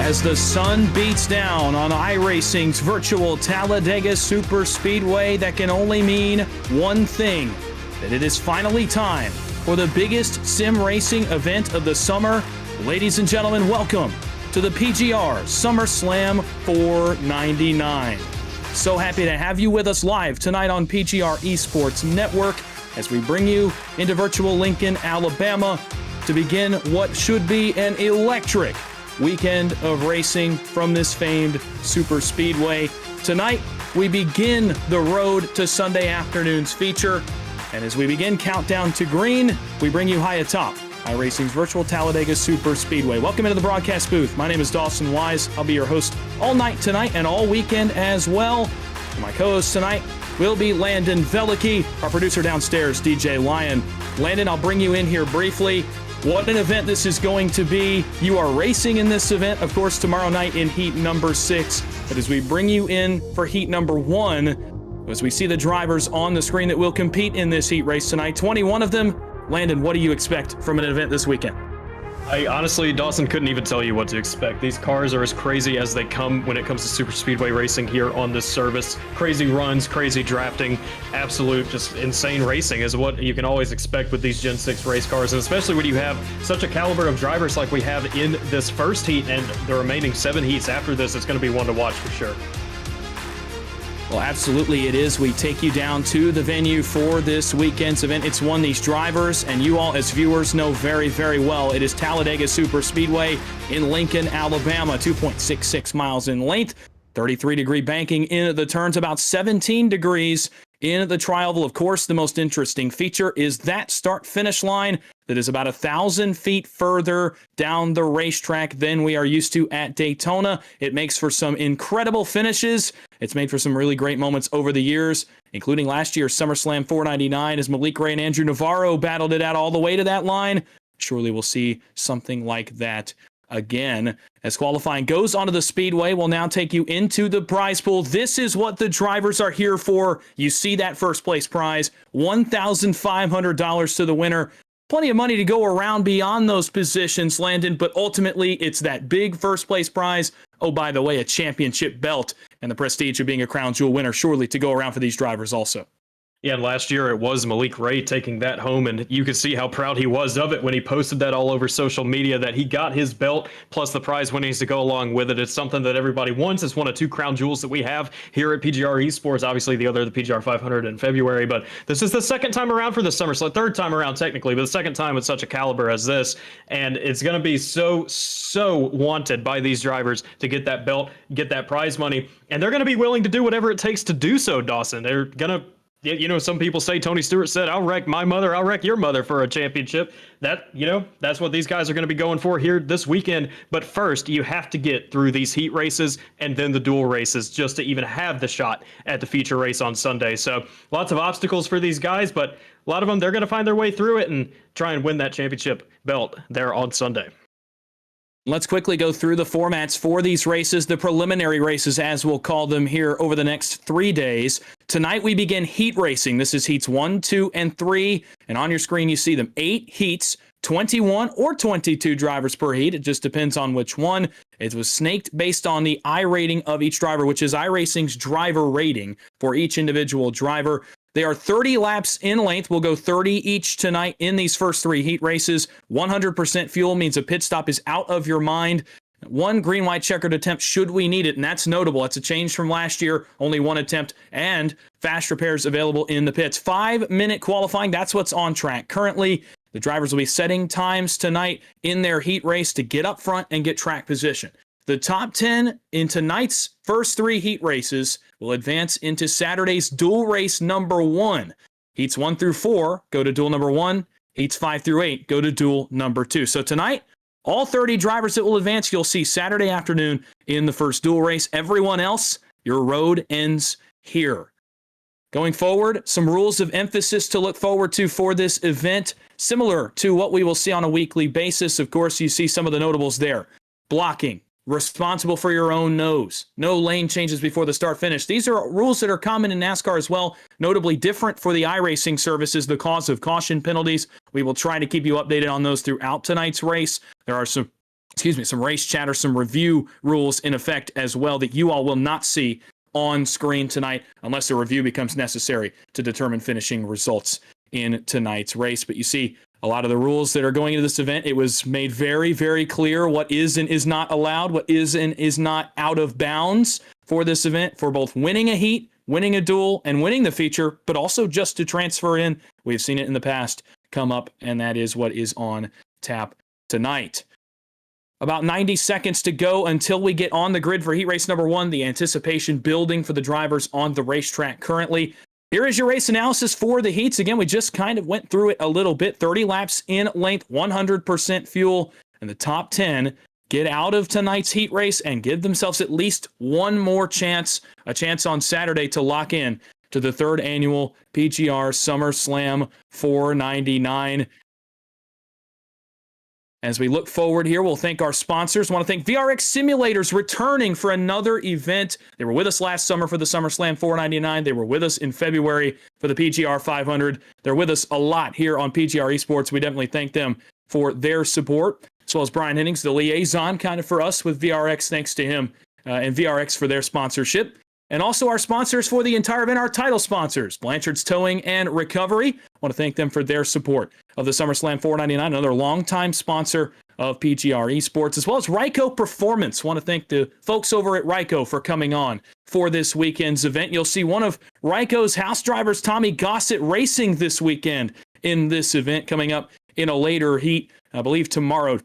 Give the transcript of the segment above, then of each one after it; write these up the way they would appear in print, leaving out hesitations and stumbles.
as the sun beats down on iRacing's virtual Talladega Super Speedway, that can only mean one thing, that it is finally time for the biggest sim racing event of the summer. Ladies and gentlemen, welcome to the PGR SummerSlam 499. So happy to have you with us live tonight on PGR eSports Network as we bring you into virtual Lincoln, Alabama to begin what should be an electric weekend of racing from this famed super speedway. Tonight, we begin the road to Sunday afternoon's feature. And as we begin countdown to green, we bring you high atop iRacing's virtual Talladega Super Speedway. Welcome into the broadcast booth. My name is Dawson Wise. I'll be your host all night tonight and all weekend as well. And my co-host tonight will be Landon Velicky, our producer downstairs, DJ Lyon. Landon, I'll bring you in here briefly. What an event this is going to be. You are racing in this event, of course, tomorrow night in heat number 6. But as we bring you in for heat number 1, as we see the drivers on the screen that will compete in this heat race tonight, 21 of them. Landon, what do you expect from an event this weekend? Honestly, Dawson couldn't even tell you what to expect. These cars are as crazy as they come when it comes to super speedway racing here on this service. Crazy runs, crazy drafting, absolute just insane racing is what you can always expect with these Gen 6 race cars, and especially when you have such a caliber of drivers like we have in this first heat and the remaining 7 heats after this. It's going to be one to watch for sure. Well, absolutely it is. We take you down to the venue for this weekend's event. It's one these drivers and you all as viewers know very, very well. It is Talladega Super Speedway in Lincoln, Alabama, 2.66 miles in length, 33-degree banking in the turns, about 17 degrees in the tri-oval. Of course, the most interesting feature is that start-finish line that is about 1,000 feet further down the racetrack than we are used to at Daytona. It makes for some incredible finishes. It's made for some really great moments over the years, including last year's SummerSlam 499 as Malik Ray and Andrew Navarro battled it out all the way to that line. Surely we'll see something like that again. As qualifying goes onto the speedway, we'll now take you into the prize pool. This is what the drivers are here for. You see that first place prize, $1,500 to the winner. Plenty of money to go around beyond those positions, Landon, but ultimately it's that big first place prize. Oh, by the way, a championship belt and the prestige of being a crown jewel winner surely to go around for these drivers also. Yeah, and last year it was Malik Ray taking that home, and you could see how proud he was of it when he posted that all over social media, that he got his belt plus the prize winnings to go along with it. It's something that everybody wants. It's one of 2 crown jewels that we have here at PGR eSports. Obviously, the other, the PGR 500 in February, but this is the second time around for the SummerSlam, third time around technically, but the second time with such a caliber as this, and it's going to be so wanted by these drivers to get that belt, get that prize money, and they're going to be willing to do whatever it takes to do so, Dawson. They're going to, you know, some people say, Tony Stewart said, I'll wreck my mother, I'll wreck your mother for a championship. That, you know, that's what these guys are going to be going for here this weekend. But first, you have to get through these heat races and then the dual races just to even have the shot at the feature race on Sunday. So lots of obstacles for these guys, but a lot of them, they're going to find their way through it and try and win that championship belt there on Sunday. Let's quickly go through the formats for these races, the preliminary races, as we'll call them here over the next 3 days. Tonight, we begin heat racing. This is heats 1, 2, and 3. And on your screen, you see them. 8 heats, 21 or 22 drivers per heat. It just depends on which one. It was snaked based on the I rating of each driver, which is iRacing's driver rating for each individual driver. They are 30 laps in length. We'll go 30 each tonight in these first 3 heat races. 100% fuel means a pit stop is out of your mind. 1 green, white checkered attempt should we need it, and that's notable. That's a change from last year. Only 1 attempt, and fast repairs available in the pits. 5-minute qualifying, that's what's on track. Currently, the drivers will be setting times tonight in their heat race to get up front and get track position. The top 10 in tonight's first 3 heat races will advance into Saturday's dual race number 1. Heats 1 through 4 go to duel number 1. Heats 5 through 8 go to duel number 2. So tonight, all 30 drivers that will advance, you'll see Saturday afternoon in the first dual race. Everyone else, your road ends here. Going forward, some rules of emphasis to look forward to for this event, similar to what we will see on a weekly basis. Of course, you see some of the notables there. Blocking, responsible for your own nose. No lane changes before the start finish. These are rules that are common in NASCAR as well, notably different for the iRacing services, the cause of caution penalties. We will try to keep you updated on those throughout tonight's race. There are some some race chatter, some review rules in effect as well that you all will not see on screen tonight unless a review becomes necessary to determine finishing results in tonight's race. But you see a lot of the rules that are going into this event. It was made very, very clear what is and is not allowed, what is and is not out of bounds for this event, for both winning a heat, winning a duel, and winning the feature, but also just to transfer in. We've seen it in the past come up, and that is what is on tap tonight. About 90 seconds to go until we get on the grid for heat race number 1. The anticipation building for the drivers on the racetrack currently. Here is your race analysis for the heats. Again, we just kind of went through it a little bit. 30 laps in length, 100% fuel, and the top 10 get out of tonight's heat race and give themselves at least one more chance, a chance on Saturday to lock in to the 3rd annual PGR SummerSlam 499. As we look forward here, we'll thank our sponsors. I want to thank VRX Simulators returning for another event. They were with us last summer for the SummerSlam 499. They were with us in February for the PGR 500. They're with us a lot here on PGR eSports. We definitely thank them for their support, as well as Brian Hennings, the liaison kind of for us with VRX. Thanks to him and VRX for their sponsorship. And also our sponsors for the entire event, our title sponsors, Blanchard's Towing and Recovery. I want to thank them for their support of the SummerSlam 499, another longtime sponsor of PGR eSports, as well as Ryko Performance. I want to thank the folks over at Ryko for coming on for this weekend's event. You'll see one of Ryko's house drivers, Tommy Gossett, racing this weekend in this event coming up in a later heat, I believe tomorrow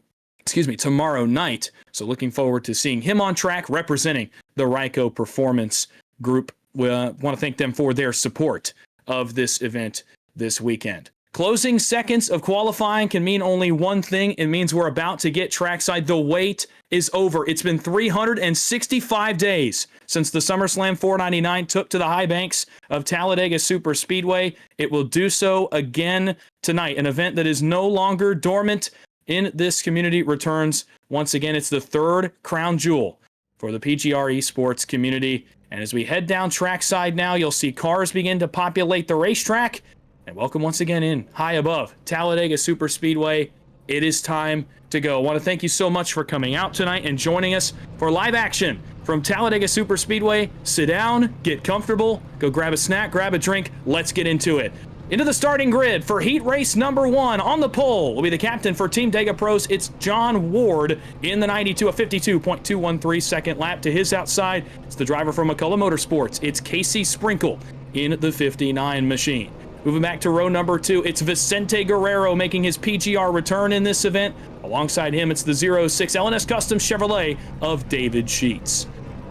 night. So looking forward to seeing him on track representing the Ryko Performance Group. We want to thank them for their support of this event this weekend. Closing seconds of qualifying can mean only one thing. It means we're about to get trackside. The wait is over. It's been 365 days since the SummerSlam 499 took to the high banks of Talladega Superspeedway. It will do so again tonight. An event that is no longer dormant in this community returns. Once again, it's the 3rd crown jewel for the PGR eSports community. And as we head down trackside now, you'll see cars begin to populate the racetrack. And welcome once again in high above Talladega Superspeedway. It is time to go. I want to thank you so much for coming out tonight and joining us for live action from Talladega Superspeedway. Sit down, get comfortable, go grab a snack, grab a drink. Let's get into it. Into the starting grid for heat race number 1. On the pole will be the captain for Team Dega Pros. It's John Ward in the 92, a 52.213 second lap. To his outside, it's the driver from McCullough Motorsports. It's Casey Sprinkle in the 59 machine. Moving back to row number 2, it's Vicente Guerrero making his PGR return in this event. Alongside him, it's the 06 LNS Custom Chevrolet of David Sheets.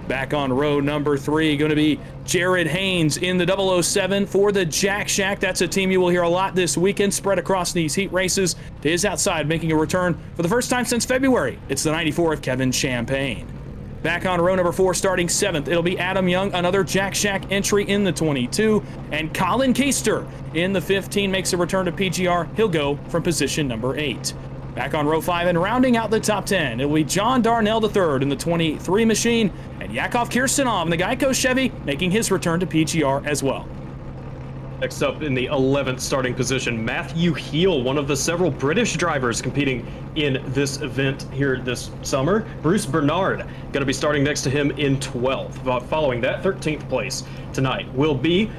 Back on row number 3, going to be Jared Haynes in the 007 for the Jack Shack. That's a team you will hear a lot this weekend, spread across these heat races. To his outside, making a return for the first time since February, it's the 94 of Kevin Champagne. Back on row number 4, starting 7th, it'll be Adam Young, another Jack Shack entry in the 22, and Colin Keister in the 15 makes a return to PGR. He'll go from position number 8. Back on row 5 and rounding out the top 10, it'll be John Darnell III in the 23 machine, and Yakov Kirsanov in the Geico Chevy making his return to PGR as well. Next up in the 11th starting position, Matthew Heel, one of the several British drivers competing in this event here this summer. Bruce Bernard going to be starting next to him in 12th. Following that, 13th place tonight will be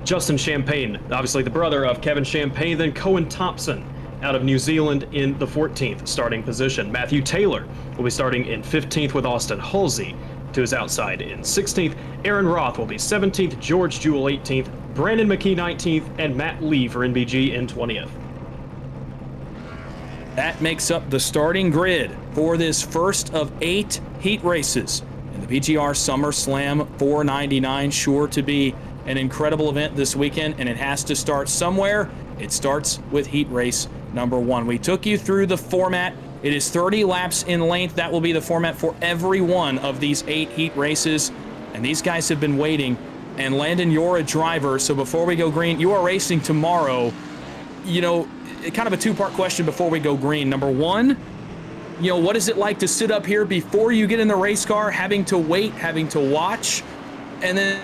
Justin Champagne, obviously the brother of Kevin Champagne, then Cohen Thompson out of New Zealand in the 14th starting position. Matthew Taylor will be starting in 15th with Austin Halsey to his outside in 16th. Aaron Roth will be 17th, George Jewell 18th, Brandon McKee 19th, and Matt Lee for NBG in 20th. That makes up the starting grid for this first of 8 heat races in the PGR SummerSlam 499. Sure to be an incredible event this weekend, and it has to start somewhere. It starts with heat race number 1. We took you through the format. It is 30 laps in length. That will be the format for every one of these 8 heat races. And these guys have been waiting. And Landon, you're a driver, so before we go green, you are racing tomorrow. You know, kind of a 2-part question before we go green. Number 1, you know, what is it like to sit up here before you get in the race car, having to wait, having to watch? And then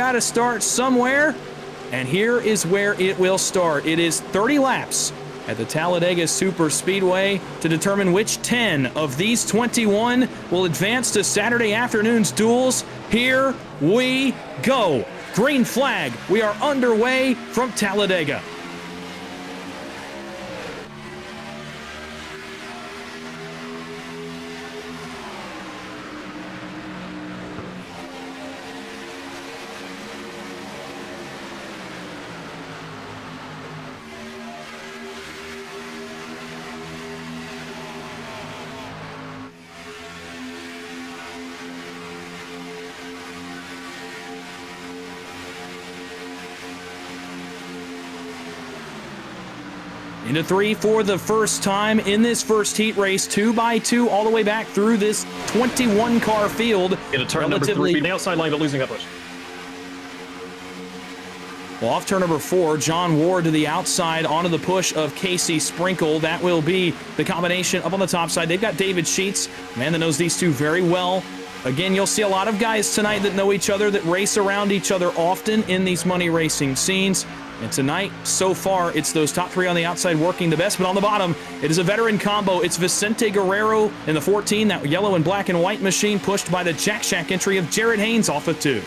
got to start somewhere, and here is where it will start. It is 30 laps at the Talladega Superspeedway to determine which 10 of these 21 will advance to Saturday afternoon's duels. Here we go. Green flag. We are underway from Talladega. Into 3 for the first time in this first heat race, 2x2 all the way back through this 21-car field. Into turn number 3, the outside line, but losing that push. Well, off turn number 4, John Ward to the outside onto the push of Casey Sprinkle. That will be the combination up on the top side. They've got David Sheets, man that knows these two very well. Again, you'll see a lot of guys tonight that know each other, that race around each other often in these money racing scenes. And tonight, so far, it's those top 3 on the outside working the best. But on the bottom, it is a veteran combo. It's Vicente Guerrero in the 14, that yellow and black and white machine, pushed by the Jack Shack entry of Jared Haynes off of 2.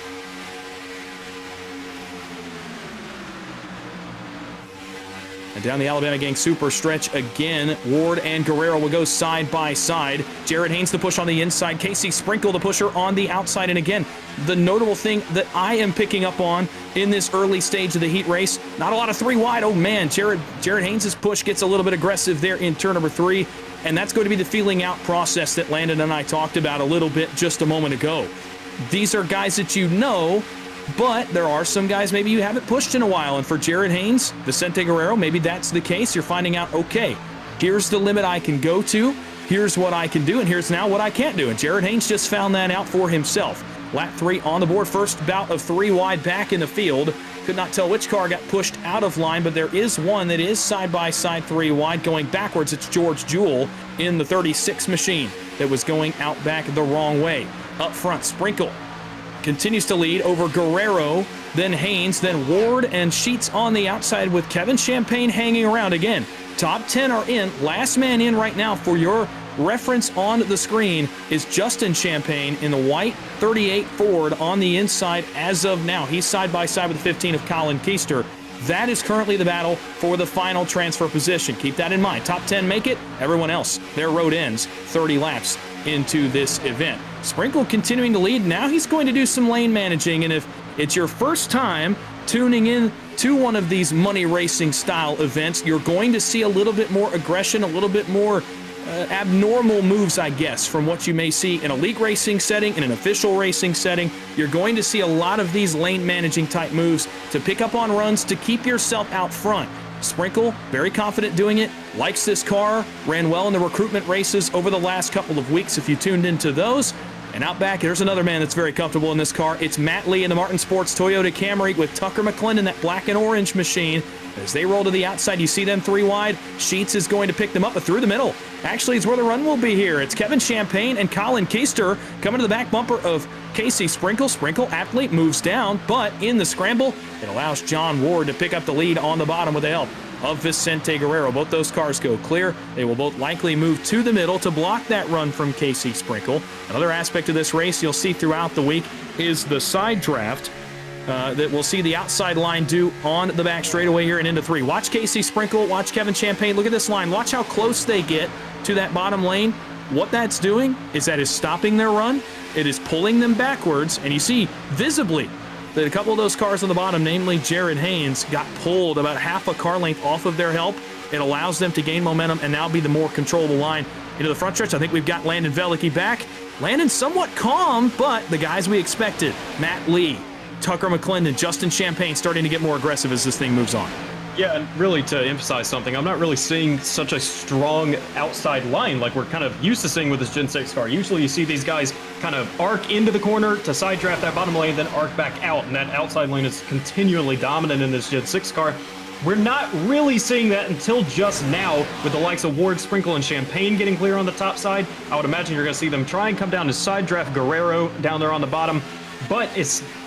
And down the Alabama Gang super stretch again, Ward and Guerrero will go side by side. Jared Haynes the push on the inside, Casey Sprinkle the pusher on the outside. And again, the notable thing that I am picking up on in this early stage of the heat race, not a lot of 3 wide. Oh man, Jared Haynes' push gets a little bit aggressive there in turn number 3. And that's going to be the feeling out process that Landon and I talked about a little bit just a moment ago. These are guys that you know, but there are some guys maybe you haven't pushed in a while. And for Jared Haynes, Vicente Guerrero, maybe that's the case. You're finding out, okay, here's the limit I can go to, here's what I can do, and here's now what I can't do. And Jared Haynes just found that out for himself. Lap 3 on the board, first bout of 3 wide back in the field. Could not tell which car got pushed out of line, but there is one that is side-by-side 3 wide going backwards. It's George Jewell in the 36 machine that was going out back the wrong way. Up front, Sprinkle continues to lead over Guerrero, then Haynes, then Ward and Sheets on the outside with Kevin Champagne hanging around. Again, top 10 are in. Last man in right now for your reference on the screen is Justin Champagne in the white 38 Ford on the inside as of now. He's side by side with the 15 of Colin Keister. That is currently the battle for the final transfer position. Keep that in mind. Top 10 make it. Everyone else, their road ends 30 laps into this event. Sprinkle continuing to lead. Now he's going to do some lane managing, and if it's your first time tuning in to one of these money racing style events, you're going to see a little bit more aggression, a little bit more abnormal moves, I guess, from what you may see in a league racing setting, in an official racing setting. You're going to see a lot of these lane managing type moves to pick up on runs, to keep yourself out front. Sprinkle, very confident doing it, likes this car, ran well in the recruitment races over the last couple of weeks if you tuned into those. And out back, there's another man that's very comfortable in this car. It's Matt Lee in the Martin Sports Toyota Camry with Tucker McClendon, that black and orange machine. As they roll to the outside, you see them 3 wide. Sheets is going to pick them up, but through the middle. Actually, it's where the run will be here. It's Kevin Champagne and Colin Keister coming to the back bumper of Casey Sprinkle. Sprinkle athlete moves down, but in the scramble, it allows John Ward to pick up the lead on the bottom with the help of Vicente Guerrero. Both those cars go clear. They will both likely move to the middle to block that run from Casey Sprinkle. Another aspect of this race you'll see throughout the week is the side draft that we'll see the outside line do on the back straightaway here and into 3. Watch Casey Sprinkle, watch Kevin Champagne. Look at this line. Watch how close they get to that bottom lane. What that's doing is that is stopping their run. It is pulling them backwards, and you see visibly that a couple of those cars on the bottom, namely Jared Haynes, got pulled about half a car length off of their help. It allows them to gain momentum and now be the more controllable line into the front stretch. I think we've got Landon Velicki back. Landon somewhat calm, but the guys we expected, Matt Lee, Tucker McClendon, Justin Champagne, starting to get more aggressive as this thing moves on. Yeah, and really to emphasize something, I'm not really seeing such a strong outside line like we're kind of used to seeing with this Gen 6 car. Usually you see these guys kind of arc into the corner to side draft that bottom lane, then arc back out, and that outside lane is continually dominant in this Gen 6 car. We're not really seeing that until just now with the likes of Ward, Sprinkle, and Champagne getting clear on the top side. I would imagine you're going to see them try and come down to side draft Guerrero down there on the bottom. but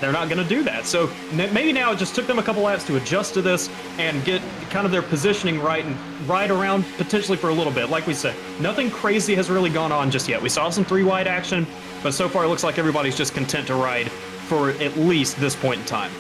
they're not going to do that. So maybe now it just took them a couple laps to adjust to this and get kind of their positioning right and ride around potentially for a little bit. Like we said, nothing crazy has really gone on just yet. We saw some 3-wide action, but so far it looks like everybody's just content to ride for at least this point in time.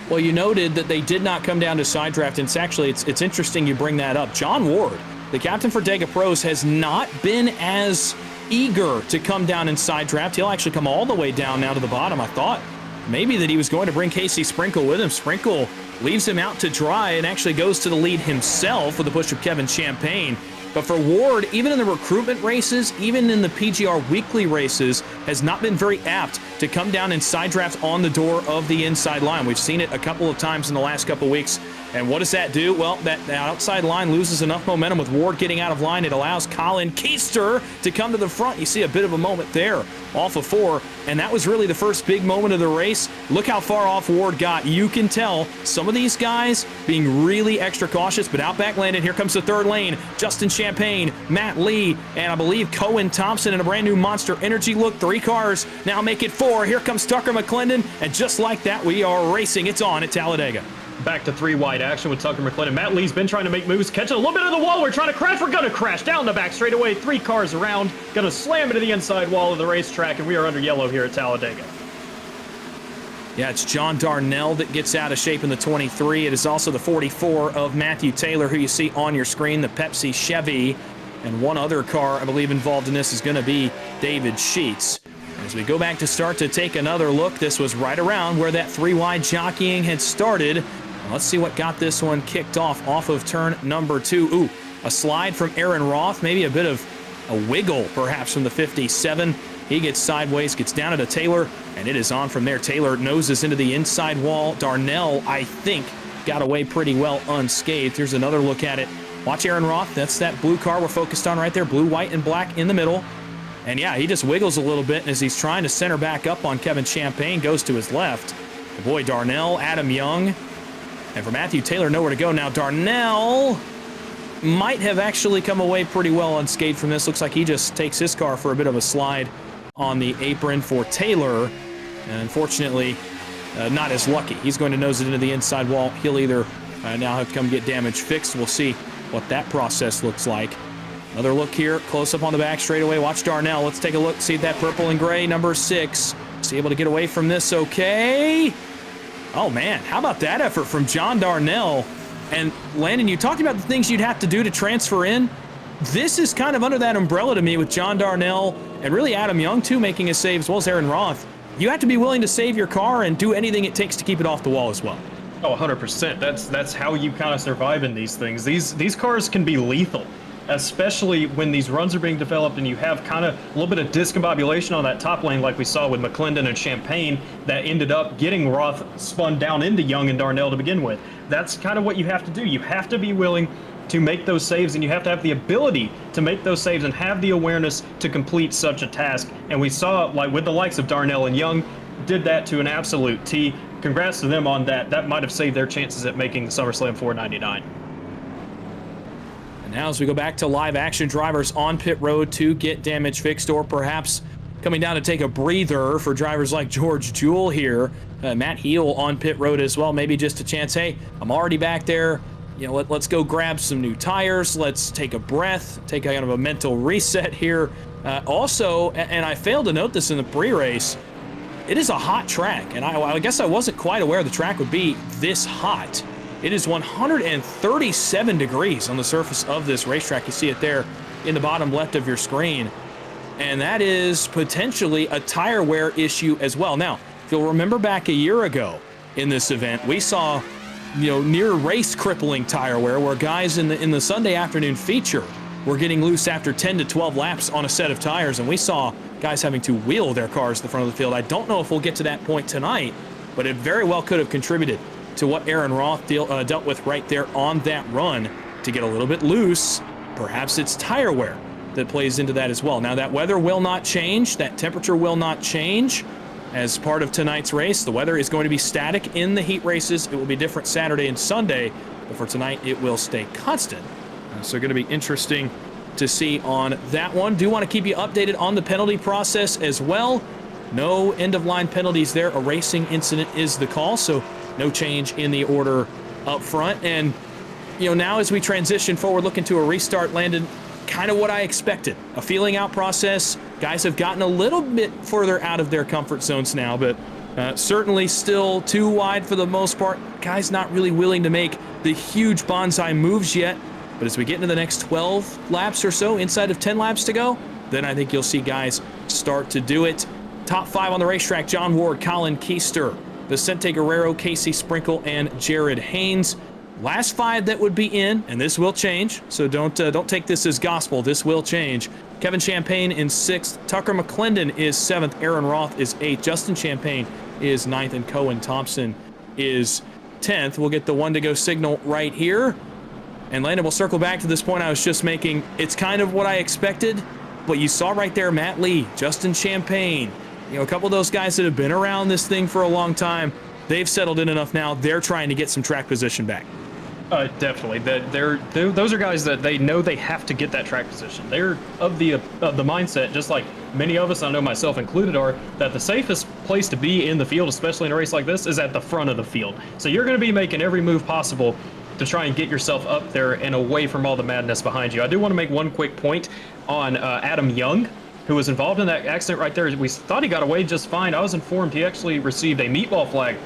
Well, you noted that they did not come down to side draft, and it's interesting you bring that up. John Ward, the captain for Dega Pros, has not been as eager to come down in side draft. He'll actually come all the way down now to the bottom. I thought maybe that he was going to bring Casey Sprinkle with him. Sprinkle leaves him out to dry and actually goes to the lead himself with the push of Kevin Champagne. But for Ward, even in the recruitment races, even in the PGR weekly races, has not been very apt to come down and side draft on the door of the inside line. We've seen it a couple of times in the last couple of weeks. And what does that do? Well, that outside line loses enough momentum with Ward getting out of line. It allows Colin Keister to come to the front. You see a bit of a moment there off of 4, and that was really the first big moment of the race. Look how far off Ward got. You can tell some of these guys being really extra cautious, but out back landed. Here comes the third lane. Justin Champagne, Matt Lee, and I believe Cohen Thompson in a brand new Monster Energy look. 3 cars now make it 4. Here comes Tucker McClendon, and just like that, we are racing. It's on at Talladega. Back to 3-wide action with Tucker McClendon. Matt Lee's been trying to make moves, catching a little bit of the wall. We're trying to crash. We're going to crash down the back straightaway. 3 cars around. Going to slam into the inside wall of the racetrack, and we are under yellow here at Talladega. Yeah, it's John Darnell that gets out of shape in the 23. It is also the 44 of Matthew Taylor, who you see on your screen, the Pepsi Chevy. And one other car, I believe, involved in this is going to be David Sheets. As we go back to start to take another look, this was right around where that 3-wide jockeying had started. Let's see what got this one kicked off of turn number 2. Ooh, a slide from Aaron Roth, maybe a bit of a wiggle perhaps from the 57. He gets sideways, gets down into Taylor, and it is on from there. Taylor noses into the inside wall. Darnell, I think, got away pretty well unscathed. Here's another look at it. Watch Aaron Roth. That's that blue car we're focused on right there. Blue, white, and black in the middle. And yeah, he just wiggles a little bit, and as he's trying to center back up on Kevin Champagne, goes to his left. The boy Darnell, Adam Young. And for Matthew Taylor, nowhere to go. Now, Darnell might have actually come away pretty well unscathed from this. Looks like he just takes his car for a bit of a slide on the apron for Taylor. And unfortunately, not as lucky. He's going to nose it into the inside wall. He'll either now have to come get damage fixed. We'll see what that process looks like. Another look here, close up on the back straightaway. Watch Darnell. Let's take a look. See that purple and gray, number 6. Is he able to get away from this okay? Oh, man, how about that effort from John Darnell? And, Landon, you talked about the things you'd have to do to transfer in. This is kind of under that umbrella to me with John Darnell and really Adam Young, too, making a save, as well as Aaron Roth. You have to be willing to save your car and do anything it takes to keep it off the wall as well. Oh, 100%. That's how you kind of survive in these things. These cars can be lethal, especially when these runs are being developed and you have kind of a little bit of discombobulation on that top lane like we saw with McClendon and Champagne that ended up getting Roth spun down into Young and Darnell to begin with. That's kind of what you have to do. You have to be willing to make those saves, and you have to have the ability to make those saves and have the awareness to complete such a task. And we saw, like with the likes of Darnell and Young, did that to an absolute T. Congrats to them on that. That might have saved their chances at making the SummerSlam 499. Now as we go back to live action, drivers on pit road to get damage fixed, or perhaps coming down to take a breather for drivers like George Jewell here. Matt Heel on pit road as well. Maybe just a chance, hey, I'm already back there. You know, let's go grab some new tires. Let's take a breath, take kind of a mental reset here. Also, and I failed to note this in the pre-race, it is a hot track. And I guess I wasn't quite aware the track would be this hot. It is 137 degrees on the surface of this racetrack. You see it there in the bottom left of your screen. And that is potentially a tire wear issue as well. Now, if you'll remember back a year ago in this event, we saw, near race crippling tire wear where guys in the Sunday afternoon feature were getting loose after 10 to 12 laps on a set of tires. And we saw guys having to wheel their cars to the front of the field. I don't know if we'll get to that point tonight, but it very well could have contributed to what Aaron Roth dealt with right there on that run to get a little bit loose. Perhaps it's tire wear that plays into that as well. Now that weather will not change, that temperature will not change as part of tonight's race. The weather is going to be static in the heat races. It will be different Saturday and Sunday, but for tonight it will stay constant. So going to be interesting to see on that one. Do want to keep you updated on the penalty process as well. No end-of-line penalties there. A racing incident is the call, so no change in the order up front. And, now as we transition forward, looking to a restart, Landon, kind of what I expected. A feeling out process. Guys have gotten a little bit further out of their comfort zones now, but certainly still too wide for the most part. Guys not really willing to make the huge bonsai moves yet. But as we get into the next 12 laps or so, inside of 10 laps to go, then I think you'll see guys start to do it. Top 5 on the racetrack: John Ward, Colin Keister, Vicente Guerrero, Casey Sprinkle, and Jared Haynes. Last 5 that would be in, and this will change, so don't take this as gospel. This will change. Kevin Champagne in 6th. Tucker McClendon is 7th. Aaron Roth is 8th. Justin Champagne is 9th. And Cohen Thompson is 10th. We'll get the 1-to-go signal right here. And Landon, we'll circle back to this point I was just making. It's kind of what I expected, but you saw right there Matt Lee, Justin Champagne, a couple of those guys that have been around this thing for a long time. They've settled in enough now. They're trying to get some track position back. Definitely. Those are guys that they know they have to get that track position. They're of the mindset, just like many of us, I know myself included, are that the safest place to be in the field, especially in a race like this, is at the front of the field. So you're going to be making every move possible to try and get yourself up there and away from all the madness behind you. I do want to make one quick point on Adam Young, who was involved in that accident right there. We thought he got away just fine. I was informed he actually received a meatball flag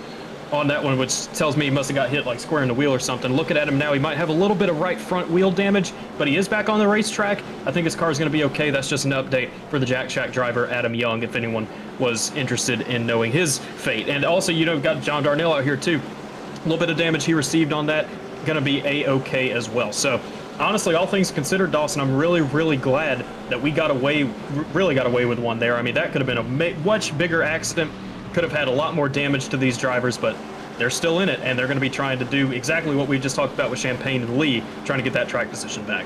on that one, which tells me he must have got hit like square in the wheel or something. Looking at him now, he might have a little bit of right front wheel damage, but he is back on the racetrack. I think his car is going to be okay. That's just an update for the Jack Shack driver, Adam Young, if anyone was interested in knowing his fate. And also, we've got John Darnell out here too. A little bit of damage he received on that, going to be a-okay as well. So honestly, all things considered, Dawson, I'm really, really glad that we really got away with one there. I mean, that could have been a much bigger accident. Could have had a lot more damage to these drivers, but they're still in it, and they're going to be trying to do exactly what we just talked about with Champagne and Lee, trying to get that track position back.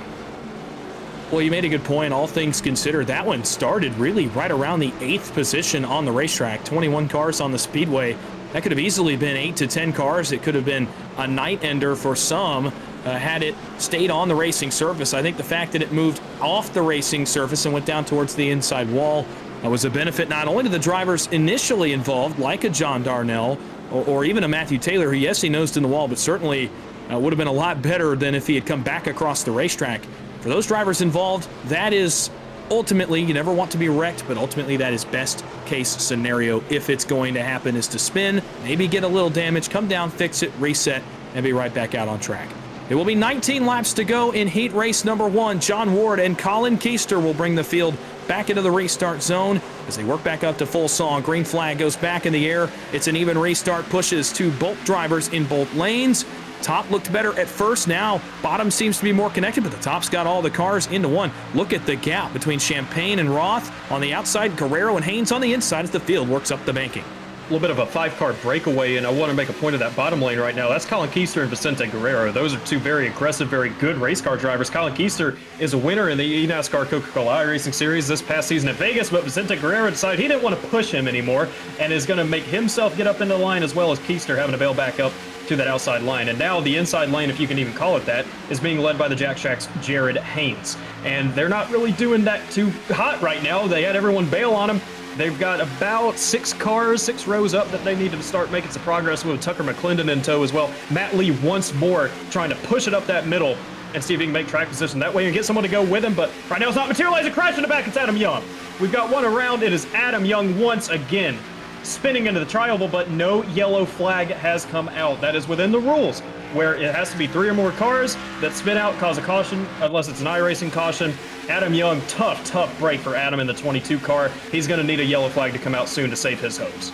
Well, you made a good point. All things considered, that one started really right around the 8th position on the racetrack. 21 cars on the speedway. That could have easily been 8 to 10 cars. It could have been a night ender for some had it stayed on the racing surface. I think the fact that it moved off the racing surface and went down towards the inside wall was a benefit not only to the drivers initially involved, like a John Darnell or even a Matthew Taylor, who, yes, he nosed in the wall, but certainly would have been a lot better than if he had come back across the racetrack. For those drivers involved, that is ultimately, you never want to be wrecked, but ultimately that is best case scenario. If it's going to happen, is to spin, maybe get a little damage, come down, fix it, reset, and be right back out on track. There will be 19 laps to go in heat race number 1. John Ward and Colin Keister will bring the field back into the restart zone as they work back up to full song. Green flag goes back in the air. It's an even restart, pushes to both drivers in both lanes. Top looked better at first. Now bottom seems to be more connected, but the top's got all the cars into one. Look at the gap between Champagne and Roth on the outside, Guerrero and Haynes on the inside as the field works up the banking. A little bit of a 5-car breakaway, and I want to make a point of that bottom lane right now. That's Colin Keister and Vicente Guerrero. Those are two very aggressive, very good race car drivers. Colin Keister is a winner in the eNASCAR Coca-Cola iRacing Series this past season at Vegas, but Vicente Guerrero decided he didn't want to push him anymore and is going to make himself get up into the line, as well as Keister having to bail back up to that outside line. And now the inside lane, if you can even call it that, is being led by the Jack Shack's Jared Haynes. And they're not really doing that too hot right now. They had everyone bail on them. They've got about 6 cars, 6 rows up that they need to start making some progress with Tucker McClendon in tow as well. Matt Lee once more trying to push it up that middle and see if he can make track position that way and get someone to go with him. But right now it's not materializing. Crash in the back. It's Adam Young. We've got one around. It is Adam Young once again spinning into the tri-oval, but no yellow flag has come out. That is within the rules, where it has to be 3 or more cars that spin out, cause a caution, unless it's an iRacing caution. Adam Young, tough break for Adam in the 22 car. He's going to need a yellow flag to come out soon to save his hopes.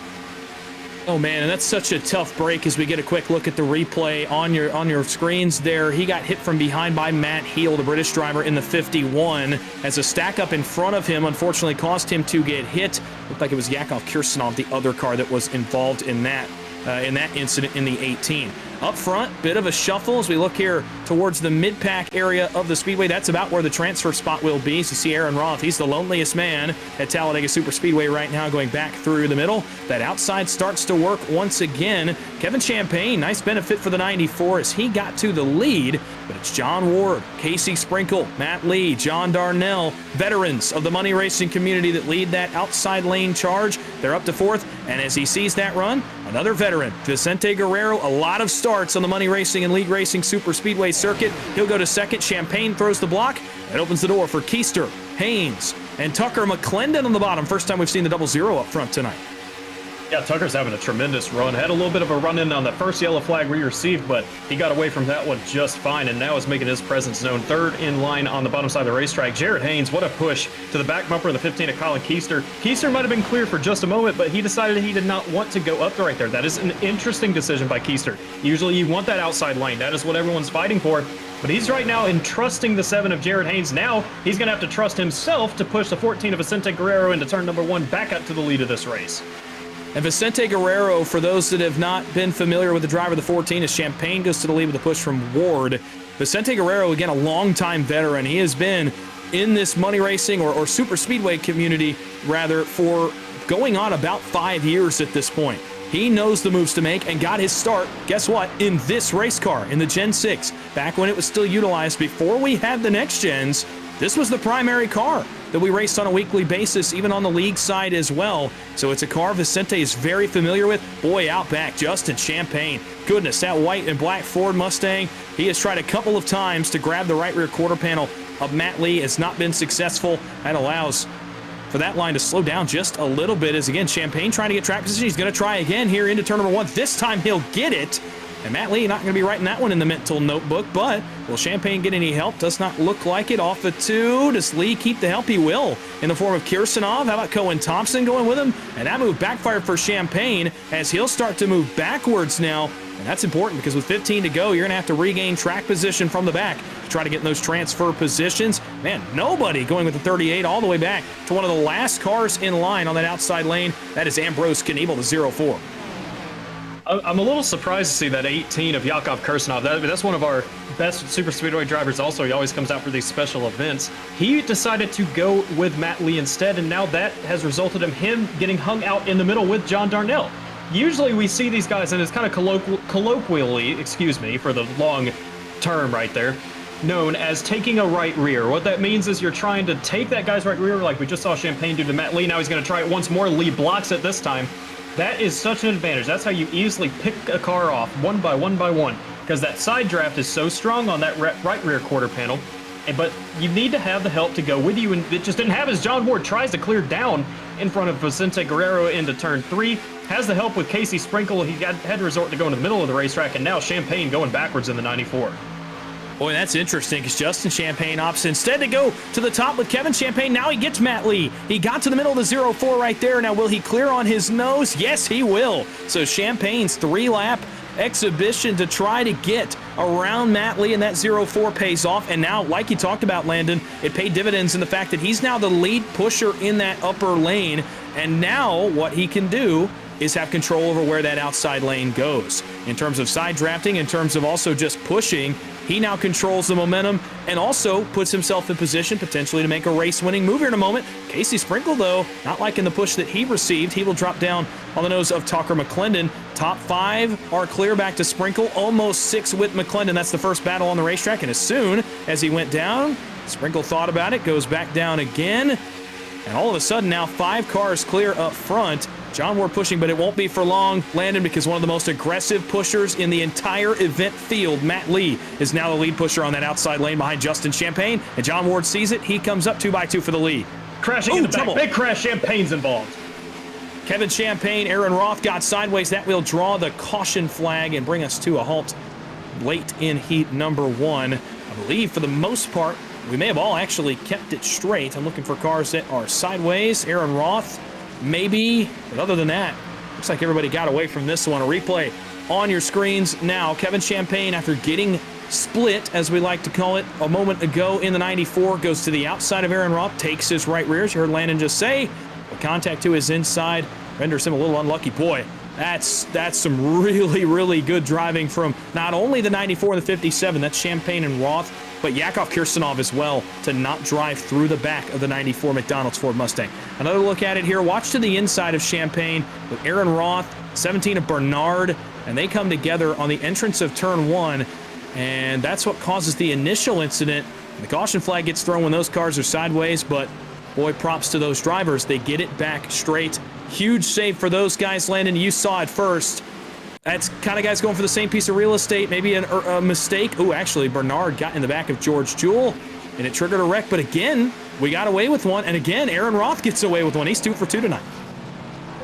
Oh man, and that's such a tough break as we get a quick look at the replay on your screens there. He got hit from behind by Matt Heel, the British driver in the 51, as a stack up in front of him unfortunately caused him to get hit. Looked like it was Yakov Kirsanov, the other car that was involved in that incident in the 18. Up front, bit of a shuffle as we look here towards the mid-pack area of the speedway. That's about where the transfer spot will be. So you see Aaron Roth, he's the loneliest man at Talladega Superspeedway right now, going back through the middle. That outside starts to work once again. Kevin Champagne, nice benefit for the 94 as he got to the lead, but it's John Ward, Casey Sprinkle, Matt Lee, John Darnell, veterans of the money racing community that lead that outside lane charge. They're up to fourth, and as he sees that run, another veteran, Vicente Guerrero, a lot of starts on the money racing and league racing super speedway circuit. He'll go to second. Champagne throws the block. That opens the door for Keister, Haynes, and Tucker McClendon on the bottom. First time we've seen the 00 up front tonight. Yeah, Tucker's having a tremendous run. Had a little bit of a run-in on that first yellow flag we received, but he got away from that one just fine, and now is making his presence known. Third in line on the bottom side of the racetrack. Jared Haynes, what a push to the back bumper of the 15 of Colin Keister. Keister might have been clear for just a moment, but he decided he did not want to go up right there. That is an interesting decision by Keister. Usually you want that outside lane. That is what everyone's fighting for. But he's right now entrusting the 7 of Jared Haynes. Now he's going to have to trust himself to push the 14 of Vicente Guerrero into turn number 1 back up to the lead of this race. And Vicente Guerrero, for those that have not been familiar with the driver of the 14, as Champagne goes to the lead with a push from Ward. Vicente Guerrero, again, a longtime veteran. He has been in this money racing or super speedway community, rather, for going on about 5 years at this point. He knows the moves to make and got his start, guess what, in this race car, in the Gen 6. Back when it was still utilized before we had the next gens, this was the primary car that we raced on a weekly basis, even on the league side as well. So it's a car Vicente is very familiar with. Boy, out back, Justin Champagne. Goodness, that white and black Ford Mustang. He has tried a couple of times to grab the right rear quarter panel of Matt Lee. It's not been successful. That allows for that line to slow down just a little bit as, again, Champagne trying to get track position. He's going to try again here into turn number 1. This time he'll get it. And Matt Lee not going to be writing that one in the mental notebook, but will Champagne get any help? Does not look like it. Off of 2. Does Lee keep the help? He will, in the form of Kirsanov. How about Cohen Thompson going with him? And that move backfired for Champagne as he'll start to move backwards now. And that's important because with 15 to go, you're going to have to regain track position from the back to try to get in those transfer positions. Man, nobody going with the 38 all the way back to one of the last cars in line on that outside lane. That is Ambrose Kniebel, the 04. I'm a little surprised to see that 18 of Yakov Kirsanov. That's one of our best super speedway drivers also. He always comes out for these special events. He decided to go with Matt Lee instead, and now that has resulted in him getting hung out in the middle with John Darnell. Usually we see these guys, and it's kind of colloquially, excuse me for the long term right there, known as taking a right rear. What that means is you're trying to take that guy's right rear, like we just saw Champagne do to Matt Lee. Now he's going to try it once more. Lee blocks it this time. That is such an advantage. That's how you easily pick a car off one by one, because that side draft is so strong on that right rear quarter panel. But you need to have the help to go with you, and it just didn't have as John Ward tries to clear down in front of Vicente Guerrero into turn 3. Has the help with Casey Sprinkle. He had to resort to go in the middle of the racetrack, and now Champagne going backwards in the 94. Boy, that's interesting because Justin Champagne opts instead to go to the top with Kevin Champagne. Now he gets Matt Lee. He got to the middle of the 04 right there. Now, will he clear on his nose? Yes, he will. So Champagne's 3-lap exhibition to try to get around Matt Lee, and that 04 pays off. And now, like you talked about, Landon, it paid dividends in the fact that he's now the lead pusher in that upper lane. And now what he can do is have control over where that outside lane goes. In terms of side drafting, in terms of also just pushing, he now controls the momentum and also puts himself in position potentially to make a race-winning move here in a moment. Casey Sprinkle, though, not liking the push that he received. He will drop down on the nose of Tucker McClendon. Top 5 are clear back to Sprinkle. Almost 6 with McClendon. That's the first battle on the racetrack. And as soon as he went down, Sprinkle thought about it, goes back down again. And all of a sudden now 5 cars clear up front. John Ward pushing, but it won't be for long, Landon, because one of the most aggressive pushers in the entire event field, Matt Lee, is now the lead pusher on that outside lane behind Justin Champagne. And John Ward sees it. He comes up 2x2 for the lead. Crashing in the back. Big crash. Champagne's involved. Kevin Champagne, Aaron Roth got sideways. That will draw the caution flag and bring us to a halt late in heat number 1. I believe for the most part, we may have all actually kept it straight. I'm looking for cars that are sideways. Aaron Roth, maybe, but other than that, looks like everybody got away from this one. A replay on your screens now. Kevin Champagne, after getting split, as we like to call it, a moment ago in the 94, goes to the outside of Aaron Roth, takes his right rear, as you heard Landon just say. The contact to his inside renders him a little unlucky. Boy, That's some really, really good driving from not only the 94 and the 57, that's Champagne and Roth, but Yakov Kirsanov as well to not drive through the back of the 94 McDonald's Ford Mustang. Another look at it here. Watch to the inside of Champagne with Aaron Roth, 17 of Bernard, and they come together on the entrance of turn 1, and that's what causes the initial incident. The caution flag gets thrown when those cars are sideways, but boy, props to those drivers. They get it back straight. Huge save for those guys, Landon. You saw it first. That's kind of guys going for the same piece of real estate. Maybe a mistake. Oh, actually, Bernard got in the back of George Jewell, and it triggered a wreck. But again, we got away with one. And again, Aaron Roth gets away with one. He's 2 for 2 tonight.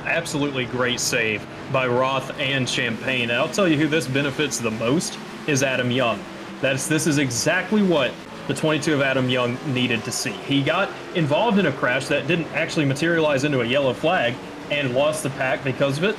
Absolutely great save by Roth and Champagne. And I'll tell you who this benefits the most is Adam Young. This is exactly what the 22 of Adam Young needed to see. He got involved in a crash that didn't actually materialize into a yellow flag and lost the pack because of it.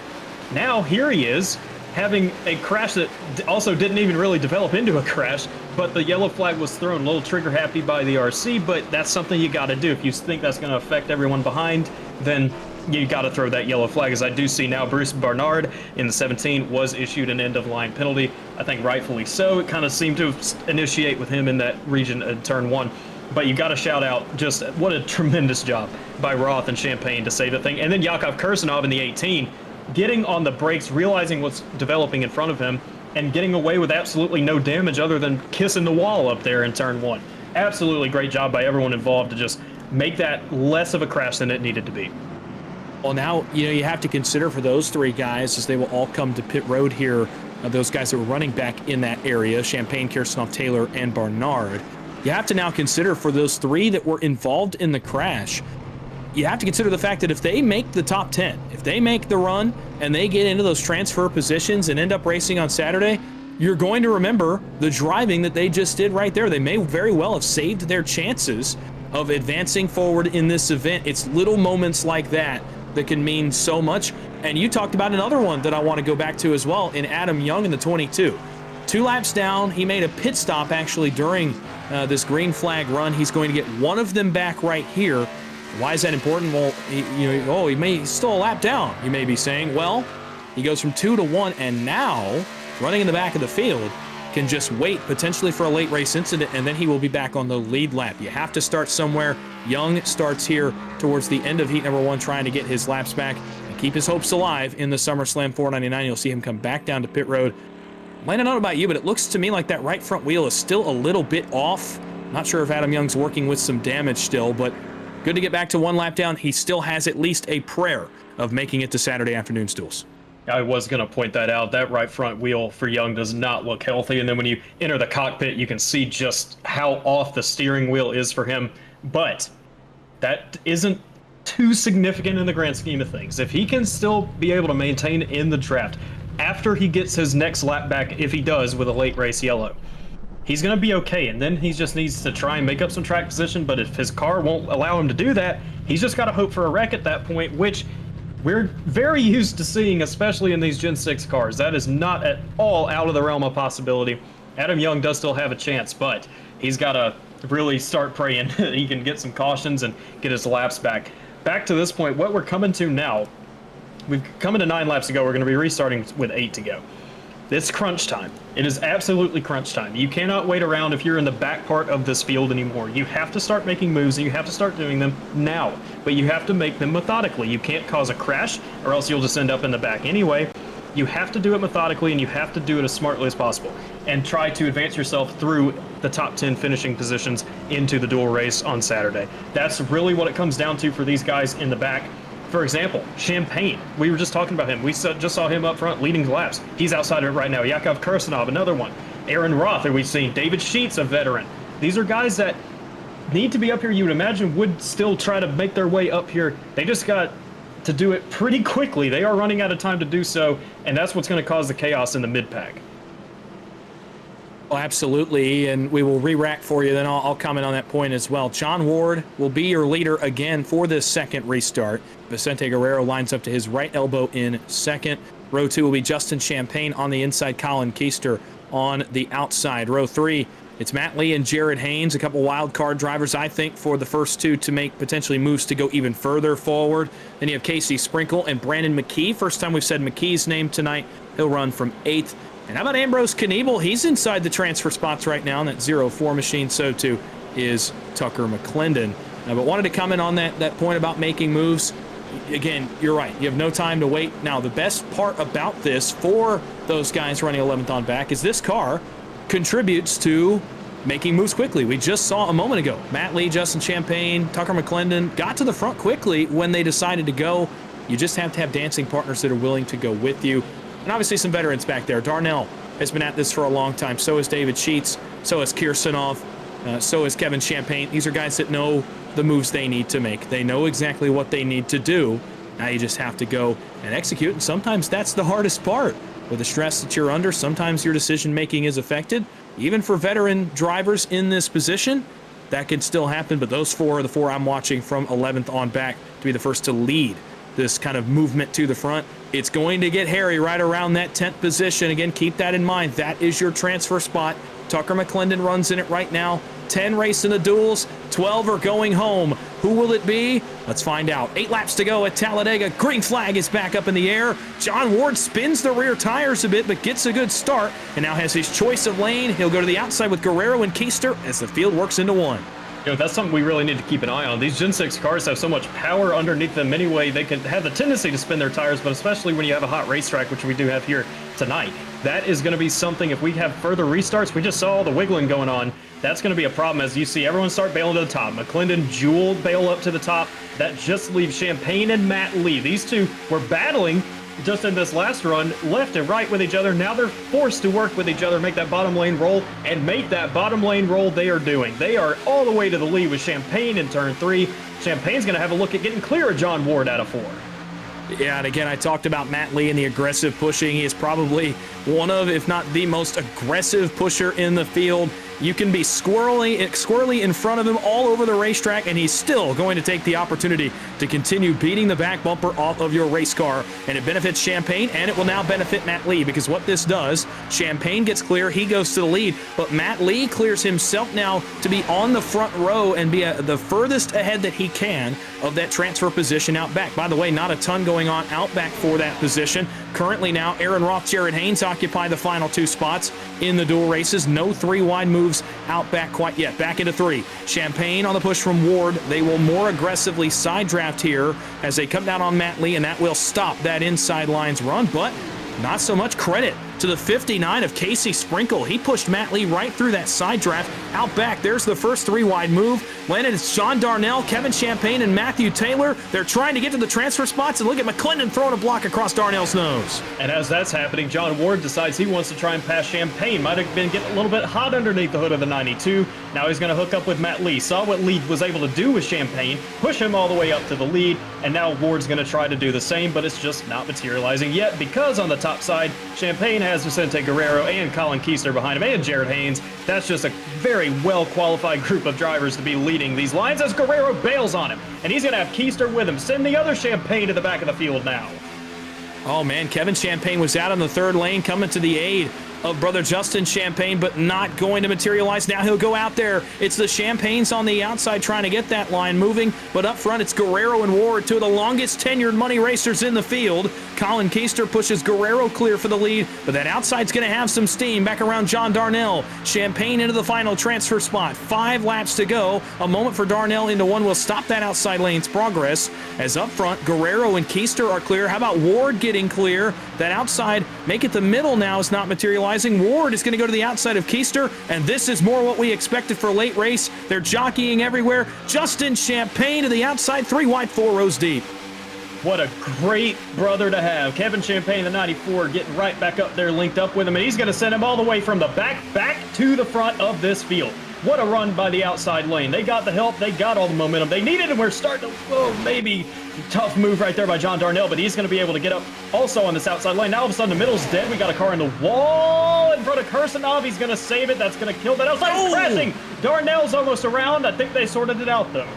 Now here he is having a crash that also didn't even really develop into a crash, but the yellow flag was thrown. A little trigger happy by the RC, but that's something you got to do. If you think that's going to affect everyone behind, then you got to throw that yellow flag. As I do see now, Bruce Barnard in the 17 was issued an end-of-line penalty. I think rightfully so. It kind of seemed to initiate with him in that region at turn 1. But you got to shout out just what a tremendous job by Roth and Champagne to save that thing. And then Yakov Kirsanov in the 18, getting on the brakes, realizing what's developing in front of him, and getting away with absolutely no damage other than kissing the wall up there in turn 1. Absolutely great job by everyone involved to just make that less of a crash than it needed to be. Well, now, you have to consider for those 3 guys, as they will all come to pit road here, those guys that were running back in that area, Champagne, Kirsanov, Taylor, and Barnard. You have to now consider for those 3 that were involved in the crash, you have to consider the fact that if they make the top 10, if they make the run and they get into those transfer positions and end up racing on Saturday, you're going to remember the driving that they just did right there. They may very well have saved their chances of advancing forward in this event. It's little moments like that that can mean so much. And you talked about another one that I want to go back to as well in Adam Young in the 22. 2 laps down, he made a pit stop actually during this green flag run. He's going to get one of them back right here. Why is that important? Well, he's still a lap down, you may be saying. Well, he goes from 2 to 1, and now, running in the back of the field, can just wait potentially for a late race incident, and then he will be back on the lead lap. You have to start somewhere. Young starts here towards the end of heat number 1, trying to get his laps back and keep his hopes alive in the SummerSlam 499. You'll see him come back down to pit road. Might not know about you, but it looks to me like that right front wheel is still a little bit off. Not sure if Adam Young's working with some damage still, but good to get back to 1 lap down. He still has at least a prayer of making it to Saturday afternoon's duels. I was going to point that out. That right front wheel for Young does not look healthy. And then when you enter the cockpit, you can see just how off the steering wheel is for him. But that isn't too significant in the grand scheme of things. If he can still be able to maintain in the draft after he gets his next lap back, if he does with a late race yellow, he's going to be okay. And then he just needs to try and make up some track position. But if his car won't allow him to do that, he's just got to hope for a wreck at that point, which we're very used to seeing, especially in these Gen 6 cars. That is not at all out of the realm of possibility. Adam Young does still have a chance, but he's got to really start praying that he can get some cautions and get his laps back. Back to this point, what we're coming to now, we've come into 9 laps to go. We're going to be restarting with 8 to go. It's crunch time. It is absolutely crunch time. You cannot wait around if you're in the back part of this field anymore. You have to start making moves, and you have to start doing them now. But you have to make them methodically. You can't cause a crash, or else you'll just end up in the back anyway. You have to do it methodically, and you have to do it as smartly as possible. And try to advance yourself through the top 10 finishing positions into the dual race on Saturday. That's really what it comes down to for these guys in the back. For example, Champagne, we were just talking about him. We just saw him up front leading laps. He's outside of it right now. Yakov Kirsanov, another one. Aaron Roth, we've seen. David Sheets, a veteran. These are guys that need to be up here, you would imagine, would still try to make their way up here. They just got to do it pretty quickly. They are running out of time to do so, and that's what's going to cause the chaos in the mid-pack. Oh, absolutely, and we will re-rack for you, then I'll comment on that point as well. John Ward will be your leader again for this second restart. Vicente Guerrero lines up to his right elbow in second. Row 2 will be Justin Champagne on the inside, Colin Keister on the outside. Row 3, It's Matt Lee and Jared Haynes, a couple wild card drivers, I think, for the first two to make potentially moves to go even further forward. Then you have Casey Sprinkle and Brandon McKee. First time we've said McKee's name tonight. He'll run from 8th. And how about Ambrose Knievel? He's inside the transfer spots right now in that 0-4 machine. So too is Tucker McClendon. But wanted to comment on that point about making moves. Again, you're right. You have no time to wait. Now, the best part about this for those guys running 11th on back is this car contributes to making moves quickly. We just saw a moment ago, Matt Lee, Justin Champagne, Tucker McClendon got to the front quickly when they decided to go. You just have to have dancing partners that are willing to go with you. And obviously some veterans back there. Darnell has been at this for a long time. So is David Sheets. So is Kirsanov. So is Kevin Champagne. These are guys that know the moves they need to make. They know exactly what they need to do. Now you just have to go and execute. And sometimes that's the hardest part. With the stress that you're under, sometimes your decision making is affected. Even for veteran drivers in this position, that can still happen. But those four are the four I'm watching from 11th on back to be the first to lead this kind of movement to the front. It's going to get hairy right around that 10th position. Again, keep that in mind. That is your transfer spot. Tucker McClendon runs in it right now. 10 race in the duels, 12 are going home. Who will it be? Let's find out. 8 laps to go at Talladega. Green flag is back up in the air. John Ward spins the rear tires a bit, but gets a good start, and now has his choice of lane. He'll go to the outside with Guerrero and Keister as the field works into one. That's something we really need to keep an eye on. These Gen 6 cars have so much power underneath them anyway. They can have the tendency to spin their tires, but especially when you have a hot racetrack, which we do have here tonight. That is going to be something, if we have further restarts, we just saw all the wiggling going on. That's going to be a problem as you see everyone start bailing to the top. McClendon, Jewel bail up to the top. That just leaves Champagne and Matt Lee. These two were battling just in this last run, left and right with each other. Now they're forced to work with each other, make that bottom lane roll, and make that bottom lane roll they are doing. They are all the way to the lead with Champagne in turn 3. Champagne's going to have a look at getting clear of John Ward out of 4. Yeah, and again, I talked about Matt Lee and the aggressive pushing. He is probably one of, if not the most aggressive pusher in the field. You can be squirrely in front of him all over the racetrack, and he's still going to take the opportunity to continue beating the back bumper off of your race car. And it benefits Champagne, and it will now benefit Matt Lee, because what this does, Champagne gets clear, he goes to the lead, but Matt Lee clears himself now to be on the front row and be the furthest ahead that he can of that transfer position out back. By the way, not a ton going on out back for that position. Currently now, Aaron Roth, Jared Haynes occupy the final 2 spots in the dual races. No 3 wide moves out back quite yet. Back into 3. Champagne on the push from Ward. They will more aggressively side draft here as they come down on Matt Lee, and that will stop that inside lines run, but not so much credit to the 59 of Casey Sprinkle. He pushed Matt Lee right through that side draft. Out back, there's the first 3 wide move. Landed it's Sean Darnell, Kevin Champagne, and Matthew Taylor. They're trying to get to the transfer spots, and look at McClendon throwing a block across Darnell's nose. And as that's happening, John Ward decides he wants to try and pass Champagne. Might have been getting a little bit hot underneath the hood of the 92. Now he's going to hook up with Matt Lee. Saw what Lee was able to do with Champagne, push him all the way up to the lead, and now Ward's going to try to do the same, but it's just not materializing yet, because on the top side, Champagne has Vicente Guerrero and Colin Keister behind him, and Jared Haynes. That's just a very well-qualified group of drivers to be leading these lines as Guerrero bails on him. And he's going to have Keister with him. Send the other Champagne to the back of the field now. Oh, man, Kevin Champagne was out on the 3rd lane, coming to the aid of brother Justin Champagne, but not going to materialize. Now he'll go out there. It's the Champagnes on the outside trying to get that line moving, but up front it's Guerrero and Ward, 2 of the longest tenured money racers in the field. Colin Keister pushes Guerrero clear for the lead, but that outside's going to have some steam back around John Darnell. Champagne into the final transfer spot. 5 laps to go. A moment for Darnell into 1 will stop that outside lane's progress, as up front Guerrero and Keister are clear. How about Ward getting clear? That outside, make it the middle now, is not materializing. Ward is going to go to the outside of Keister, and this is more what we expected for late race. They're jockeying everywhere. Justin Champagne to the outside, 3 wide, 4 rows deep. What a great brother to have. Kevin Champagne, the 94, getting right back up there, linked up with him, and he's going to send him all the way from the back to the front of this field. What a run by the outside lane. They got the help. They got all the momentum they needed, and we're starting to, maybe tough move right there by John Darnell, but he's going to be able to get up also on this outside lane. Now all of a sudden the middle's dead. We got a car in the wall in front of Kirsanov. He's going to save it. That's going to kill that outside. Crashing. Darnell's almost around. I think they sorted it out, though.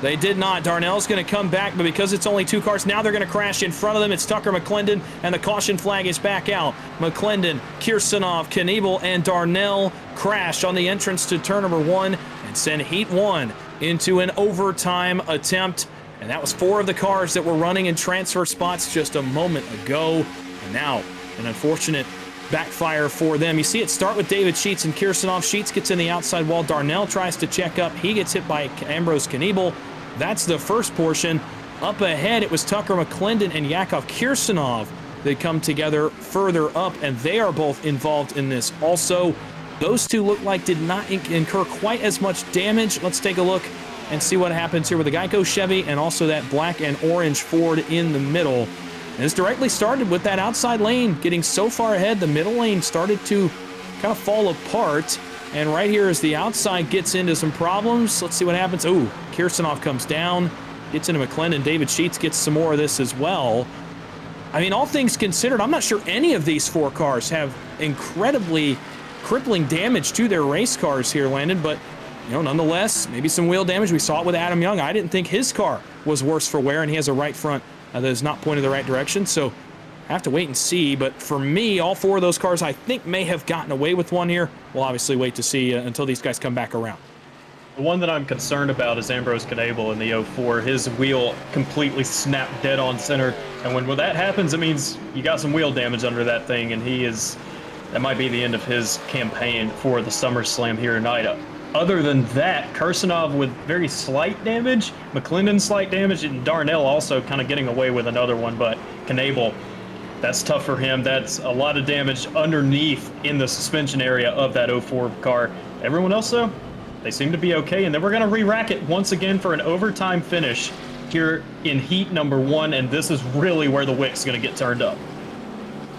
They did not. Darnell's going to come back, but because it's only 2 cars, now they're going to crash in front of them. It's Tucker McClendon, and the caution flag is back out. McClendon, Kirsanov, Kniebel, and Darnell crash on the entrance to turn number 1 and send Heat 1 into an overtime attempt. And that was 4 of the cars that were running in transfer spots just a moment ago. And now, an unfortunate backfire for them. You see it start with David Sheets and Kirsanov. Sheets gets in the outside wall. Darnell tries to check up. He gets hit by Ambrose Kniebel. That's the first portion. Up ahead, it was Tucker McClendon and Yakov Kirsanov that come together further up, and they are both involved in this also. Those two look like did not incur quite as much damage. Let's take a look and see what happens here with the Geico Chevy and also that black and orange Ford in the middle. And this directly started with that outside lane getting so far ahead, the middle lane started to kind of fall apart. And right here as the outside gets into some problems, let's see what happens. Ooh, Kirsanov comes down, gets into McClendon. David Sheets gets some more of this as well. I mean, all things considered, I'm not sure any of these 4 cars have incredibly crippling damage to their race cars here, Landon, but you know, nonetheless, maybe some wheel damage. We saw it with Adam Young. I didn't think his car was worse for wear, and he has a right front that is not pointed the right direction, so I have to wait and see. But for me, all 4 of those cars I think may have gotten away with one here. We'll obviously wait to see until these guys come back around. The one that I'm concerned about is Ambrose Kniebel in the 04. His wheel completely snapped dead on center, and when that happens, it means you got some wheel damage under that thing, and that might be the end of his campaign for the SummerSlam here tonight. Other than that, Kirsanov with very slight damage, McClendon slight damage, and Darnell also kind of getting away with another one, but Kniebel, that's tough for him. That's a lot of damage underneath in the suspension area of that 04 car. Everyone else, though, they seem to be okay, and then we're going to re-rack it once again for an overtime finish here in heat number 1, and this is really where the wick's going to get turned up.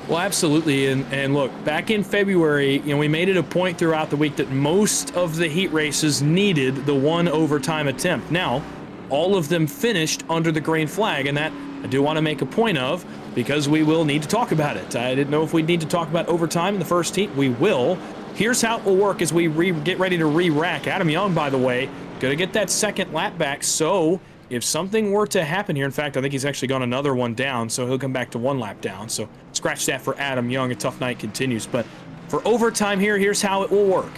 Well, absolutely, and look, back in February, you know, we made it a point throughout the week that most of the heat races needed the 1 overtime attempt. Now, all of them finished under the green flag, and that I do want to make a point of, because we will need to talk about it. I didn't know if we'd need to talk about overtime in the first heat. We will. Here's how it will work as we get ready to re-rack. Adam Young, by the way, going to get that second lap back, so if something were to happen here, in fact, I think he's actually gone another one down, so he'll come back to 1 lap down. So scratch that for Adam Young. A tough night continues. But for overtime here, here's how it will work.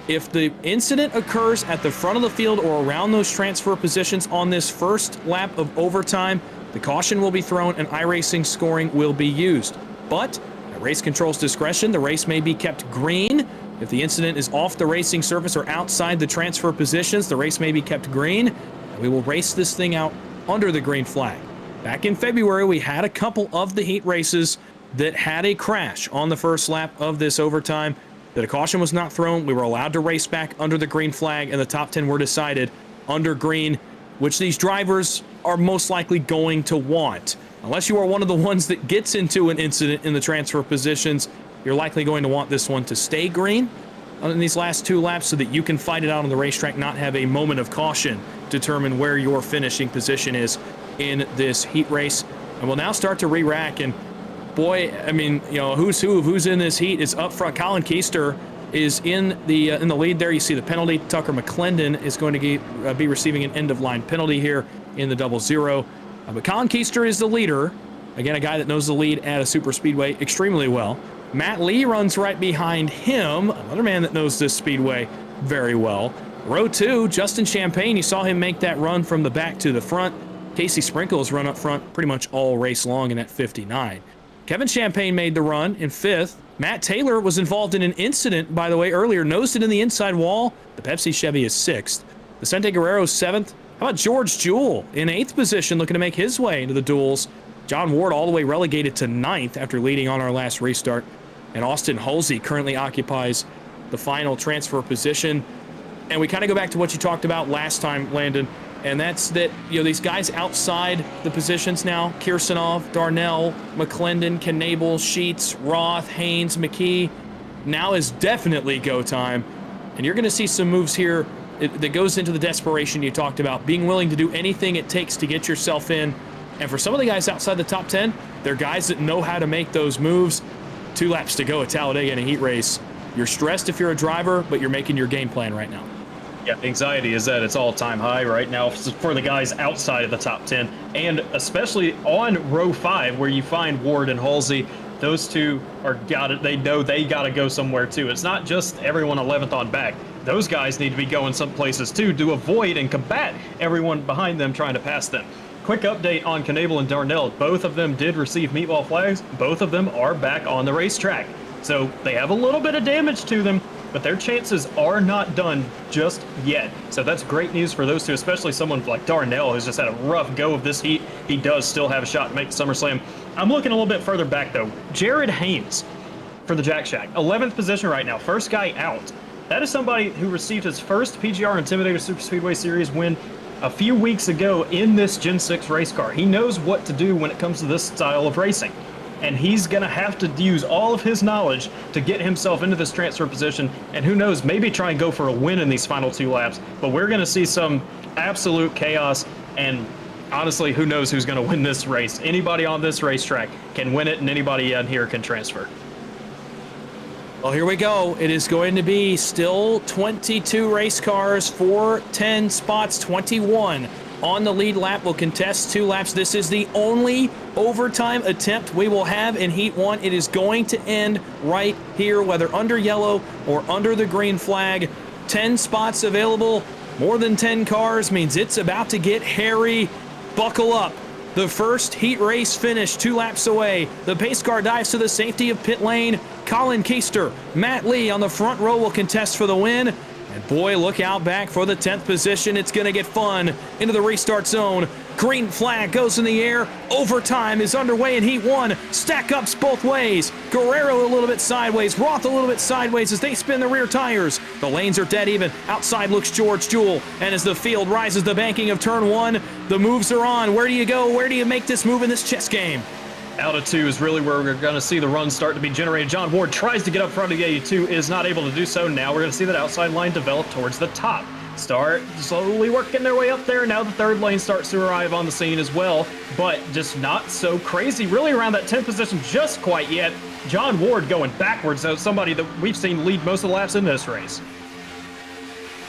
If the incident occurs at the front of the field or around those transfer positions on this first lap of overtime, the caution will be thrown and iRacing scoring will be used. But at race control's discretion, the race may be kept green. If the incident is off the racing surface or outside the transfer positions, the race may be kept green. We will race this thing out under the green flag. Back in February, we had a couple of the heat races that had a crash on the first lap of this overtime. That a caution was not thrown. We were allowed to race back under the green flag, and the top 10 were decided under green, which these drivers are most likely going to want. Unless you are one of the ones that gets into an incident in the transfer positions, you're likely going to want this one to stay green in these last 2 laps so that you can fight it out on the racetrack, not have a moment of caution determine where your finishing position is in this heat race. And we'll now start to re-rack, and boy, I mean, you know, who's in this heat is up front. Colin Keister is in the lead there. You see the penalty. Tucker McClendon is going to be receiving an end-of-line penalty here in the 0-0. But Colin Keister is the leader. Again, a guy that knows the lead at a super speedway extremely well. Matt Lee runs right behind him, another man that knows this speedway very well. Row 2, Justin Champagne, you saw him make that run from the back to the front. Casey Sprinkles run up front pretty much all race long in that 59. Kevin Champagne made the run in 5th. Matt Taylor was involved in an incident, by the way, earlier, nosed it in the inside wall. The Pepsi Chevy is 6th. Vicente Guerrero 7th. How about George Jewell in 8th position, looking to make his way into the duels. John Ward all the way relegated to 9th after leading on our last restart. And Austin Halsey currently occupies the final transfer position. And we kind of go back to what you talked about last time, Landon, and that's that, you know, these guys outside the positions now, Kirsanov, Darnell, McClendon, Kniebel, Sheets, Roth, Haynes, McKee, now is definitely go time. And you're going to see some moves here that goes into the desperation you talked about, being willing to do anything it takes to get yourself in. And for some of the guys outside the top 10, they're guys that know how to make those moves. 2 laps to go at Talladega in a heat race. You're stressed if you're a driver, but you're making your game plan right now. Yeah, the anxiety is at its all-time high right now for the guys outside of the top 10, and especially on row 5 where you find Ward and Halsey. Those two they know they gotta go somewhere too. It's not just everyone 11th on back. Those guys need to be going some places too to avoid and combat everyone behind them trying to pass them. Quick update on Knable and Darnell. Both of them did receive meatball flags. Both of them are back on the racetrack. So they have a little bit of damage to them, but their chances are not done just yet. So that's great news for those two, especially someone like Darnell who's just had a rough go of this heat. He does still have a shot to make the SummerSlam. I'm looking a little bit further back though. Jared Haynes for the Jack Shack, 11th position right now, first guy out. That is somebody who received his first PGR Intimidator Super Speedway Series win a few weeks ago in this Gen 6 race car. He knows what to do when it comes to this style of racing. And he's going to have to use all of his knowledge to get himself into this transfer position. And who knows, maybe try and go for a win in these final 2 laps. But we're going to see some absolute chaos. And honestly, who knows who's going to win this race. Anybody on this racetrack can win it, and anybody in here can transfer. Well, here we go. It is going to be still 22 race cars, 10 spots, 21 on the lead lap. Will contest 2 laps. This is the only overtime attempt we will have in Heat 1. It is going to end right here, whether under yellow or under the green flag. 10 spots available. More than 10 cars means it's about to get hairy. Buckle up. The first heat race finish 2 laps away. The pace car dives to the safety of pit lane. Colin Keister, Matt Lee on the front row will contest for the win. And boy, look out back for the 10th position. It's going to get fun into the restart zone. Green flag goes in the air. Overtime is underway in Heat 1. Stack ups both ways. Guerrero a little bit sideways. Roth a little bit sideways as they spin the rear tires. The lanes are dead even. Outside looks George Jewell. And as the field rises the banking of turn 1, the moves are on. Where do you go? Where do you make this move in this chess game? Out of 2 is really where we're going to see the runs start to be generated. John Ward tries to get up front of the 82, is not able to do so. Now we're going to see that outside line develop towards the top. Start slowly working their way up there. Now the 3rd lane starts to arrive on the scene as well, but just not so crazy really around that 10th position just quite yet. John Ward going backwards, though, somebody that we've seen lead most of the laps in this race.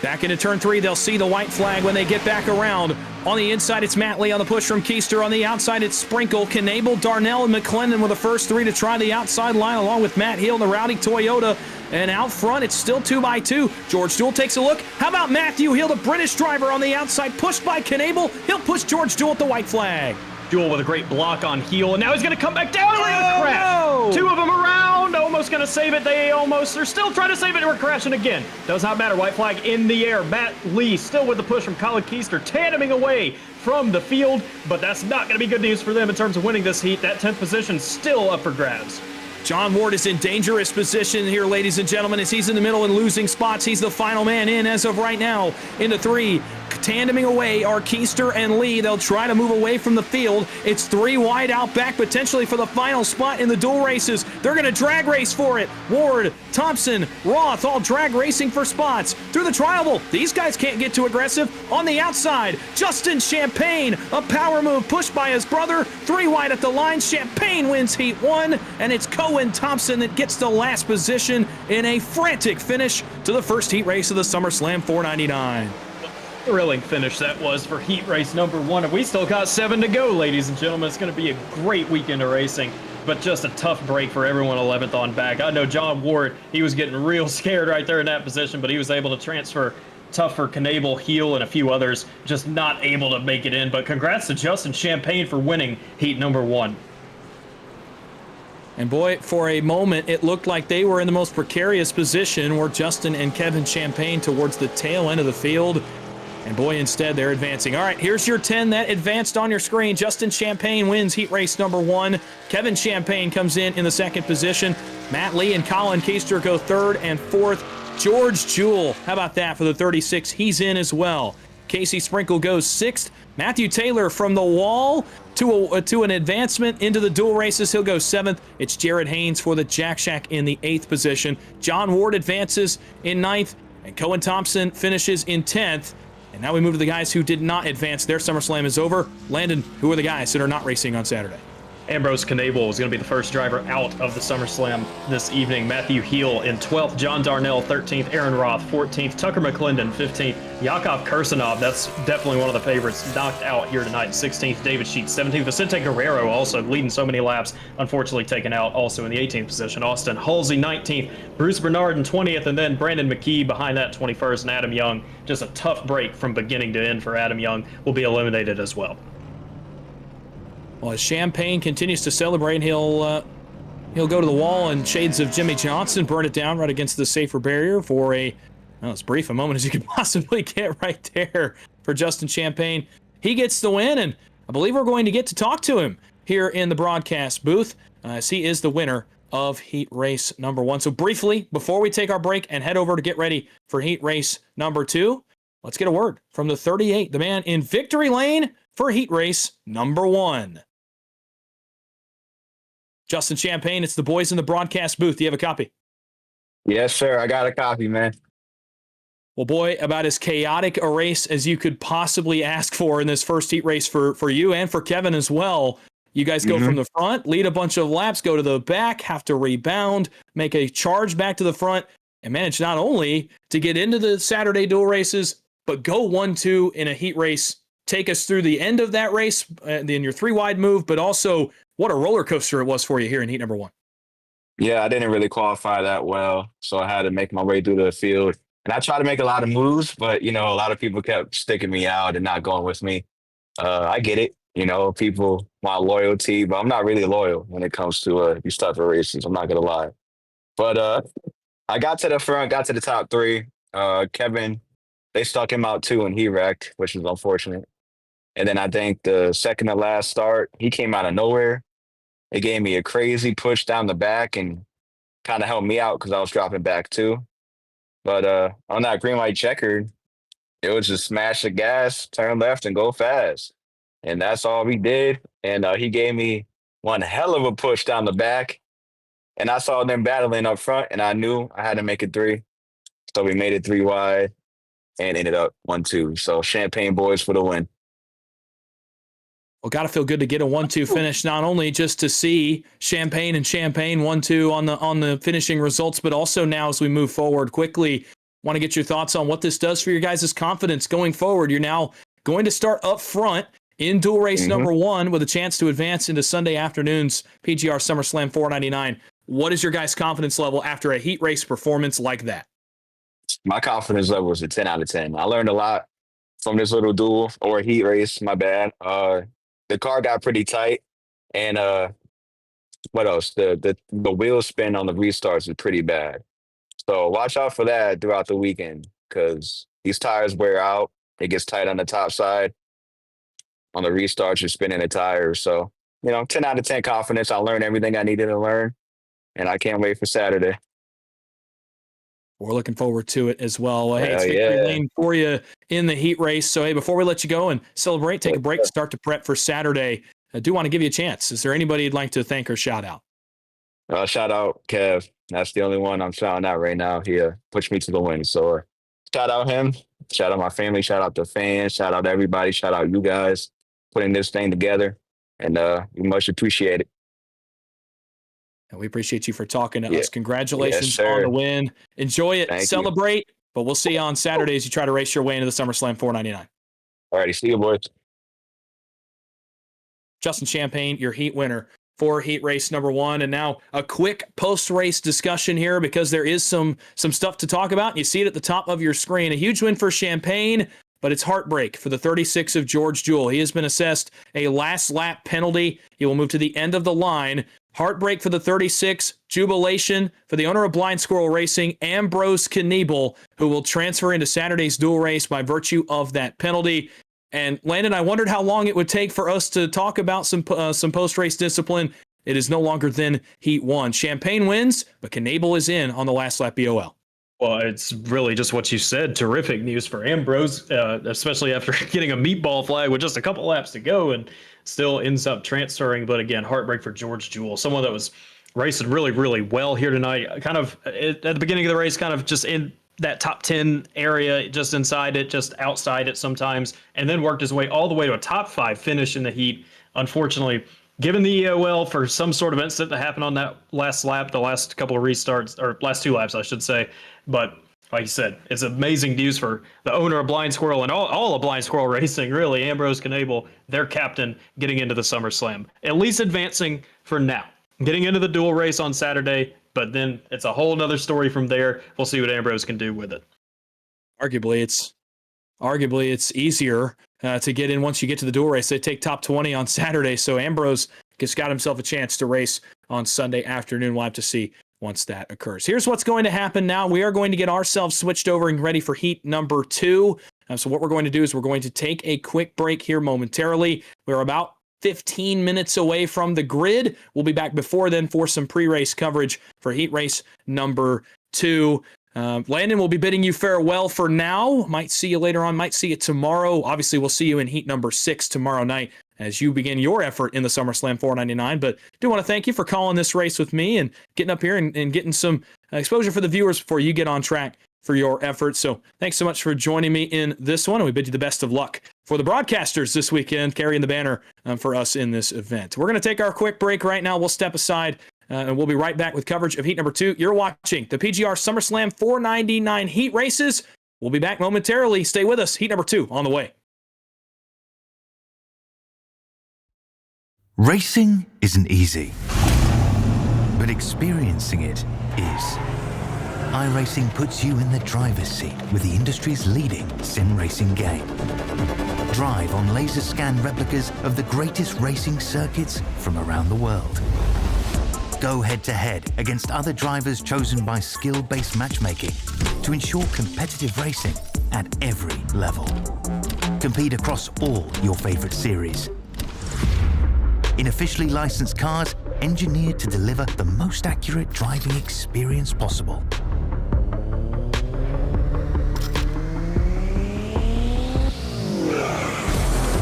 Back into turn 3, they'll see the white flag when they get back around. On the inside, it's Matt Lee on the push from Keister. On the outside, it's Sprinkle, Knable, Darnell, and McClendon with the first 3 to try the outside line, along with Matt Hill and the Rowdy Toyota. And out front, it's still 2x2. George Jewell takes a look. How about Matthew Hill, the British driver on the outside, pushed by Knable. He'll push George Jewell at the white flag. Jewell with a great block on heel, and now he's going to come back down and crash. No! 2 of them around, almost going to save it. They're still trying to save it, and we're crashing again. Does not matter, white flag in the air. Matt Lee still with the push from Colin Keister, tandeming away from the field, but that's not going to be good news for them in terms of winning this heat. That 10th position still up for grabs. John Ward is in dangerous position here, ladies and gentlemen, as he's in the middle and losing spots. He's the final man in as of right now. Into 3, tandeming away are Keister and Lee. They'll try to move away from the field. It's 3 wide out back, potentially for the final spot in the dual races. They're going to drag race for it. Ward, Thompson, Roth, all drag racing for spots. Through the trial, these guys can't get too aggressive. On the outside, Justin Champagne, a power move pushed by his brother. 3 wide at the line. Champagne wins Heat 1, and it's Cohen Thompson that gets the last position in a frantic finish to the first heat race of the SummerSlam 499. Thrilling finish that was for heat race number 1, and we still got 7 to go, ladies and gentlemen. It's going to be a great weekend of racing, but just a tough break for everyone 11th on back. I know John Ward, he was getting real scared right there in that position, but he was able to transfer. Tough for Knable, Heel, and a few others, just not able to make it in. But congrats to Justin Champagne for winning heat number 1. And boy, for a moment, it looked like they were in the most precarious position, were Justin and Kevin Champagne towards the tail end of the field. And boy, instead, they're advancing. All right, here's your 10 that advanced on your screen. Justin Champagne wins heat race number 1. Kevin Champagne comes in the 2nd position. Matt Lee and Colin Keister go 3rd and 4th. George Jewell, how about that for the 36? He's in as well. Casey Sprinkle goes 6th. Matthew Taylor from the wall to an advancement into the dual races. He'll go 7th. It's Jared Haynes for the Jack Shack in the 8th position. John Ward advances in 9th, and Cohen Thompson finishes in 10th. And now we move to the guys who did not advance. Their SummerSlam is over. Landon, who are the guys that are not racing on Saturday? Ambrose Knable was going to be the first driver out of the SummerSlam this evening. Matthew Heel in 12th, John Darnell 13th, Aaron Roth 14th, Tucker McClendon 15th, Yakov Kursanov, that's definitely one of the favorites, knocked out here tonight, 16th, David Sheets 17th, Vicente Guerrero also leading so many laps, unfortunately taken out also in the 18th position, Austin Halsey 19th, Bruce Bernard in 20th, and then Brandon McKee behind that 21st, and Adam Young, just a tough break from beginning to end for Adam Young, will be eliminated as well. Well, as Champagne continues to celebrate, he'll go to the wall and shades of Jimmy Johnson, burn it down right against the safer barrier for as brief a moment as you could possibly get right there for Justin Champagne. He gets the win, and I believe we're going to get to talk to him here in the broadcast booth as he is the winner of Heat Race number 1. So briefly, before we take our break and head over to get ready for Heat Race number 2, let's get a word from the 38, the man in victory lane for Heat Race number 1. Justin Champagne, it's the boys in the broadcast booth. Do you have a copy? Yes, sir. I got a copy, man. Well, boy, about as chaotic a race as you could possibly ask for in this first heat race for you and for Kevin as well. You guys go from the front, lead a bunch of laps, go to the back, have to rebound, make a charge back to the front, and manage not only to get into the Saturday dual races, but go 1-2 in a heat race. Take us through the end of that race, in your 3-wide move, but also what a roller coaster it was for you here in heat number 1. Yeah, I didn't really qualify that well, so I had to make my way through the field. And I tried to make a lot of moves, but, a lot of people kept sticking me out and not going with me. I get it. People want loyalty, but I'm not really loyal when it comes to these type of races. I'm not going to lie. But I got to the front, got to the top 3. Kevin, they stuck him out too, and he wrecked, which was unfortunate. And then I think the second to last start, he came out of nowhere. It gave me a crazy push down the back and kind of helped me out because I was dropping back too. But on that green light checkered, it was just smash the gas, turn left, and go fast. And that's all we did. And he gave me one hell of a push down the back. And I saw them battling up front, and I knew I had to make it 3. So we made it 3 wide and ended up 1-2. So Champagne boys for the win. Well, got to feel good to get a 1-2 finish, not only just to see Champagne 1-2 on the finishing results, but also now as we move forward quickly, want to get your thoughts on what this does for your guys' confidence going forward. You're now going to start up front in dual race number 1 with a chance to advance into Sunday afternoon's PGR SummerSlam 499. What is your guys' confidence level after a heat race performance like that? My confidence level is a 10 out of 10. I learned a lot from this little duel or heat race, my bad. The car got pretty tight, and what else? The wheel spin on the restarts is pretty bad. So watch out for that throughout the weekend because these tires wear out. It gets tight on the top side. On the restarts, you're spinning the tires. So, 10 out of 10 confidence. I learned everything I needed to learn, and I can't wait for Saturday. We're looking forward to it as well. Hey, it's victory lane for you in the heat race. So, hey, before we let you go and celebrate, take a break, start to prep for Saturday, I do want to give you a chance. Is there anybody you'd like to thank or shout out? Shout out Kev. That's the only one I'm shouting out right now. He pushed me to the win. So, shout out him. Shout out my family. Shout out the fans. Shout out everybody. Shout out you guys putting this thing together. And we much appreciate it. And we appreciate you for talking to us. Congratulations Yes, on the win. Enjoy it. Thank Celebrate. You. But we'll see you on Saturday as you try to race your way into the SummerSlam 499. All righty. See you, boys. Justin Champagne, your heat winner for heat race number 1. And now a quick post-race discussion here because there is some stuff to talk about. You see it at the top of your screen. A huge win for Champagne, but it's heartbreak for the 36 of George Jewell. He has been assessed a last lap penalty. He will move to the end of the line. Heartbreak for the 36, jubilation for the owner of Blind Squirrel Racing, Ambrose Knable, who will transfer into Saturday's dual race by virtue of that penalty. And Landon, I wondered how long it would take for us to talk about some post-race discipline. It is no longer than Heat 1. Champagne wins, but Knable is in on the last lap BOL. Well, it's really just what you said. Terrific news for Ambrose, especially after getting a meatball flag with just a couple laps to go and still ends up transferring. But again, heartbreak for George Jewell, someone that was racing really, really well here tonight. Kind of at the beginning of the race, kind of just in that top 10 area, just inside it, just outside it sometimes, and then worked his way all the way to a top 5 finish in the heat. Unfortunately, given the EOL for some sort of incident that happened on that last lap, the last couple of restarts, or last 2 laps, I should say. But like you said, it's amazing news for the owner of Blind Squirrel and all of Blind Squirrel Racing, really. Ambrose Knable, their captain, getting into the SummerSlam. At least advancing for now. Getting into the dual race on Saturday, but then it's a whole nother story from there. We'll see what Ambrose can do with it. Arguably, it's easier to get in once you get to the dual race. They take top 20 on Saturday, so Ambrose just got himself a chance to race on Sunday afternoon. We'll have to see once that occurs. Here's what's going to happen now. We are going to get ourselves switched over and ready for heat number 2. So what we're going to do is we're going to take a quick break here momentarily. We're about 15 minutes away from the grid. We'll be back before then for some pre-race coverage for heat race number 2. Landon will be bidding you farewell for now. Might see you later on. Might see you tomorrow. Obviously, we'll see you in heat number 6 tomorrow night as you begin your effort in the SummerSlam 499. But I do want to thank you for calling this race with me and getting up here and getting some exposure for the viewers before you get on track for your efforts. So thanks so much for joining me in this one. And we bid you the best of luck for the broadcasters this weekend, carrying the banner for us in this event. We're going to take our quick break right now. We'll step aside and we'll be right back with coverage of heat number 2. You're watching the PGR SummerSlam 499 heat races. We'll be back momentarily. Stay with us. Heat number 2 on the way. Racing isn't easy, but experiencing it is. iRacing puts you in the driver's seat with the industry's leading sim racing game. Drive on laser scan replicas of the greatest racing circuits from around the world. Go head-to-head against other drivers chosen by skill-based matchmaking to ensure competitive racing at every level. Compete across all your favorite series. In officially licensed cars, engineered to deliver the most accurate driving experience possible.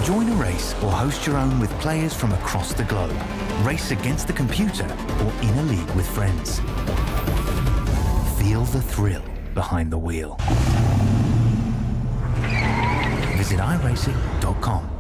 Join a race or host your own with players from across the globe. Race against the computer or in a league with friends. Feel the thrill behind the wheel. Visit iRacing.com.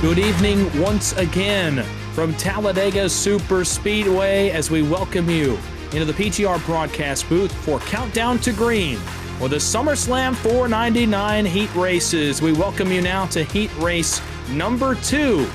Good evening once again from Talladega Super Speedway as we welcome you into the PGR broadcast booth for Countdown to Green or the SummerSlam 499 heat races. We welcome you now to heat race number 2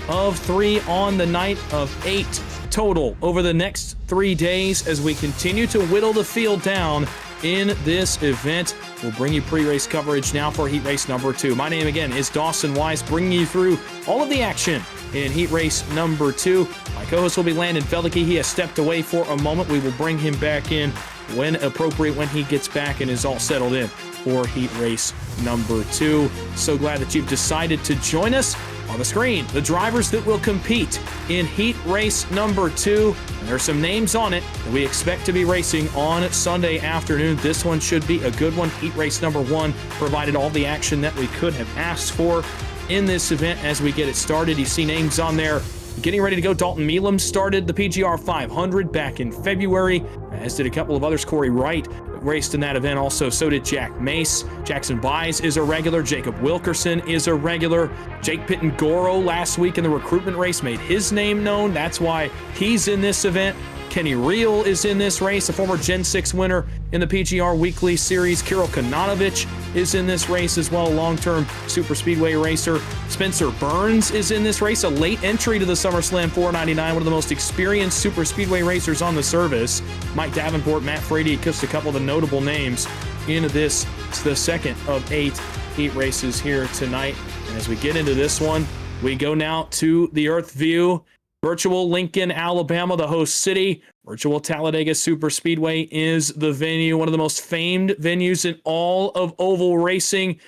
of 3 on the night of 8 total over the next 3 days as we continue to whittle the field down in this event. We'll bring you pre-race coverage now for heat race number 2. My name again is Dawson Wise, bringing you through all of the action in heat race number 2. My co-host will be Landon Felicki. He has stepped away for a moment. We will bring him back in when appropriate, when he gets back and is all settled in for heat race number 2. So glad that you've decided to join us. On the screen, the drivers that will compete in heat race number 2. And there are some names on it that we expect to be racing on Sunday afternoon. This one should be a good one. Heat race number 1 provided all the action that we could have asked for in this event as we get it started. You see names on there getting ready to go. Dalton Meelam started the PGR 500 back in February, as did a couple of others. Corey Wright raced in that event also. So did Jack Mace. Jackson Byes is a regular. Jacob Wilkerson is a regular. Jake Pittengoro last week in the recruitment race made his name known. That's why he's in this event. Kenny Reel is in this race, a former Gen 6 winner in the PGR Weekly Series. Kirill Kananovich is in this race as well, a long-term super speedway racer. Spencer Burns is in this race, a late entry to the SummerSlam 499, one of the most experienced super speedway racers on the service. Mike Davenport, Matt Frady, just a couple of the notable names in this. It's the second of 8 heat races here tonight. And as we get into this one, we go now to the Earth View. Virtual Lincoln, Alabama, the host city. Virtual Talladega Super Speedway is the venue, one of the most famed venues in all of oval racing.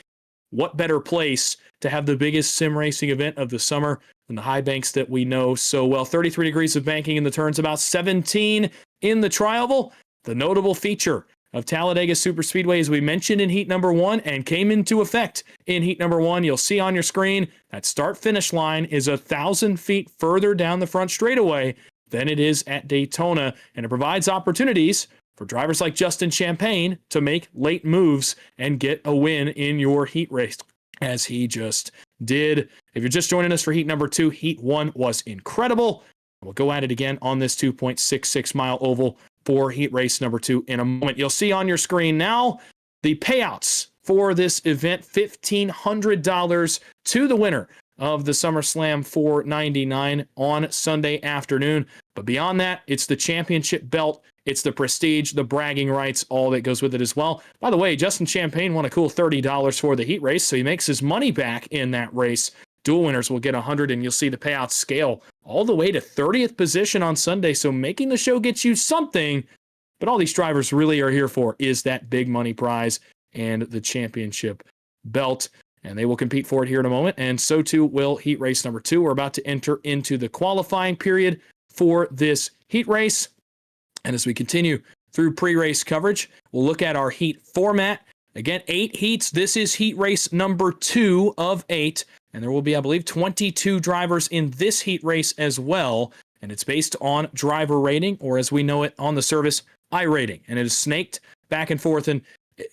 What better place to have the biggest sim racing event of the summer than the high banks that we know so well? 33 degrees of banking in the turns, about 17 in the tri-oval. The notable feature of Talladega Super Speedway, as we mentioned in heat number 1 and came into effect in heat number 1. You'll see on your screen that start-finish line is 1,000 feet further down the front straightaway than it is at Daytona, and it provides opportunities for drivers like Justin Champagne to make late moves and get a win in your heat race, as he just did. If you're just joining us for heat number 2, heat 1 was incredible. We'll go at it again on this 2.66 mile oval for heat race number 2 in a moment. You'll see on your screen now the payouts for this event, $1,500 to the winner of the SummerSlam 499 on Sunday afternoon. But beyond that, it's the championship belt, it's the prestige, the bragging rights, all that goes with it as well. By the way, Justin Champagne won a cool $30 for the heat race, so he makes his money back in that race. Dual winners will get $100, and you'll see the payouts scale all the way to 30th position on Sunday. So making the show gets you something, but all these drivers really are here for is that big money prize and the championship belt. And they will compete for it here in a moment. And so too will heat race number 2. We're about to enter into the qualifying period for this heat race. And as we continue through pre-race coverage, we'll look at our heat format. Again, 8 heats. This is heat race number 2 of 8. And there will be, I believe, 22 drivers in this heat race as well. And it's based on driver rating, or as we know it on the service, I rating. And it is snaked back and forth. And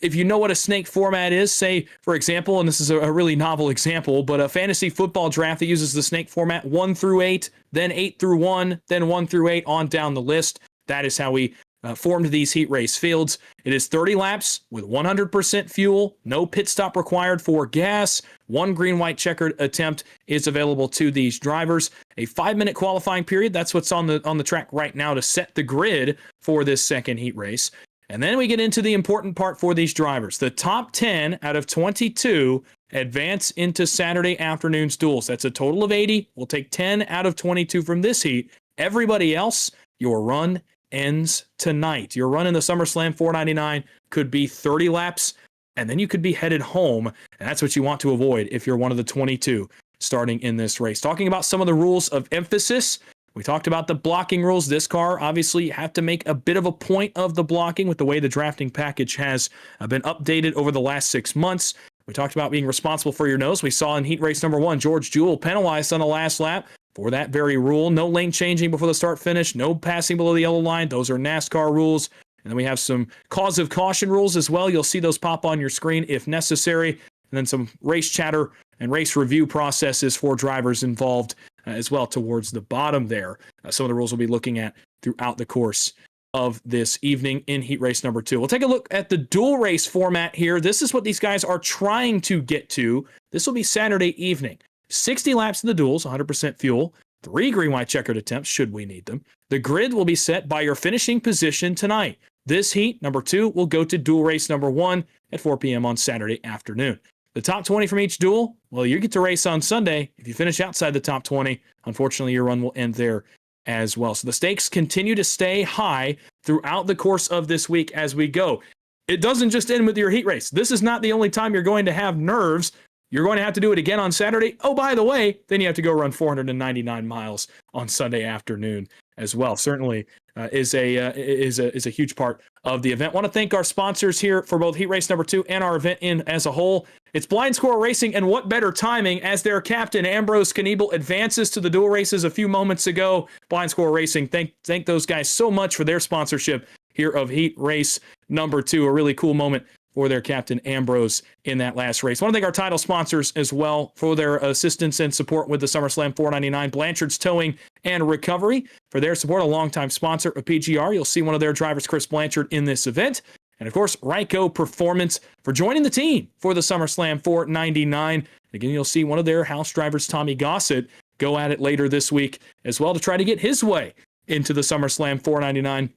if you know what a snake format is, say, for example, and this is a really novel example, but a fantasy football draft that uses the snake format 1 through 8, then 8 through 1, then 1 through 8 on down the list. That is how we formed these heat race fields. It is 30 laps with 100% fuel, no pit stop required for gas. 1 green-white checkered attempt is available to these drivers. A 5-minute qualifying period. That's what's on the track right now to set the grid for this second heat race. And then we get into the important part for these drivers. The top 10 out of 22 advance into Saturday afternoon's duels. That's a total of 80. We'll take 10 out of 22 from this heat. Everybody else, your run ends tonight. Your run in the SummerSlam 499 could be 30 laps, and then you could be headed home. And that's what you want to avoid if you're one of the 22 starting in this race. Talking about some of the rules of emphasis. We talked about the blocking rules. This car, obviously, you have to make a bit of a point of the blocking with the way the drafting package has been updated over the last 6 months. We talked about being responsible for your nose. We saw in heat race number 1, George Jewell penalized on the last lap for that very rule. No lane changing before the start finish. No passing below the yellow line. Those are NASCAR rules. And then we have some cause of caution rules as well. You'll see those pop on your screen if necessary. And then some race chatter and race review processes for drivers involved as well towards the bottom there. Some of the rules we'll be looking at throughout the course of this evening in heat race number 2. We'll take a look at the dual race format here. This is what these guys are trying to get to. This will be Saturday evening. 60 laps of the duels, 100% fuel, 3 green, white checkered attempts should we need them. The grid will be set by your finishing position tonight. This heat, number 2, will go to dual race number 1 at 4 p.m. on Saturday afternoon. The top 20 from each duel, well, you get to race on Sunday. If you finish outside the top 20, unfortunately, your run will end there as well. So the stakes continue to stay high throughout the course of this week as we go. It doesn't just end with your heat race. This is not the only time you're going to have nerves. You're going to have to do it again on Saturday. Oh, by the way, then you have to go run 499 miles on Sunday afternoon as well. Certainly is a huge part of the event. Want to thank our sponsors here for both heat race number 2 and our event as a whole. It's Blind Squirrel Racing, and what better timing as their captain Ambrose Kniebel advances to the dual races a few moments ago. Blind Squirrel Racing, thank those guys so much for their sponsorship here of heat race number 2. A really cool moment for their captain Ambrose in that last race. I want to thank our title sponsors as well for their assistance and support with the SummerSlam 499, Blanchard's Towing and Recovery, for their support, a longtime sponsor of PGR. You'll see one of their drivers, Chris Blanchard, in this event. And of course, Ryko Performance for joining the team for the SummerSlam 499. Again, you'll see one of their house drivers, Tommy Gossett, go at it later this week as well to try to get his way into the SummerSlam 499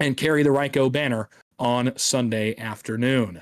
and carry the Ryko banner on Sunday afternoon.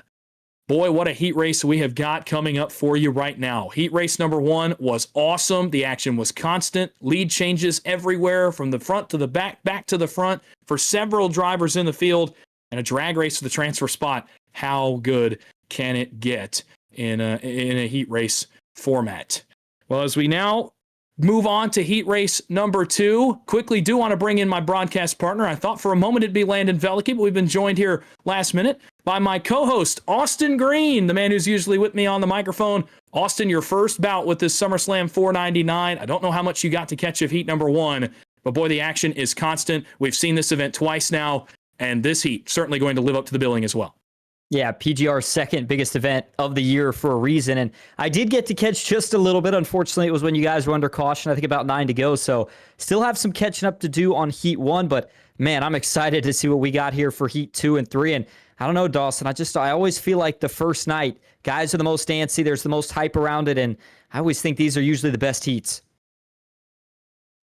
Boy, what a heat race we have got coming up for you right now. Heat race number 1 was awesome. The action was constant. Lead changes everywhere from the front to the back, back to the front for several drivers in the field, and a drag race to the transfer spot. How good can it get in a heat race format? Well, as we now move on to heat race number 2. Quickly do want to bring in my broadcast partner. I thought for a moment it'd be Landon Veliky, but we've been joined here last minute by my co-host, Austin Green, the man who's usually with me on the microphone. Austin, your first bout with this SummerSlam 499. I don't know how much you got to catch of heat number 1, but boy, the action is constant. We've seen this event twice now, and this heat certainly going to live up to the billing as well. Yeah, PGR's second biggest event of the year for a reason. And I did get to catch just a little bit. Unfortunately, it was when you guys were under caution, I think about 9 to go. So still have some catching up to do on Heat 1. But man, I'm excited to see what we got here for Heat 2 and 3. And I don't know, Dawson, I always feel like the first night, guys are the most antsy. There's the most hype around it. And I always think these are usually the best heats.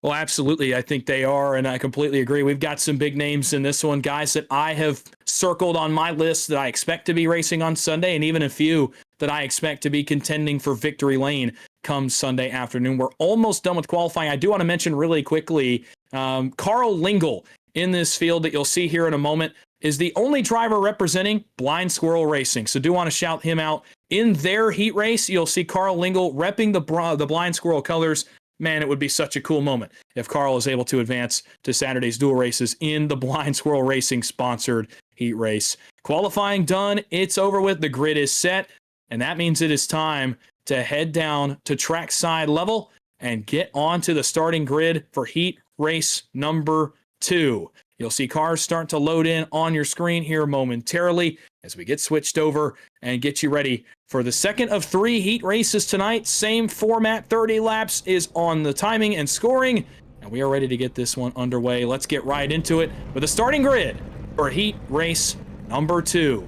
Well, absolutely. I think they are, and I completely agree. We've got some big names in this one, guys that I have circled on my list that I expect to be racing on Sunday, and even a few that I expect to be contending for victory lane come Sunday afternoon. We're almost done with qualifying. I do want to mention really quickly, Carl Lingle in this field that you'll see here in a moment is the only driver representing Blind Squirrel Racing. So do want to shout him out. In their heat race, you'll see Carl Lingle repping the Blind Squirrel colors. Man, it would be such a cool moment if Carl is able to advance to Saturday's dual races in the Blind Squirrel Racing sponsored heat race. Qualifying done, it's over with, the grid is set, and that means it is time to head down to trackside level and get onto the starting grid for heat race number 2. You'll see cars start to load in on your screen here momentarily as we get switched over and get you ready for the second of 3 heat races tonight. Same format, 30 laps is on the timing and scoring, and we are ready to get this one underway. Let's get right into it with the starting grid for heat race number 2.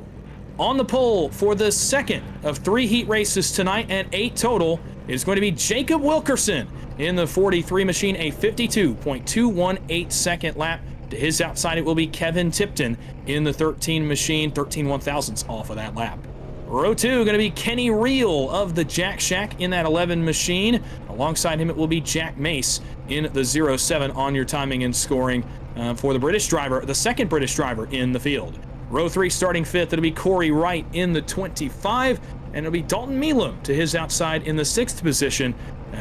On the pole for the second of 3 heat races tonight, and 8 total, is going to be Jacob Wilkerson in the 43 machine, a 52.218 second lap. To his outside, it will be Kevin Tipton in the 13 machine, 13 1/1000ths off of that lap. Row 2, going to be Kenny Reel of the Jack Shack in that 11 machine. Alongside him, it will be Jack Mace in the 07 on your timing and scoring for the British driver, the second British driver in the field. Row 3, starting 5th, it'll be Corey Wright in the 25, and it'll be Dalton Meelam to his outside in the 6th position.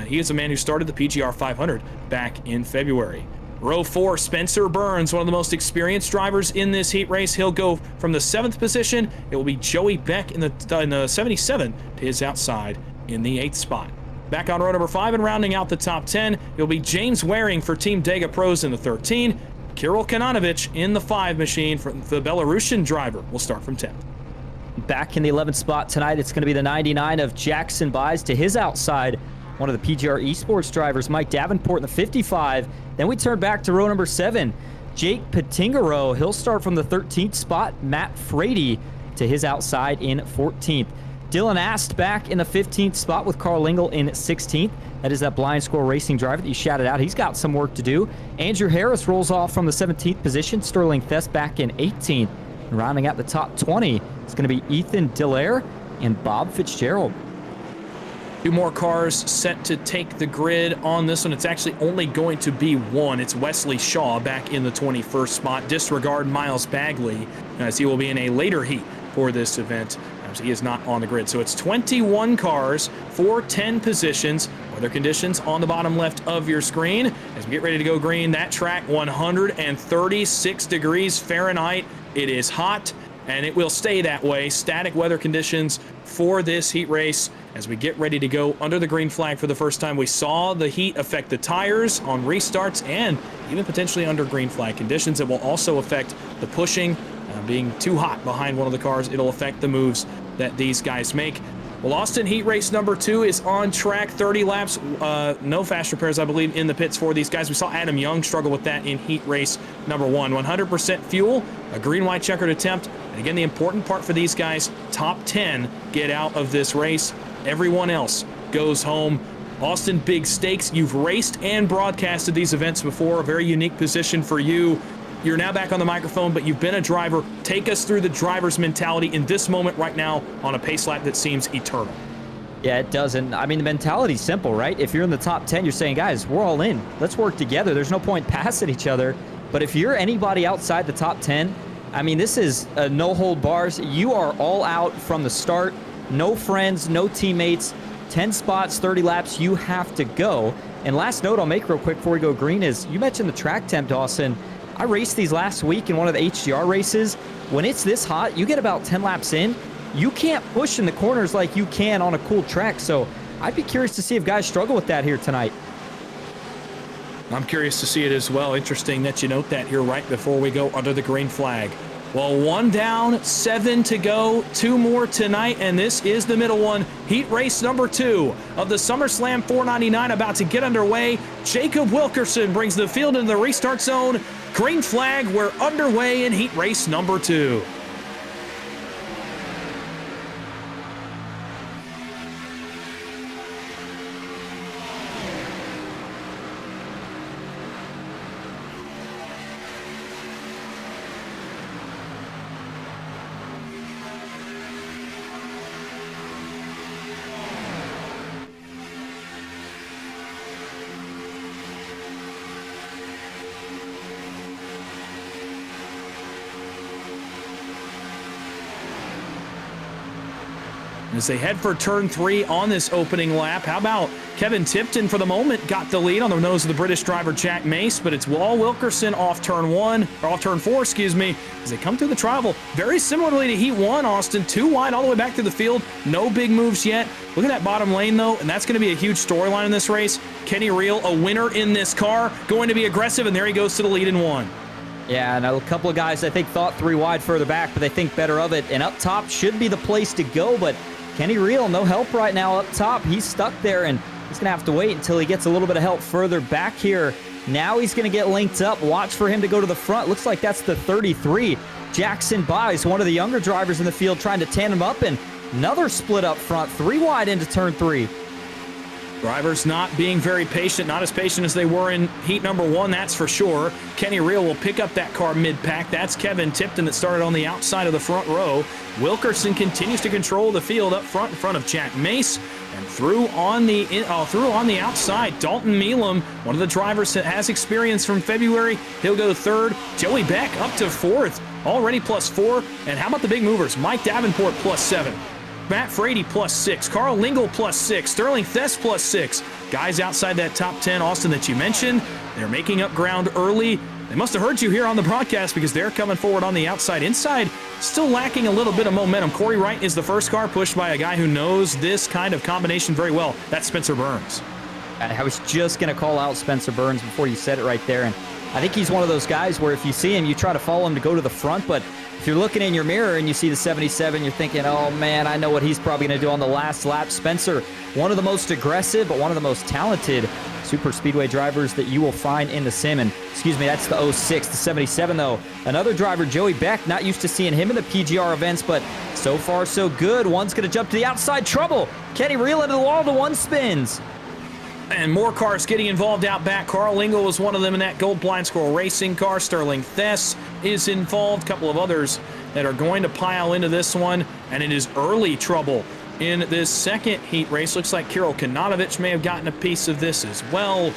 He is a man who started the PGR 500 back in February. Row 4, Spencer Burns, one of the most experienced drivers in this heat race. He'll go from the 7th position. It will be Joey Beck in the 77 to his outside in the 8th spot. Back on row number 5 and rounding out the top 10, it'll be James Waring for Team Dega Pros in the 13. Kirill Kananovic in the 5 machine for the Belarusian driver. We'll start from 10th. Back in the 11th spot tonight, it's going to be the 99 of Jackson Wise. To his outside, one of the PGR eSports drivers, Mike Davenport, in the 55. Then we turn back to row number 7. Jake Patingaro, he'll start from the 13th spot. Matt Frady to his outside in 14th. Dylan Ast back in the 15th spot with Carl Lingle in 16th. That is that Blind Squirrel Racing driver that you shouted out. He's got some work to do. Andrew Harris rolls off from the 17th position. Sterling Thess back in 18th. And rounding out the top 20, it's going to be Ethan Delaire and Bob Fitzgerald. 2 more cars set to take the grid on this one. It's actually only going to be one. It's Wesley Shaw back in the 21st spot. Disregard Miles Bagley, as he will be in a later heat for this event. He is not on the grid. So it's 21 cars for 10 positions. Weather conditions on the bottom left of your screen. As we get ready to go green, that track 136 degrees Fahrenheit. It is hot, and it will stay that way. Static weather conditions for this heat race. As we get ready to go under the green flag for the first time, we saw the heat affect the tires on restarts and even potentially under green flag conditions. It will also affect the pushing, being too hot behind one of the cars. It'll affect the moves that these guys make. Well, Austin heat race number 2 is on track. 30 laps, no fast repairs, I believe, in the pits for these guys. We saw Adam Young struggle with that in heat race number 1. 100% fuel, a green-white checkered attempt. And again, the important part for these guys, top 10 get out of this race. Everyone else goes home. Austin, big stakes. You've raced and broadcasted these events before. A very unique position for you. You're now back on the microphone, but you've been a driver. Take us through the driver's mentality in this moment right now on a pace lap that seems eternal. Yeah, it doesn't. I mean, the mentality's simple, right? If you're in the top 10, you're saying, guys, we're all in. Let's work together. There's no point passing each other. But if you're anybody outside the top 10, I mean, this is no hold bars. You are all out from the start. No friends, no teammates. 10 spots, 30 laps, you have to go. And last note I'll make real quick before we go green is, you mentioned the track temp, Dawson. I raced these last week in one of the HGR races. When it's this hot, you get about 10 laps in, you can't push in the corners like you can on a cool track. So I'd be curious to see if guys struggle with that here tonight. I'm curious to see it as well. Interesting that you note that here right before we go under the green flag. Well, 1 down, 7 to go, 2 more tonight, and this is the middle one. Heat race number 2 of the SummerSlam 499 about to get underway. Jacob Wilkerson brings the field into the restart zone. Green flag, we're underway in heat race number 2. As they head for turn 3 on this opening lap. How about Kevin Tipton for the moment got the lead on the nose of the British driver Jack Mace, but it's Wall Wilkerson off turn 4, excuse me, as they come through the travel. Very similarly to heat 1, Austin, 2 wide all the way back to the field. No big moves yet. Look at that bottom lane though, and that's going to be a huge storyline in this race. Kenny Reel, a winner in this car, going to be aggressive, and there he goes to the lead in 1. Yeah, and a couple of guys I think thought 3 wide further back, but they think better of it. And up top should be the place to go, but Kenny Reel, no help right now up top. He's stuck there, and he's going to have to wait until he gets a little bit of help further back here. Now he's going to get linked up. Watch for him to go to the front. Looks like that's the 33. Jackson Wise, one of the younger drivers in the field, trying to tandem up, and another split up front. 3 wide into turn 3. Drivers not being very patient, not as patient as they were in heat number 1, that's for sure. Kenny Reel will pick up that car mid-pack. That's Kevin Tipton that started on the outside of the front row. Wilkerson continues to control the field up front in front of Jack Mace. And through on the outside, Dalton Meelam, one of the drivers that has experience from February, he'll go 3rd. Joey Beck up to 4th, already +4. And how about the big movers? Mike Davenport +7. Matt Frady +6, Carl Lingle +6, Sterling Thess +6. Guys outside that top 10, Austin, that you mentioned, they're making up ground early. They must have heard you here on the broadcast because they're coming forward on the outside. Inside, still lacking a little bit of momentum. Corey Wright is the first car, pushed by a guy who knows this kind of combination very well. That's Spencer Burns. I was just going to call out Spencer Burns before you said it right there. And I think he's one of those guys where if you see him, you try to follow him to go to the front, but if you're looking in your mirror and you see the 77, you're thinking, oh man, I know what he's probably going to do on the last lap. Spencer, one of the most aggressive, but one of the most talented super speedway drivers that you will find in the sim. And excuse me, that's the 06. The 77, though, another driver, Joey Beck, not used to seeing him in the PGR events, but so far so good. One's going to jump to the outside. Trouble. Kenny reel into the wall. The one spins. And more cars getting involved out back. Carl Lingle was one of them in that gold Blind Squirrel racing car. Sterling Thess is involved. A couple of others that are going to pile into this one. And it is early trouble in this second heat race. Looks like Kirill Kanatovic may have gotten a piece of this as well.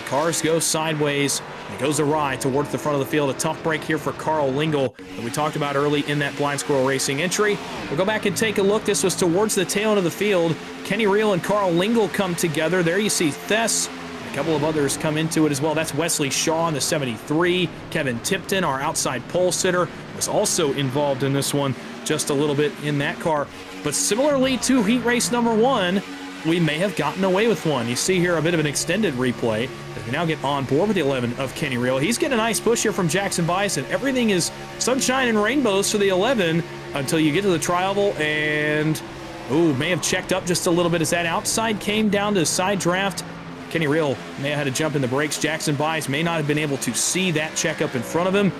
Cars go sideways. It goes awry towards the front of the field. A tough break here for Carl Lingle that we talked about early in that Blind Squirrel Racing entry. We'll go back and take a look. This was towards the tail end of the field. Kenny Reel and Carl Lingle come together. There you see Thess. A couple of others come into it as well. That's Wesley Shaw in the 73. Kevin Tipton, our outside pole sitter, was also involved in this one just a little bit in that car. But similarly to heat race number 1, we may have gotten away with one. You see here a bit of an extended replay as we now get on board with the 11 of Kenny Reel. He's getting a nice push here from Jackson Bison. Everything is sunshine and rainbows for the 11 until you get to the tri-oval and, may have checked up just a little bit as that outside came down to side draft. Kenny Reel may have had to jump in the brakes. Jackson Bison may not have been able to see that checkup in front of him.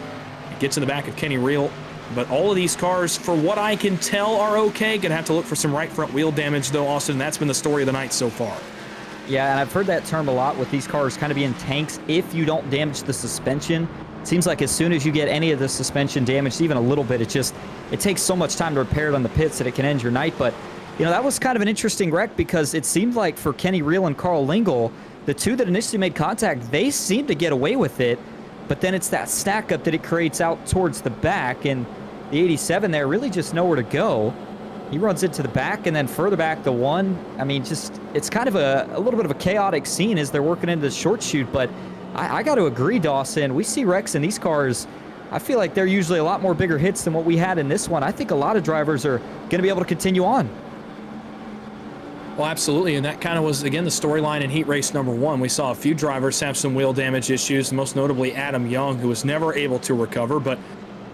It gets in the back of Kenny Reel. But all of these cars, for what I can tell, are okay. Gonna have to look for some right front wheel damage, though, Austin. That's been the story of the night so far. Yeah, and I've heard that term a lot with these cars kind of being tanks if you don't damage the suspension. It seems like as soon as you get any of the suspension damaged, even a little bit, it takes so much time to repair it on the pits that it can end your night. But, that was kind of an interesting wreck because it seemed like for Kenny Reel and Carl Lingle, the two that initially made contact, they seemed to get away with it. But then it's that stack up that it creates out towards the back, and the 87 there really just nowhere to go. He runs into the back, and then further back the one. I mean, it's kind of a little bit of a chaotic scene as they're working into the short shoot, but I got to agree, Dawson. We see wrecks in these cars. I feel like they're usually a lot more bigger hits than what we had in this one. I think a lot of drivers are going to be able to continue on. Well, absolutely, and that kind of was, again, the storyline in heat race number 1. We saw a few drivers have some wheel damage issues, most notably Adam Young, who was never able to recover, but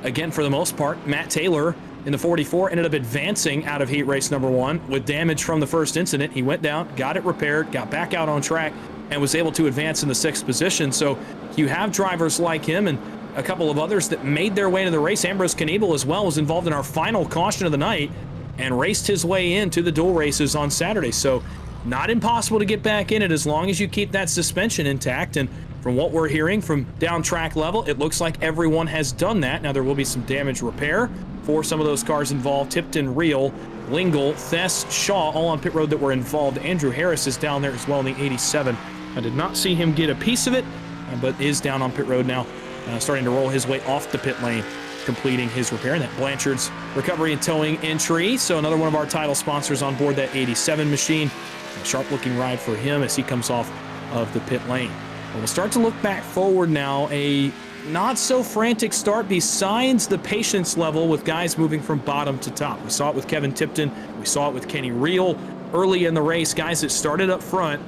again, for the most part, Matt Taylor in the 44 ended up advancing out of heat race number 1 with damage from the first incident. He went down, got it repaired, got back out on track, and was able to advance in the 6th position. So you have drivers like him and a couple of others that made their way to the race. Ambrose Kniebel as well was involved in our final caution of the night and raced his way into the dual races on Saturday. So not impossible to get back in it as long as you keep that suspension intact. And from what we're hearing from down track level, it looks like everyone has done that. Now there will be some damage repair for some of those cars involved. Tipton, Reel, Lingle, Thess, Shaw, all on pit road that were involved. Andrew Harris is down there as well in the 87. I did not see him get a piece of it, but is down on pit road now, starting to roll his way off the pit lane, completing his repair. And that Blanchard's recovery and towing entry. So another one of our title sponsors on board that 87 machine. A sharp looking ride for him as he comes off of the pit lane. We'll start to look back forward now. A not so frantic start besides the patience level with guys moving from bottom to top. We saw it with Kevin Tipton. We saw it with Kenny Reel early in the race. Guys that started up front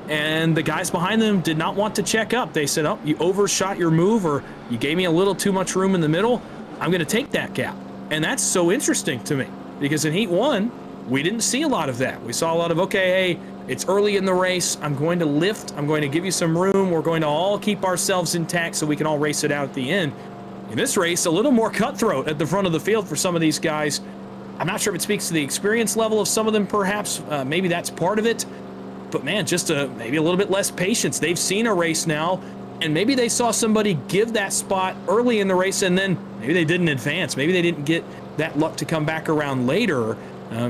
and the guys behind them did not want to check up. They said, oh, you overshot your move or you gave me a little too much room in the middle. I'm going to take that gap. And that's so interesting to me because in Heat 1, we didn't see a lot of that. We saw a lot of, okay, hey, it's early in the race. I'm going to lift. I'm going to give you some room. We're going to all keep ourselves intact so we can all race it out at the end. In this race, a little more cutthroat at the front of the field for some of these guys. I'm not sure if it speaks to the experience level of some of them, perhaps. Maybe that's part of it. But man, just maybe a little bit less patience. They've seen a race now, and maybe they saw somebody give that spot early in the race, and then maybe they didn't advance. Maybe they didn't get that luck to come back around later.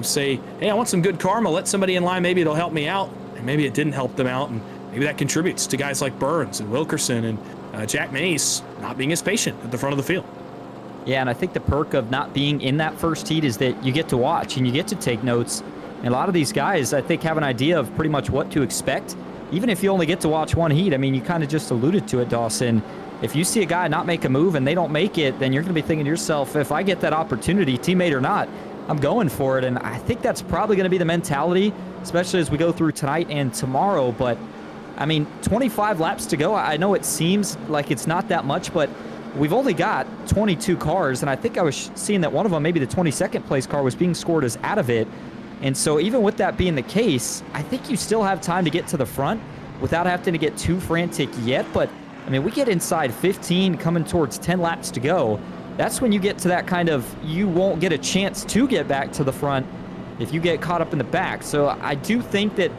Say, hey, I want some good karma. Let somebody in line. Maybe it'll help me out. And maybe it didn't help them out. And maybe that contributes to guys like Burns and Wilkerson and Jack Mace not being as patient at the front of the field. Yeah, and I think the perk of not being in that first heat is that you get to watch and you get to take notes. And a lot of these guys, I think, have an idea of pretty much what to expect. Even if you only get to watch one heat, I mean, you kind of just alluded to it, Dawson. If you see a guy not make a move and they don't make it, then you're going to be thinking to yourself, if I get that opportunity, teammate or not, I'm going for it. And I think that's probably going to be the mentality, especially as we go through tonight and tomorrow. But I mean, 25 laps to go. I know it seems like it's not that much, but we've only got 22 cars, and I think I was seeing that one of them, maybe the 22nd place car, was being scored as out of it. And so even with that being the case, I think you still have time to get to the front without having to get too frantic yet. But, I mean, we get inside 15 coming towards 10 laps to go. That's when you get to that kind of, you won't get a chance to get back to the front if you get caught up in the back. So I do think that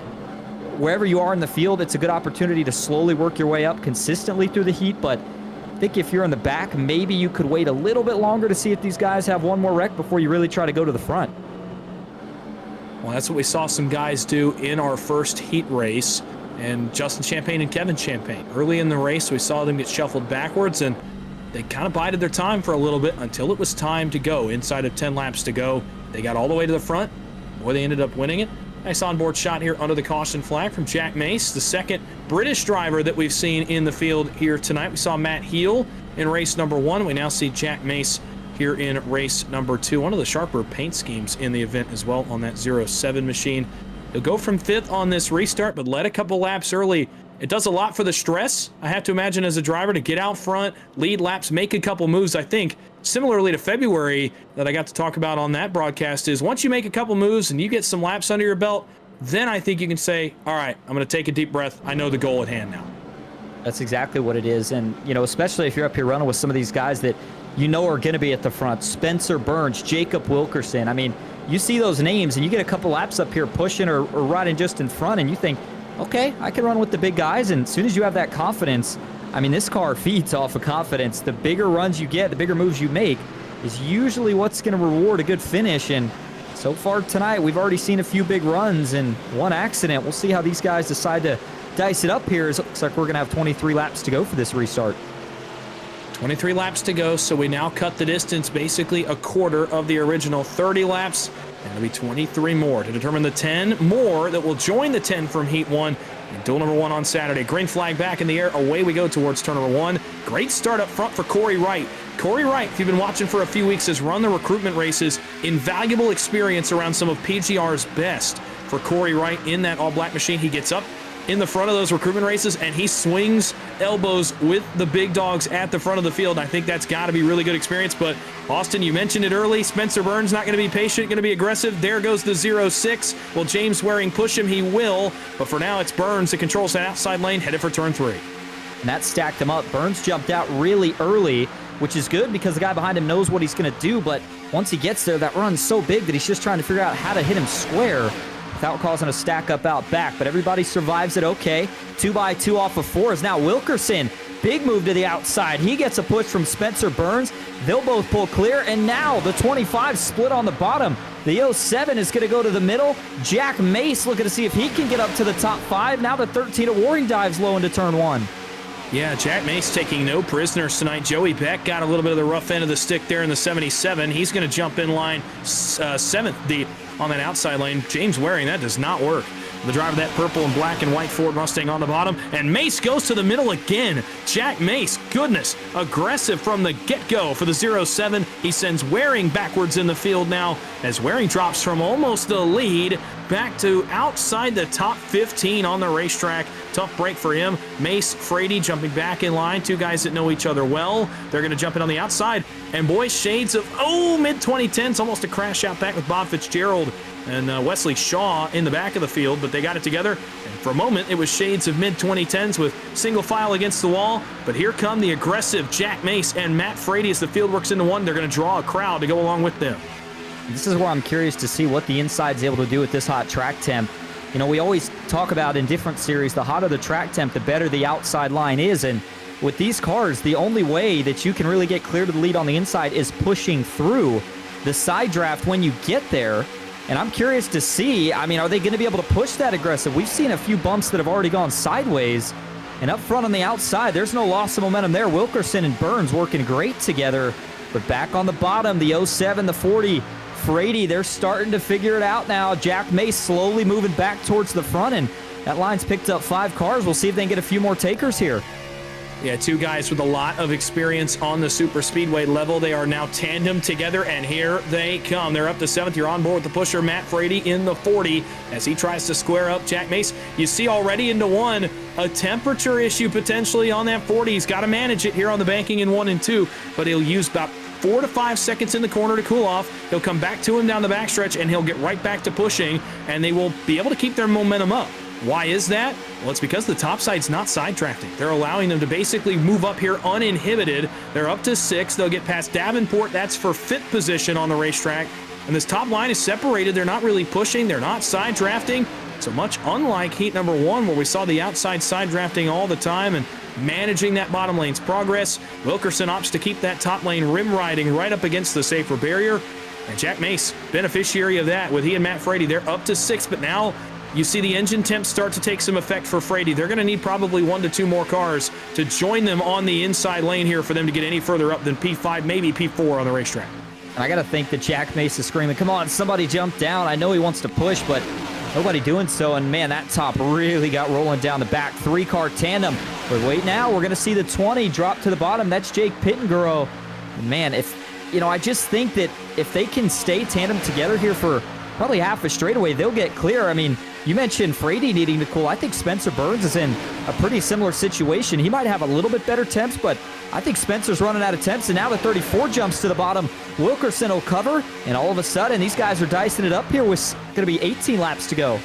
wherever you are in the field, it's a good opportunity to slowly work your way up consistently through the heat. But I think if you're in the back, maybe you could wait a little bit longer to see if these guys have one more wreck before you really try to go to the front. Well, that's what we saw some guys do in our first heat race. And Justin Champagne and Kevin Champagne. Early in the race, we saw them get shuffled backwards, and they kind of bided their time for a little bit until it was time to go. Inside of 10 laps to go, they got all the way to the front. Boy, they ended up winning it. Nice onboard shot here under the caution flag from Jack Mace, the second British driver that we've seen in the field here tonight. We saw Matt Heel in race number 1. We now see Jack Mace here in race number 2. One of the sharper paint schemes in the event as well on that 07 machine. He'll go from 5th on this restart, but led a couple laps early. It does a lot for the stress, I have to imagine, as a driver, to get out front, lead laps, make a couple moves. I think similarly to February that I got to talk about on that broadcast is once you make a couple moves and you get some laps under your belt, then I think you can say, all right, I'm going to take a deep breath. I know the goal at hand now. That's exactly what it is. And, you know, especially if you're up here running with some of these guys that you know are going to be at the front. Spencer Burns, Jacob Wilkerson. I mean, you see those names and you get a couple laps up here pushing or riding just in front, and you think, okay, I can run with the big guys. And as soon as you have that confidence, I mean, this car feeds off of confidence. The bigger runs you get, the bigger moves you make is usually what's going to reward a good finish. And so far tonight, we've already seen a few big runs and one accident. We'll see how these guys decide to dice it up here. It looks like we're going to have 23 laps to go for this restart. 23 laps to go, so we now cut the distance basically a quarter of the original 30 laps. And it'll be 23 more to determine the 10 more that will join the 10 from Heat 1 and duel number 1 on Saturday. Green flag back in the air. Away we go towards turn number 1. Great start up front for Corey Wright. Corey Wright, if you've been watching for a few weeks, has run the recruitment races. Invaluable experience around some of PGR's best for Corey Wright in that all-black machine. He gets up in the front of those recruitment races, and he swings elbows with the big dogs at the front of the field. I think that's got to be really good experience. But Austin, you mentioned it early. Spencer Burns not going to be patient, going to be aggressive. There goes the 06. Will James Waring push him? He will. But for now, it's Burns that controls that outside lane, headed for turn 3. And that stacked him up. Burns jumped out really early, which is good because the guy behind him knows what he's going to do. But once he gets there, that run's so big that he's just trying to figure out how to hit him square without causing a stack up out back. But everybody survives it okay. 2x2 off of 4 is now Wilkerson. Big move to the outside. He gets a push from Spencer Burns. They'll both pull clear. And now the 25 split on the bottom. The 07 is going to go to the middle. Jack Mace looking to see if he can get up to the top 5. Now the 13 of Waring dives low into turn 1. Yeah, Jack Mace taking no prisoners tonight. Joey Beck got a little bit of the rough end of the stick there in the 77. He's going to jump in line 7th deep on that outside lane. James Waring, that does not work. The driver of that purple and black and white Ford Mustang on the bottom. And Mace goes to the middle again. Jack Mace, goodness, aggressive from the get-go for the 07. He sends Waring backwards in the field now as Waring drops from almost the lead back to outside the top 15 on the racetrack. Tough break for him. Mace, Frady jumping back in line. Two guys that know each other well. They're going to jump in on the outside. And boy, shades of, mid-2010s. Almost a crash out back with Bob Fitzgerald and Wesley Shaw in the back of the field, but they got it together. And for a moment, it was shades of mid-2010s with single file against the wall. But here come the aggressive Jack Mace and Matt Frady as the field works into one. They're going to draw a crowd to go along with them. This is where I'm curious to see what the inside's able to do with this hot track temp. You know, we always talk about in different series, the hotter the track temp, the better the outside line is. And with these cars, the only way that you can really get clear to the lead on the inside is pushing through the side draft when you get there. And I'm curious to see, I mean, are they going to be able to push that aggressive? We've seen a few bumps that have already gone sideways. And up front on the outside, there's no loss of momentum there. Wilkerson and Burns working great together. But back on the bottom, the 07, the 40, Frady, they're starting to figure it out now. Jack Mace slowly moving back towards the front, and that line's picked up 5 cars. We'll see if they can get a few more takers here. Yeah, two guys with a lot of experience on the super speedway level. They are now tandem together, and here they come. They're up to 7th. You're on board with the pusher, Matt Frady, in the 40 as he tries to square up Jack Mace. You see already into one, A temperature issue potentially on that 40. He's got to manage it here on the banking in 1 and 2, but he'll use about 4 to 5 seconds in the corner to cool off. He'll come back to him down the backstretch, and he'll get right back to pushing, and they will be able to keep their momentum up. Why is that? Well, it's because the top side's not sidetracking. They're allowing them to basically move up here uninhibited. They're up to 6. They'll get past Davenport. That's for 5th position on the racetrack. And this top line is separated. They're not really pushing. They're not side drafting. So much unlike heat number 1, where we saw the outside side drafting all the time and managing that bottom lane's progress. Wilkerson opts to keep that top lane rim riding right up against the safer barrier. And Jack Mace, beneficiary of that with he and Matt Frady. They're up to 6, but now you see the engine temps start to take some effect for Frady. They're going to need probably 1 to 2 more cars to join them on the inside lane here for them to get any further up than P5, maybe P4 on the racetrack. And I got to think that Jack Mace is screaming, come on, somebody jump down. I know he wants to push, but nobody doing so. And man, that top really got rolling down the back. 3-car tandem. But wait now, we're going to see the 20 drop to the bottom. That's Jake Pittenguro. And man, I just think that if they can stay tandem together here for probably half a straightaway, they'll get clear. I mean, you mentioned Frady needing to cool. I think Spencer Burns is in a pretty similar situation. He might have a little bit better temps, but I think Spencer's running out of temps, and now the 34 jumps to the bottom. Wilkerson will cover, and all of a sudden, these guys are dicing it up here with going to be 18 laps to go.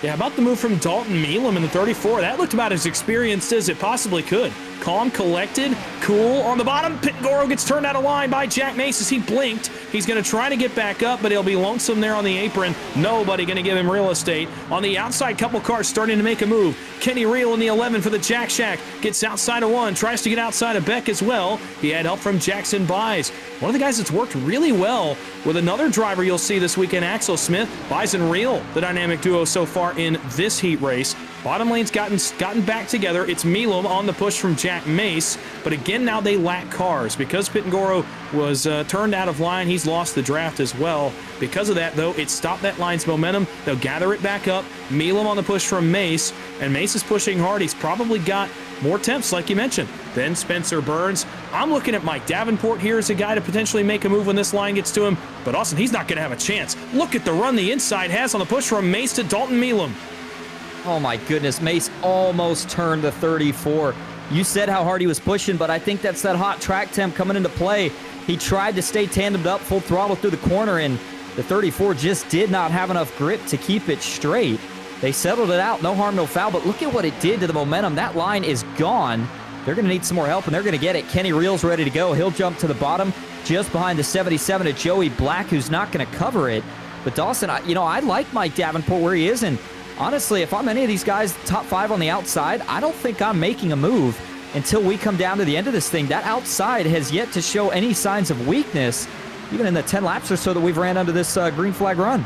Yeah, about the move from Dalton Meelam in the 34. That looked about as experienced as it possibly could. Calm, collected, cool on the bottom. Pittenguro gets turned out of line by Jack Mace as he blinked. He's going to try to get back up, but he'll be lonesome there on the apron. Nobody going to give him real estate. On the outside, couple cars starting to make a move. Kenny Reel in the 11 for the Jack Shack. Gets outside of 1, tries to get outside of Beck as well. He had help from Jackson Buys. One of the guys that's worked really well with another driver you'll see this weekend, Axel Smith. Buys and Reel, the dynamic duo so far in this heat race. Bottom lane's gotten back together. It's Meelam on the push from Jack Mace. But again, now they lack cars. Because Pittenguro was turned out of line, he's lost the draft as well. Because of that, though, it stopped that line's momentum. They'll gather it back up. Meelam on the push from Mace. And Mace is pushing hard. He's probably got more temps, like you mentioned. Then Spencer Burns. I'm looking at Mike Davenport here as a guy to potentially make a move when this line gets to him. But Austin, he's not going to have a chance. Look at the run the inside has on the push from Mace to Dalton Meelam. Oh my goodness, Mace almost turned the 34. You said how hard he was pushing, but I think that's that hot track temp coming into play. He tried to stay tandemed up full throttle through the corner, and the 34 just did not have enough grip to keep it straight. They settled it out, no harm, no foul, but look at what it did to the momentum. That line is gone. They're going to need some more help, and they're going to get it. Kenny Reel's ready to go. He'll jump to the bottom just behind the 77 of Joey Black, who's not going to cover it. But Dawson, I like Mike Davenport where he is, and honestly, if I'm any of these guys top 5 on the outside, I don't think I'm making a move until we come down to the end of this thing. That outside has yet to show any signs of weakness, even in the 10 laps or so that we've ran under this green flag run.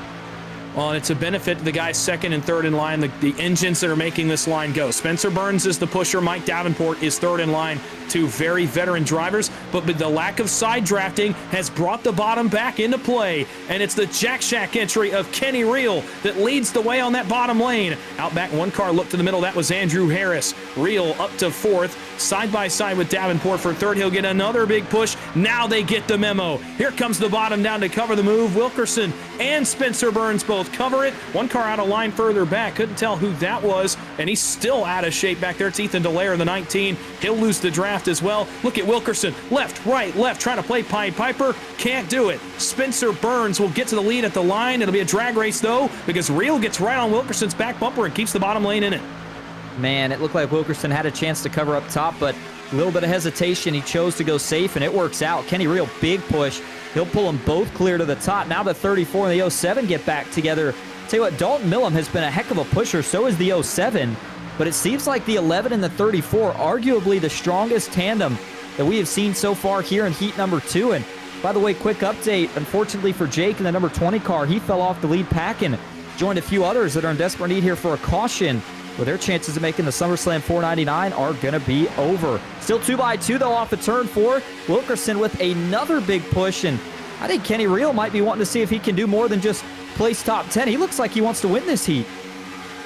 Well, and it's a benefit to the guys second and third in line, the engines that are making this line go. Spencer Burns is the pusher. Mike Davenport is third in line. 2 very veteran drivers, but the lack of side drafting has brought the bottom back into play, and it's the Jack Shack entry of Kenny Reel that leads the way on that bottom lane. Out back, 1 car looked to the middle. That was Andrew Harris. Reel up to 4th, side by side with Davenport for 3rd. He'll get another big push. Now they get the memo. Here comes the bottom down to cover the move. Wilkerson and Spencer Burns both cover it. 1 car out of line further back. Couldn't tell who that was, and he's still out of shape back there. It's Ethan Delaire, the 19. He'll lose the draft as well. Look at Wilkerson. Left, right, left, trying to play Pied Piper. Can't do it. Spencer Burns will get to the lead at the line. It'll be a drag race, though, because Reel gets right on Wilkerson's back bumper and keeps the bottom lane in it. Man, it looked like Wilkerson had a chance to cover up top, but a little bit of hesitation. He chose to go safe, and it works out. Kenny Reel, big push. He'll pull them both clear to the top. Now the 34 and the 07 get back together. Tell you what, Dalton Meelam has been a heck of a pusher. So is the 07. But it seems like the 11 and the 34, arguably the strongest tandem that we have seen so far here in heat number 2. And by the way, quick update, unfortunately for Jake in the number 20 car, he fell off the lead pack and joined a few others that are in desperate need here for a caution, where their chances of making the SummerSlam 499 are going to be over. Still 2x2 though off of turn 4. Wilkerson with another big push, and I think Kenny Reel might be wanting to see if he can do more than just place top 10. He looks like he wants to win this heat.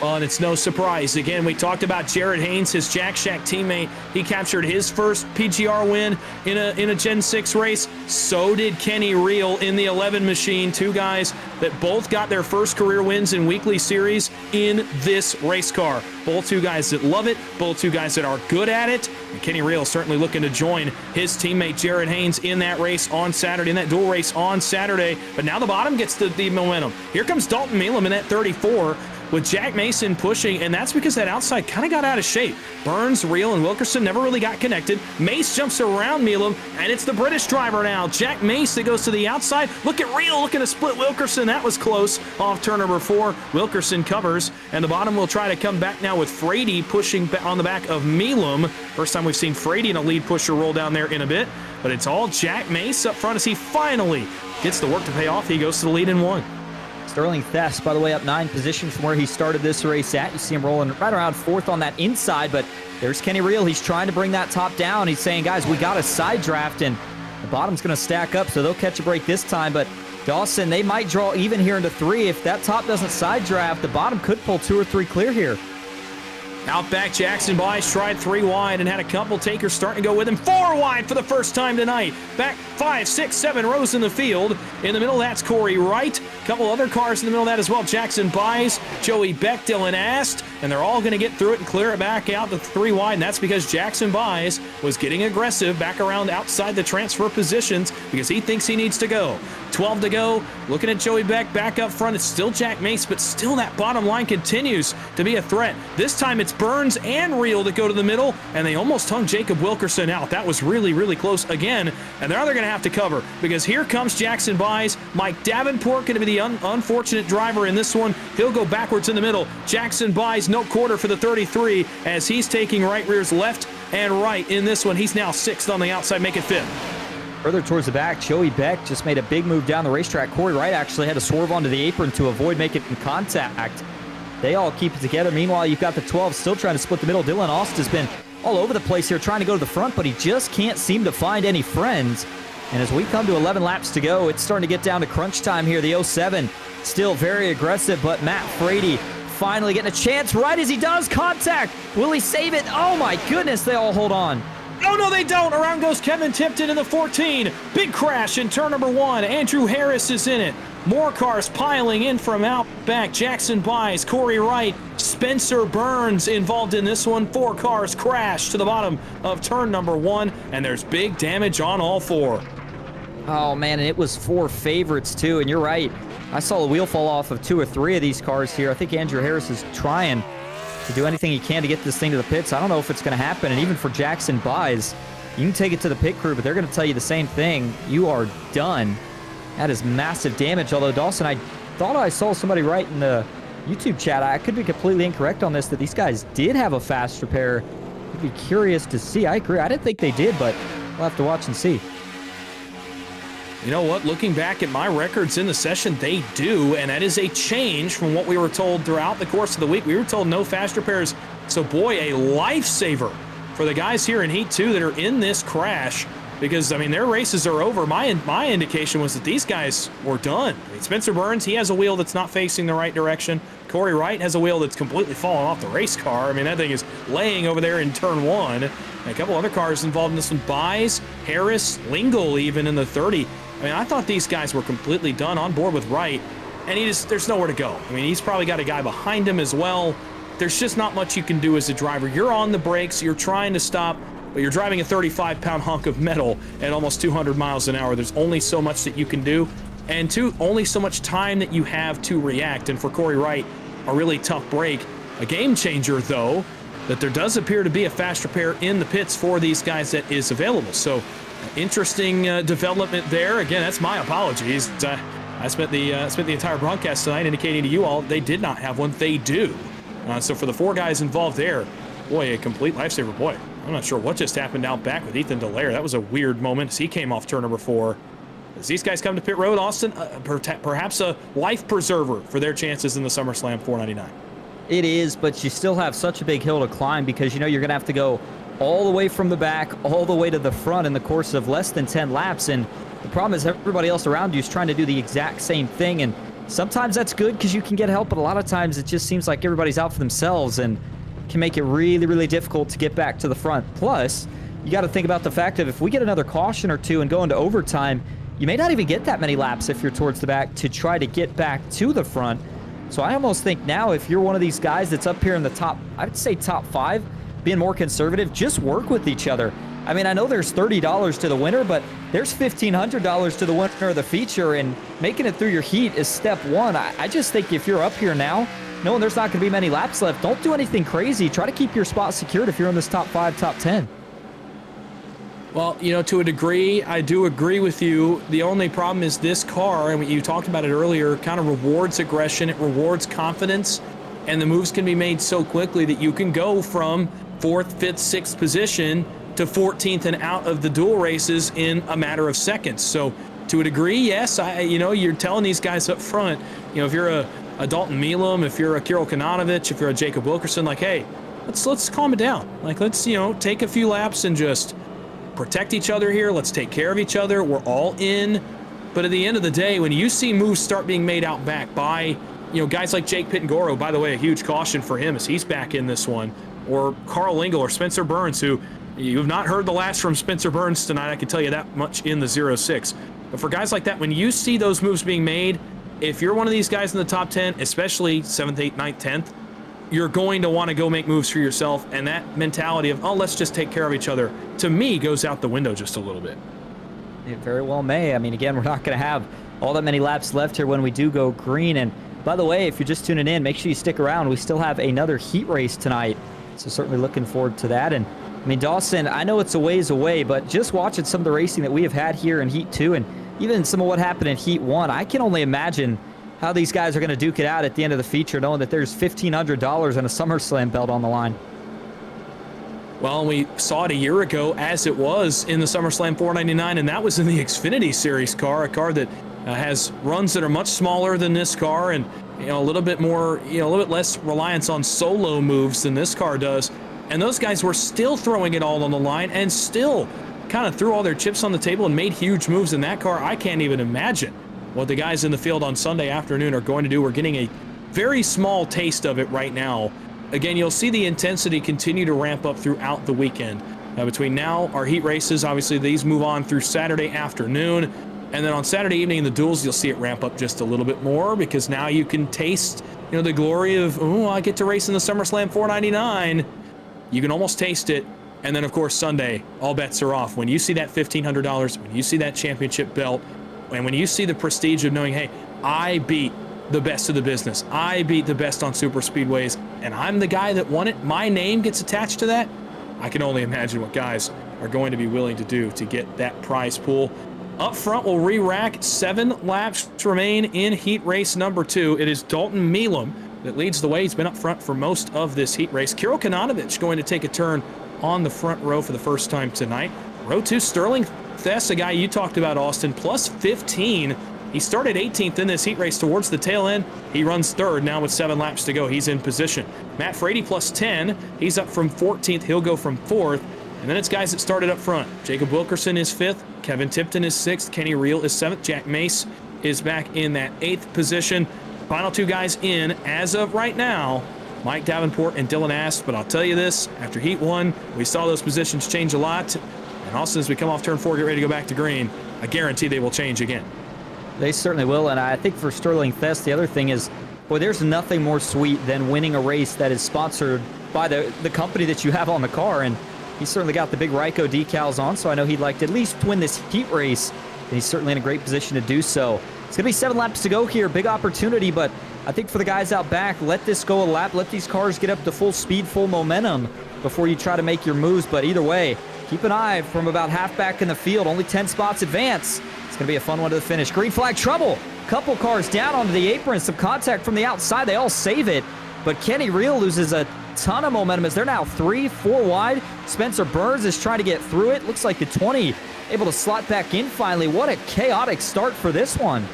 Well, and it's no surprise. Again, we talked about Jared Haynes, his Jack Shack teammate. He captured his first PGR win in a Gen 6 race. So did Kenny Reel in the 11 machine. Two guys that both got their first career wins in weekly series in this race car. Both two guys that love it, both two guys that are good at it. And Kenny Reel certainly looking to join his teammate Jared Haynes in that race on Saturday, in that dual race on Saturday. But now the bottom gets the momentum. Here comes Dalton Meelam in that 34. With Jack Mason pushing, and that's because that outside kind of got out of shape. Burns, Reel, and Wilkerson never really got connected. Mace jumps around Meelam, and it's the British driver now, Jack Mace, that goes to the outside. Look at Reel looking to split Wilkerson. That was close off turn number 4. Wilkerson covers, and the bottom will try to come back now with Frady pushing on the back of Meelam. First time we've seen Frady in a lead pusher roll down there in a bit, but it's all Jack Mace up front as he finally gets the work to pay off. He goes to the lead in 1. Sterling Thess, by the way, up 9 position from where he started this race at. You see him rolling right around 4th on that inside, but there's Kenny Reel. He's trying to bring that top down. He's saying, guys, we got a side draft, and the bottom's going to stack up, so they'll catch a break this time. But Dawson, they might draw even here into 3. If that top doesn't side draft, the bottom could pull 2 or 3 clear here. Out back, Jackson Wise tried 3 wide and had a couple takers starting to go with him. 4 wide for the first time tonight. Back 5, 6, 7 rows in the field. In the middle, that's Corey Wright. A couple other cars in the middle of that as well. Jackson Buys, Joey Beck, Dylan Ast, and they're all going to get through it and clear it back out to 3 wide, and that's because Jackson Buys was getting aggressive back around outside the transfer positions because he thinks he needs to go. 12 to go. Looking at Joey Beck back up front. It's still Jack Mace, but still that bottom line continues to be a threat. This time it's Burns and Reel that go to the middle, and they almost hung Jacob Wilkerson out. That was really, really close again, and now they're going to have to cover because here comes Jackson Buys. Mike Davenport going to be the unfortunate driver in this one. He'll go backwards in the middle. Jackson Buys, no quarter for the 33 as he's taking right rears left and right in this one. He's now 6th on the outside, making 5th. Further towards the back, Joey Beck just made a big move down the racetrack. Corey Wright actually had to swerve onto the apron to avoid making contact. They all keep it together. Meanwhile, you've got the 12 still trying to split the middle. Dylan Aust has been all over the place here trying to go to the front, but he just can't seem to find any friends. And as we come to 11 laps to go, it's starting to get down to crunch time here. The 07 still very aggressive, but Matt Frady finally getting a chance right as he does. Contact. Will he save it? Oh my goodness, they all hold on. Oh, no, they don't. Around goes Kevin Tipton in the 14. Big crash in turn number 1. Andrew Harris is in it. More cars piling in from out back. Jackson Buys, Corey Wright, Spencer Burns involved in this one. 4 cars crash to the bottom of turn number 1, and there's big damage on all 4. Oh, man, and it was 4 favorites, too, and you're right. I saw a wheel fall off of 2 or 3 of these cars here. I think Andrew Harris is trying to do anything he can to get this thing to the pits. I don't know if it's going to happen, and even for Jackson Buys, you can take it to the pit crew, but they're going to tell you the same thing. You are done. That is massive damage, although Dawson, I thought I saw somebody write in the YouTube chat, I could be completely incorrect on this, that these guys did have a fast repair. I'd be curious to see. I agree. I didn't think they did, but we'll have to watch and see. You know what? Looking back at my records in the session, they do, and that is a change from what we were told throughout the course of the week. We were told no fast repairs, so boy, a lifesaver for the guys here in Heat 2 that are in this crash because, I mean, their races are over. My indication was that these guys were done. I mean, Spencer Burns, he has a wheel that's not facing the right direction. Corey Wright has a wheel that's completely fallen off the race car. I mean, that thing is laying over there in turn 1. And a couple other cars involved in this one. Buys, Harris, Lingle even in the 30. I mean, I thought these guys were completely done on board with Wright, and there's nowhere to go. I mean, he's probably got a guy behind him as well. There's just not much you can do as a driver. You're on the brakes, you're trying to stop, but you're driving a 35-pound hunk of metal at almost 200 miles an hour. There's only so much that you can do, and only so much time that you have to react. And for Corey Wright, a really tough break. A game changer, though, that there does appear to be a fast repair in the pits for these guys that is available. So interesting development there. Again, that's my apologies. I spent the entire broadcast tonight indicating to you all they did not have one. They do. So for the 4 guys involved there, boy, a complete lifesaver. Boy, I'm not sure what just happened out back with Ethan Dallaire. That was a weird moment as he came off turn number 4. As these guys come to pit road, Austin, perhaps a life preserver for their chances in the SummerSlam 499. It is, but you still have such a big hill to climb because, you know, you're going to have to go all the way from the back, all the way to the front in the course of less than 10 laps. And the problem is everybody else around you is trying to do the exact same thing. And sometimes that's good because you can get help, but a lot of times it just seems like everybody's out for themselves and can make it really, really difficult to get back to the front. Plus, you got to think about the fact that if we get another caution or two and go into overtime, you may not even get that many laps if you're towards the back to try to get back to the front. So I almost think now if you're one of these guys that's up here in the top, I would say top 5, being more conservative, just work with each other. I mean, I know there's $30 to the winner, but there's $1,500 to the winner of the feature, and making it through your heat is step one. I just think if you're up here now, knowing there's not going to be many laps left, don't do anything crazy. Try to keep your spot secured if you're in this top 5, top 10. Well, to a degree, I do agree with you. The only problem is this car, and you talked about it earlier, kind of rewards aggression. It rewards confidence, and the moves can be made so quickly that you can go from 4th, 5th, 6th position to 14th and out of the duel races in a matter of seconds. So to a degree, yes, you're telling these guys up front, if you're a Dalton Milam, if you're a Kirill Kananovic, if you're a Jacob Wilkerson, like, hey, let's calm it down. Like, let's, take a few laps and just protect each other here. Let's take care of each other. We're all in. But at the end of the day, when you see moves start being made out back by, guys like Jake Pitangoro, by the way, a huge caution for him as he's back in this one, or Carl Lingle or Spencer Burns, who you have not heard the last from Spencer Burns tonight, I can tell you that much in the 0-6. But for guys like that, when you see those moves being made, if you're one of these guys in the top 10, especially 7th, 8th, 9th, 10th, you're going to want to go make moves for yourself, and that mentality of, let's just take care of each other, to me, goes out the window just a little bit. It very well may. I mean, again, we're not going to have all that many laps left here when we do go green. And by the way, if you're just tuning in, make sure you stick around. We still have another heat race tonight, so certainly looking forward to that. And I mean, Dawson, I know it's a ways away, but just watching some of the racing that we have had here in Heat 2 and even some of what happened in Heat 1, I can only imagine how these guys are going to duke it out at the end of the feature, knowing that there's $1,500 and a SummerSlam belt on the line. Well, we saw it a year ago as it was in the SummerSlam 499, and that was in the Xfinity Series car, a car that has runs that are much smaller than this car and a little bit more, a little bit less reliance on solo moves than this car does. And those guys were still throwing it all on the line and still kind of threw all their chips on the table and made huge moves in that car. I can't even imagine what the guys in the field on Sunday afternoon are going to do. We're getting a very small taste of it right now. Again, you'll see the intensity continue to ramp up throughout the weekend. Between now, our heat races, obviously these move on through Saturday afternoon. And then on Saturday evening in the duels, you'll see it ramp up just a little bit more because now you can taste, the glory of, I get to race in the SummerSlam 499. You can almost taste it. And then, of course, Sunday, all bets are off. When you see that $1,500, when you see that championship belt, and when you see the prestige of knowing, hey, I beat the best of the business, I beat the best on super speedways, and I'm the guy that won it, my name gets attached to that, I can only imagine what guys are going to be willing to do to get that prize pool. Up front, we'll re-rack. 7 laps remain in heat race number 2. It is Dalton Milam that leads the way. He's been up front for most of this heat race. Kirill Kananovic going to take a turn on the front row for the first time tonight. Row 2, Sterling Thess, a guy you talked about, Austin, plus 15. He started 18th in this heat race towards the tail end. He runs 3rd now with 7 laps to go. He's in position. Matt Frady plus 10. He's up from 14th. He'll go from 4th. And then it's guys that started up front. Jacob Wilkerson is 5th. Kevin Tipton is 6th. Kenny Reel is 7th. Jack Mace is back in that 8th position. Final 2 guys in as of right now, Mike Davenport and Dylan Ast. But I'll tell you this, after Heat 1, we saw those positions change a lot. And also as we come off turn 4, get ready to go back to green, I guarantee they will change again. They certainly will. And I think for Sterling Thess, the other thing is, boy, there's nothing more sweet than winning a race that is sponsored by the company that you have on the car. And he's certainly got the big Ryko decals on, so I know he'd like to at least win this heat race. And he's certainly in a great position to do so. It's going to be 7 laps to go here. Big opportunity, but I think for the guys out back, let this go a lap. Let these cars get up to full speed, full momentum before you try to make your moves. But either way, keep an eye from about half back in the field. Only 10 spots advance. It's going to be a fun one to the finish. Green flag trouble. Couple cars down onto the apron. Some contact from the outside. They all save it. But Kenny Reel loses a ton of momentum as they're now 3-4 wide. Spencer Burns is trying to get through it. Looks like the 20 able to slot back in finally. What a chaotic start for this one.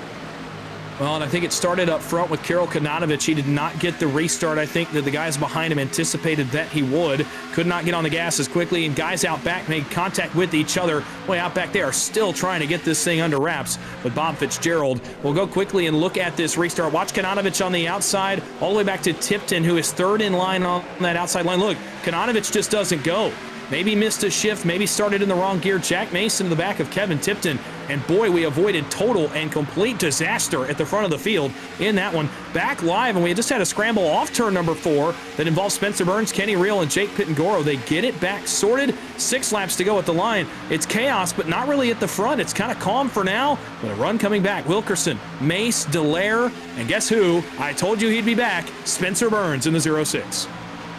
Well, and I think it started up front with Karol Kananovic. He did not get the restart. I think that the guys behind him anticipated that he would. Could not get on the gas as quickly, and guys out back made contact with each other. Way out back there are still trying to get this thing under wraps. But Bob Fitzgerald will go quickly and look at this restart. Watch Kananovic on the outside, all the way back to Tipton, who is third in line on that outside line. Look, Kananovic just doesn't go. Maybe missed a shift, maybe started in the wrong gear. Jack Mason in the back of Kevin Tipton. And boy, we avoided total and complete disaster at the front of the field in that one. Back live, and we just had a scramble off turn number 4 that involves Spencer Burns, Kenny Reel, and Jake Pitangoro. They get it back sorted. 6 laps to go at the line. It's chaos, but not really at the front. It's kind of calm for now, but a run coming back. Wilkerson, Mace, Dallaire, and guess who? I told you he'd be back. Spencer Burns in the 06.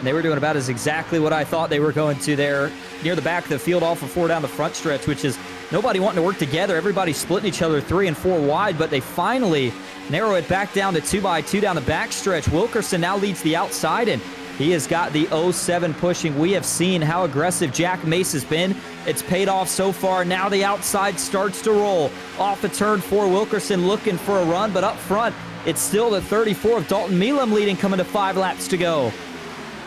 They were doing about as exactly what I thought they were going to there near the back of the field off of 4 down the front stretch, which is nobody wanting to work together. Everybody splitting each other 3 and 4 wide, but they finally narrow it back down to 2x2 down the back stretch. Wilkerson now leads the outside, and he has got the 07 pushing. We have seen how aggressive Jack Mace has been. It's paid off so far. Now the outside starts to roll. Off of turn 4, Wilkerson looking for a run, but up front, it's still the 34 of Dalton Milam leading, coming to 5 laps to go.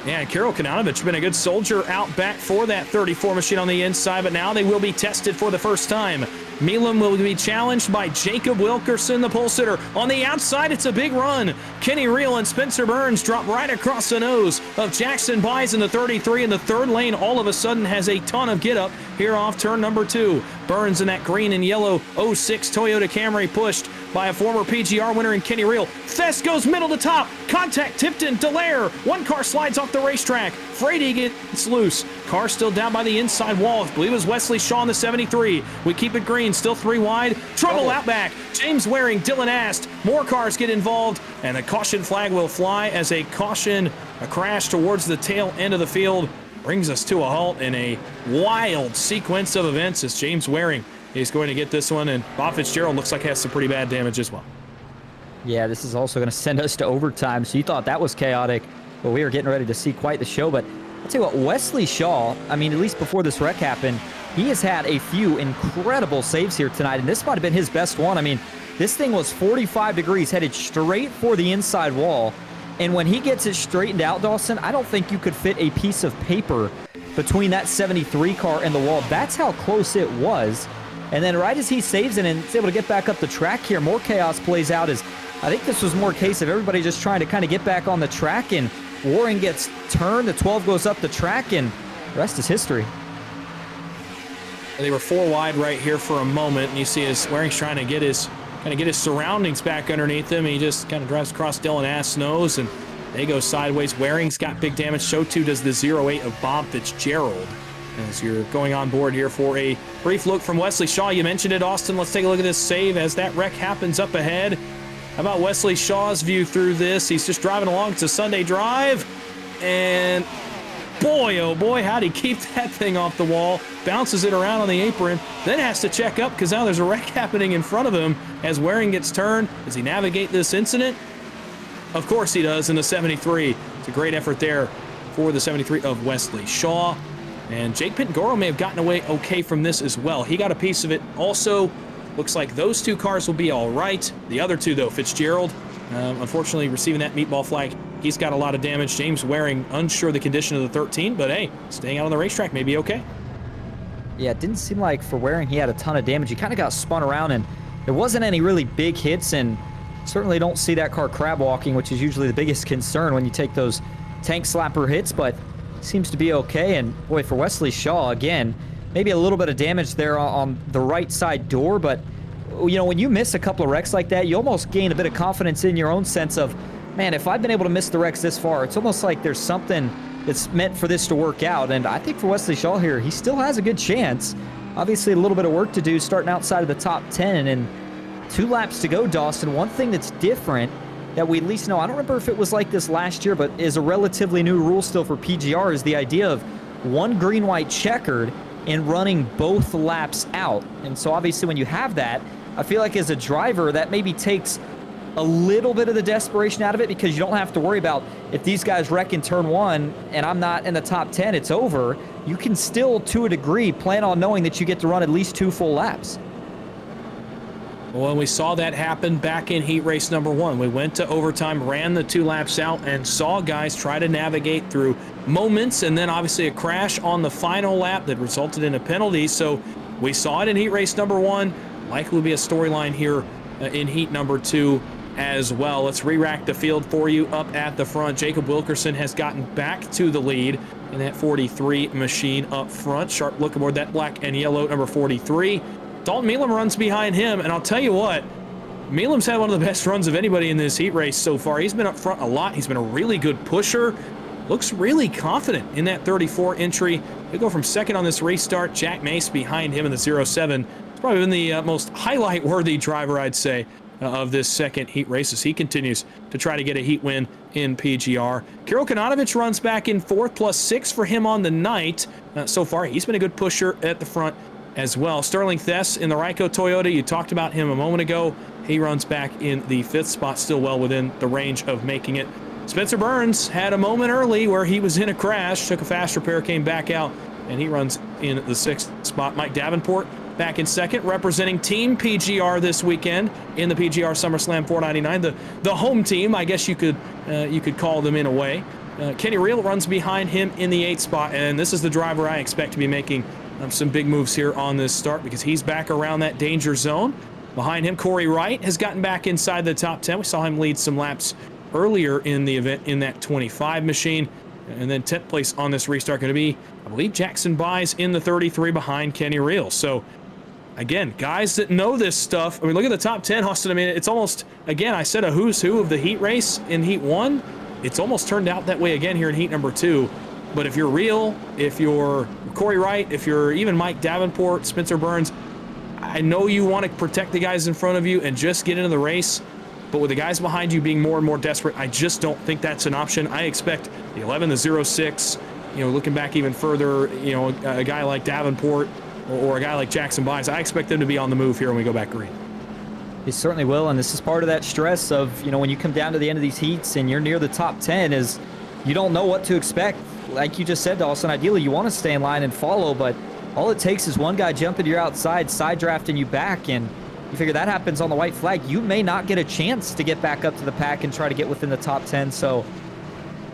Yeah, Karol Kananovic been a good soldier out back for that 34 machine on the inside, but now they will be tested for the first time. Milam will be challenged by Jacob Wilkerson, the pole sitter. On the outside, it's a big run. Kenny Reel and Spencer Burns drop right across the nose of Jackson Buys in the 33, and the third lane all of a sudden has a ton of get up here off turn number 2. Burns in that green and yellow 06 Toyota Camry, pushed by a former PGR winner in Kenny Reel. Fest goes middle to top. Contact Tipton, Dallaire. One car slides off the racetrack. Frady gets loose. Car still down by the inside wall. I believe it was Wesley Shaw in the 73. We keep it green, still 3 wide. Trouble out back. James Waring, Dylan Ast. More cars get involved, and the caution flag will fly as a crash towards the tail end of the field brings us to a halt in a wild sequence of events as James Waring is going to get this one, and Bob Fitzgerald looks like he has some pretty bad damage as well. Yeah, this is also going to send us to overtime, so you thought that was chaotic, but we are getting ready to see quite the show. But I'll tell you what, Wesley Shaw, I mean, at least before this wreck happened, he has had a few incredible saves here tonight, and this might have been his best one. I mean, this thing was 45 degrees, headed straight for the inside wall, and when he gets it straightened out, Dawson, I don't think you could fit a piece of paper between that 73 car and the wall. That's how close it was. And then right as he saves it and is able to get back up the track here, more chaos plays out. As I think this was more a case of everybody just trying to kind of get back on the track, and Waring gets turned, the 12 goes up the track, and the rest is history. They were 4 wide right here for a moment, and you see as Waring's trying to get his surroundings back underneath him. He just kind of drives across Dylan Ast's nose, and they go sideways. Waring's got big damage. So too does the 08 of Bob Fitzgerald. As you're going on board here for a brief look from Wesley Shaw. You mentioned it, Austin. Let's take a look at this save as that wreck happens up ahead. How about Wesley Shaw's view through this? He's just driving along. It's a Sunday drive, and boy, oh boy, how'd he keep that thing off the wall? Bounces it around on the apron, then has to check up because now there's a wreck happening in front of him as Waring gets turned. Does he navigate this incident? Of course he does in the 73. It's a great effort there for the 73 of Wesley Shaw. And Jake Pitangoro may have gotten away okay from this as well. He got a piece of it also. Looks like those 2 cars will be all right. The other 2, though, Fitzgerald, unfortunately receiving that meatball flag. He's got a lot of damage. James Waring, unsure the condition of the 13, but hey, staying out on the racetrack may be okay. Yeah, it didn't seem like for Waring he had a ton of damage. He kind of got spun around, and there wasn't any really big hits, and certainly don't see that car crab walking, which is usually the biggest concern when you take those tank slapper hits, but seems to be okay. And boy, for Wesley Shaw, again, maybe a little bit of damage there on the right side door, but you know, when you miss a couple of wrecks like that, you almost gain a bit of confidence in your own sense of, man, if I've been able to miss the wrecks this far, it's almost like there's something that's meant for this to work out. And I think for Wesley Shaw here, he still has a good chance. Obviously a little bit of work to do starting outside of the top 10, and 2 laps to go, Dawson. One thing that's different that we at least know, I don't remember if it was like this last year, but is a relatively new rule still for PGR, is the idea of 1 green-white checkered and running both laps out. And so obviously when you have that, I feel like as a driver that maybe takes a little bit of the desperation out of it, because you don't have to worry about if these guys wreck in turn 1 and I'm not in the top 10, it's over. You can still, to a degree, plan on knowing that you get to run at least 2 full laps. Well, we saw that happen back in heat race number 1. We went to overtime, ran the 2 laps out, and saw guys try to navigate through moments, and then obviously a crash on the final lap that resulted in a penalty. So we saw it in heat race number 1. Likely be a storyline here in heat number 2 as well. Let's re-rack the field for you up at the front. Jacob Wilkerson has gotten back to the lead in that 43 machine up front. Sharp look aboard that black and yellow number 43. Dalton Meelam runs behind him, and I'll tell you what, Meelam's had one of the best runs of anybody in this heat race so far. He's been up front a lot. He's been a really good pusher. Looks really confident in that 34 entry. He'll go from second on this restart. Jack Mace behind him in the 07. He's probably been the most highlight-worthy driver, I'd say, of this second heat race as he continues to try to get a heat win in PGR. Kirill Kanatovich runs back in 4th, +6 for him on the night. So far, he's been a good pusher at the front as well. Sterling Thess in the Ryko Toyota, you talked about him a moment ago. He runs back in the 5th spot, still well within the range of making it. Spencer Burns had a moment early where he was in a crash, took a fast repair, came back out, and he runs in the 6th spot. Mike Davenport back in 2nd, representing Team PGR this weekend in the PGR SummerSlam 499, the home team, I guess you could call them in a way. Kenny Reel runs behind him in the 8th spot, and this is the driver I expect to be making some big moves here on this start because he's back around that danger zone. Behind him, Corey Wright has gotten back inside the top 10. We saw him lead some laps earlier in the event in that 25 machine. And then 10th place on this restart going to be, I believe, Jackson Buys in the 33 behind Kenny Reel. So, again, guys that know this stuff. I mean, look at the top 10, Austin. I mean, it's almost, again, I said a who's who of the heat race in heat 1. It's almost turned out that way again here in heat number 2. But if you're Reel, if you're Corey Wright, if you're even Mike Davenport, Spencer Burns, I know you want to protect the guys in front of you and just get into the race. But with the guys behind you being more and more desperate, I just don't think that's an option. I expect the 11, the 06, looking back even further, a guy like Davenport or a guy like Jackson Buys, I expect them to be on the move here when we go back green. He certainly will, and this is part of that stress of, when you come down to the end of these heats and you're near the top 10 is you don't know what to expect. Like you just said, Dawson, ideally you want to stay in line and follow, but all it takes is one guy jumping to your outside, side drafting you back, and you figure that happens on the white flag. You may not get a chance to get back up to the pack and try to get within the top 10. So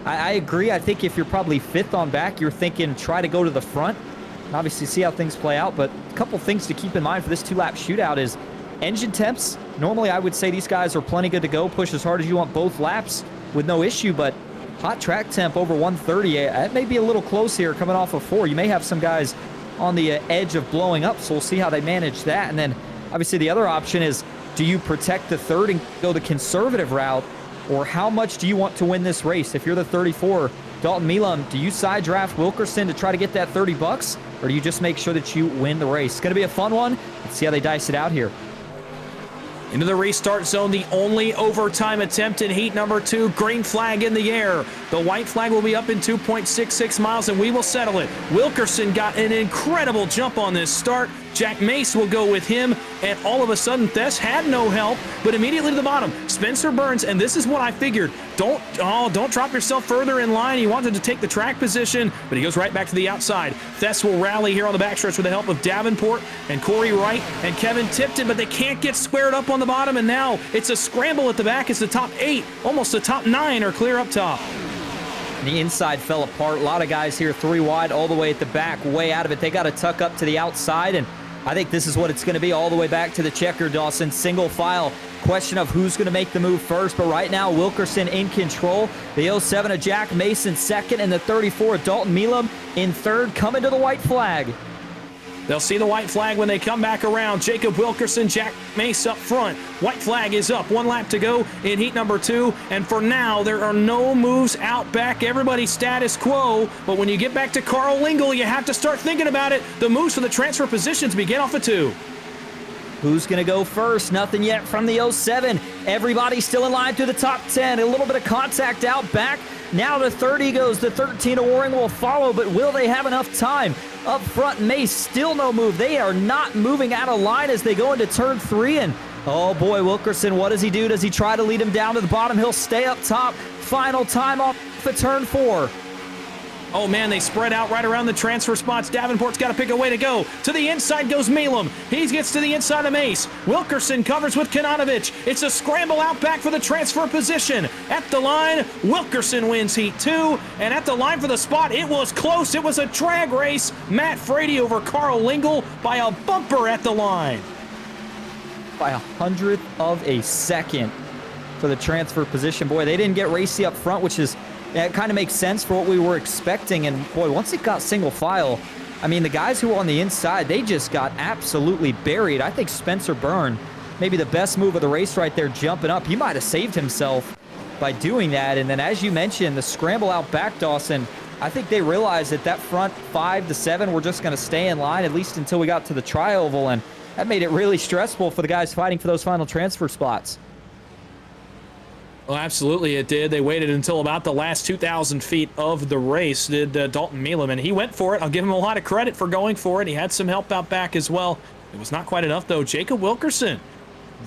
I agree. I think if you're probably 5th on back, you're thinking try to go to the front and obviously see how things play out. But a couple things to keep in mind for this 2-lap shootout is engine temps. Normally, I would say these guys are plenty good to go. Push as hard as you want both laps with no issue, but hot track temp over 130. That may be a little close here coming off of 4. You may have some guys on the edge of blowing up, so we'll see how they manage that. And then obviously the other option is, do you protect the 3rd and go the conservative route, or how much do you want to win this race? If you're the 34, Dalton Meelam, do you side draft Wilkerson to try to get that $30, or do you just make sure that you win the race? It's going to be a fun one. Let's see how they dice it out here. Into the restart zone, the only overtime attempt in heat number 2. Green flag in the air. The white flag will be up in 2.66 miles, and we will settle it. Wilkerson got an incredible jump on this start. Jack Mace will go with him, and all of a sudden, Thess had no help, but immediately to the bottom, Spencer Burns, and this is what I figured. Don't drop yourself further in line. He wanted to take the track position, but he goes right back to the outside. Thess will rally here on the backstretch with the help of Davenport and Corey Wright and Kevin Tipton, but they can't get squared up on the bottom, and now it's a scramble at the back as the top 8, almost the top 9 are clear up top. The inside fell apart. A lot of guys here 3 wide all the way at the back, way out of it. They got to tuck up to the outside, and I think this is what it's going to be all the way back to the checker, Dawson. Single file. Question of who's going to make the move first, but right now Wilkerson in control. The 07 of Jack Mason 2nd, and the 34 of Dalton Meelam in 3rd, coming to the white flag. They'll see the white flag when they come back around. Jacob Wilkerson, Jack Mace up front. White flag is up. 1 lap to go in heat number 2. And for now, there are no moves out back. Everybody's status quo. But when you get back to Carl Lingle, you have to start thinking about it. The moves for the transfer positions begin off of 2. Who's going to go first? Nothing yet from the 07. Everybody still in line through the top 10. A little bit of contact out back. Now to 30 goes the 13 of Waring will follow, but will they have enough time? Up front, Mace, still no move. They are not moving out of line as they go into turn 3, and oh boy, Wilkerson, what does he do? Does he try to lead him down to the bottom? He'll stay up top. Final time off for turn 4. Oh man, they spread out right around the transfer spots. Davenport's got to pick a way to go. To the inside goes Milam. He gets to the inside of Mace. Wilkerson covers with Kananovic. It's a scramble out back for the transfer position. At the line, Wilkerson wins heat 2. And at the line for the spot, it was close. It was a drag race. Matt Frady over Carl Lingle by a bumper at the line. By 100th of a second for the transfer position. Boy, they didn't get racy up front, which is... it kind of makes sense for what we were expecting. And boy, once it got single file, I mean, the guys who were on the inside, they just got absolutely buried. I think Spencer Byrne, maybe the best move of the race right there, jumping up. He might have saved himself by doing that. And then as you mentioned, the scramble out back, Dawson, I think they realized that front 5 to 7 were just going to stay in line, at least until we got to the tri-oval. And that made it really stressful for the guys fighting for those final transfer spots. Well, absolutely it did. They waited until about the last 2,000 feet of the race, did Dalton Milam, and he went for it. I'll give him a lot of credit for going for it. He had some help out back as well. It was not quite enough, though. Jacob Wilkerson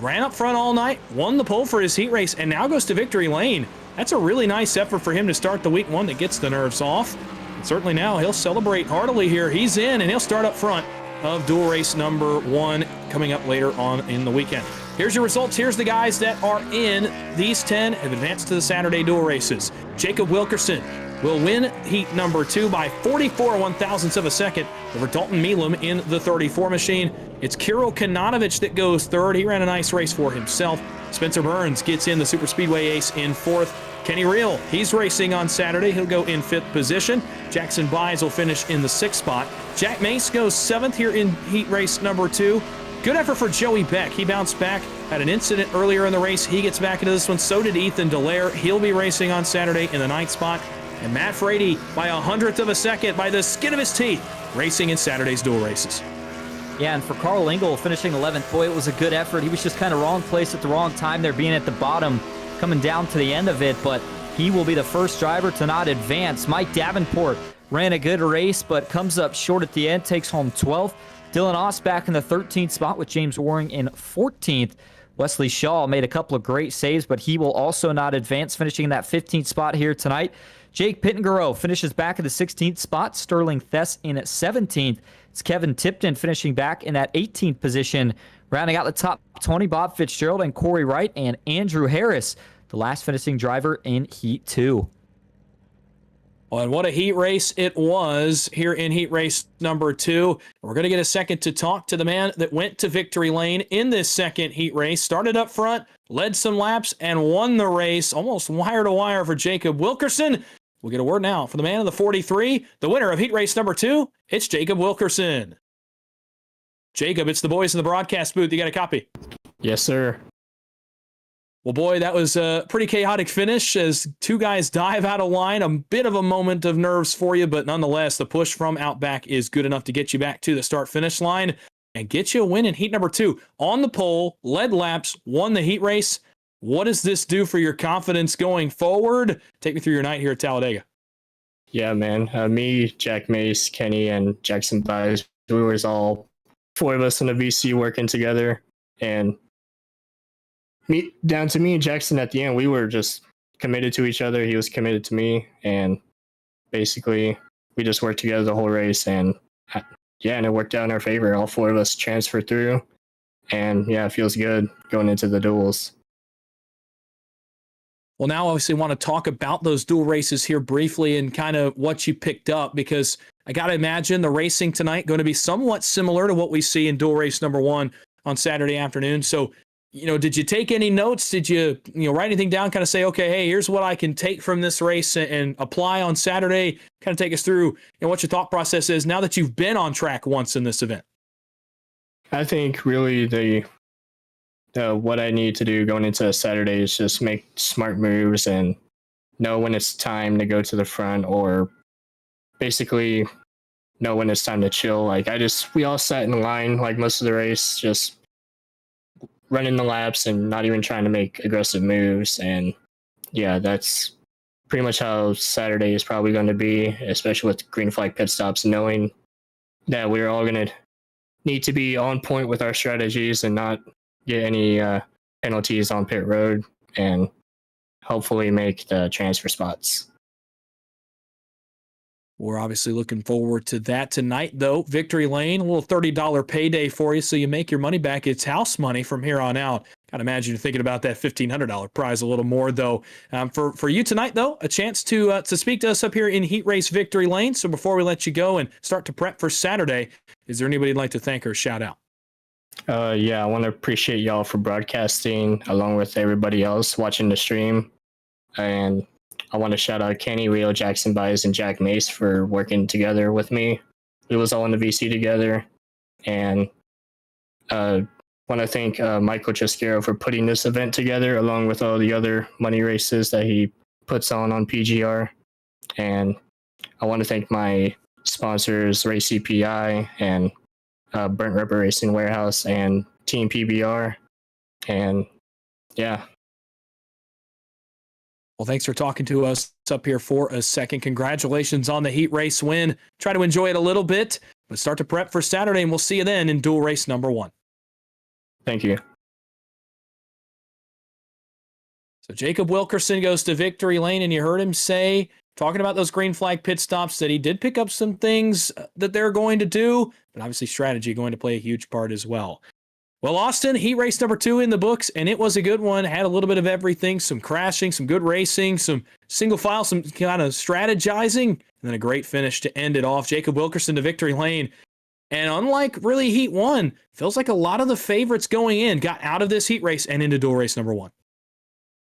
ran up front all night, won the pole for his heat race, and now goes to victory lane. That's a really nice effort for him to start the week one that gets the nerves off. And certainly now he'll celebrate heartily here. He's in, and he'll start up front of dual race number 1 coming up later on in the weekend. Here's your results. Here's the guys that are in. These 10 have advanced to the Saturday dual races. Jacob Wilkerson will win heat number 2 by 44 1/1000ths of a second over Dalton Milam in the 34 machine. It's Kirill Kananovic that goes third. He ran a nice race for himself. Spencer Burns gets in, the super speedway ace, in 4th. Kenny Reel, he's racing on Saturday. He'll go in 5th position. Jackson Byes will finish in the 6th spot. Jack Mace goes 7th here in heat race number 2. Good effort for Joey Beck. He bounced back, had an incident earlier in the race. He gets back into this one. So did Ethan Dallaire. He'll be racing on Saturday in the 9th spot. And Matt Frady, by 100th of a second, by the skin of his teeth, racing in Saturday's dual races. Yeah, and for Carl Lingle finishing 11th, boy, it was a good effort. He was just kind of wrong place at the wrong time there, being at the bottom, coming down to the end of it. But he will be the first driver to not advance. Mike Davenport ran a good race, but comes up short at the end, takes home 12th. Dylan Oss back in the 13th spot with James Waring in 14th. Wesley Shaw made a couple of great saves, but he will also not advance, finishing in that 15th spot here tonight. Jake Pittengarow finishes back in the 16th spot. Sterling Thess in 17th. It's Kevin Tipton finishing back in that 18th position. Rounding out the top 20, Bob Fitzgerald and Corey Wright and Andrew Harris, the last finishing driver in Heat 2. Well, and what a heat race it was here in heat race number 2. We're going to get a second to talk to the man that went to victory lane in this second heat race. Started up front, led some laps, and won the race, almost wire to wire for Jacob Wilkerson. We'll get a word now for the man of the 43, the winner of heat race number 2. It's Jacob Wilkerson. Jacob, it's the boys in the broadcast booth. You got a copy? Yes, sir. Well, boy, that was a pretty chaotic finish as two guys dive out of line. A bit of a moment of nerves for you, but nonetheless, the push from out back is good enough to get you back to the start-finish line and get you a win in heat number 2. On the pole, led laps, won the heat race. What does this do for your confidence going forward? Take me through your night here at Talladega. Yeah, man. Me, Jack Mace, Kenny, and Jackson Byes, we was all 4 of us in the VC working together. And down to me and Jackson at the end, we were just committed to each other. He was committed to me, and basically we just worked together the whole race. And yeah, and it worked out in our favor. All 4 of us transferred through, and yeah, it feels good going into the duels. Well, now obviously want to talk about those dual races here briefly and kind of what you picked up, because I got to imagine the racing tonight going to be somewhat similar to what we see in dual race number 1 on Saturday afternoon. So, did you take any notes? Did you, write anything down, kind of say, okay, hey, here's what I can take from this race and apply on Saturday? Kind of take us through what your thought process is now that you've been on track once in this event. I think really the what I need to do going into Saturday is just make smart moves and know when it's time to go to the front, or basically know when it's time to chill. We all sat in line like most of the race, just running the laps and not even trying to make aggressive moves. And yeah, that's pretty much how Saturday is probably going to be, especially with green flag pit stops, knowing that we're all going to need to be on point with our strategies and not get any penalties on pit road, and hopefully make the transfer spots. We're obviously looking forward to that tonight, though. Victory Lane, a little $30 payday for you, so you make your money back. It's house money from here on out. I'd imagine you're thinking about that $1,500 prize a little more, though. For you tonight, though, a chance to speak to us up here in Heat Race Victory Lane. So before we let you go and start to prep for Saturday, is there anybody you'd like to thank or shout out? Yeah, I want to appreciate y'all for broadcasting along with everybody else watching the stream. And I want to shout out Kenny, Rio, Jackson Bias, and Jack Mace for working together with me. We was all in the VC together. And want to thank Michael Chescaro for putting this event together along with all the other money races that he puts on PGR. And I want to thank my sponsors, Race CPI and Burnt Rubber Racing Warehouse and Team PBR. And yeah. Well, thanks for talking to us up here for a second. Congratulations on the Heat Race win. Try to enjoy it a little bit, but start to prep for Saturday, and we'll see you then in Duel Race number 1. Thank you. So Jacob Wilkerson goes to Victory Lane, and you heard him say, talking about those green flag pit stops, that he did pick up some things that they're going to do, but obviously strategy going to play a huge part as well. Well, Austin, Heat Race number 2 in the books, and it was a good one. Had a little bit of everything, some crashing, some good racing, some single file, some kind of strategizing, and then a great finish to end it off. Jacob Wilkerson to Victory Lane. And unlike really Heat 1, feels like a lot of the favorites going in got out of this Heat Race and into Duel Race number 1.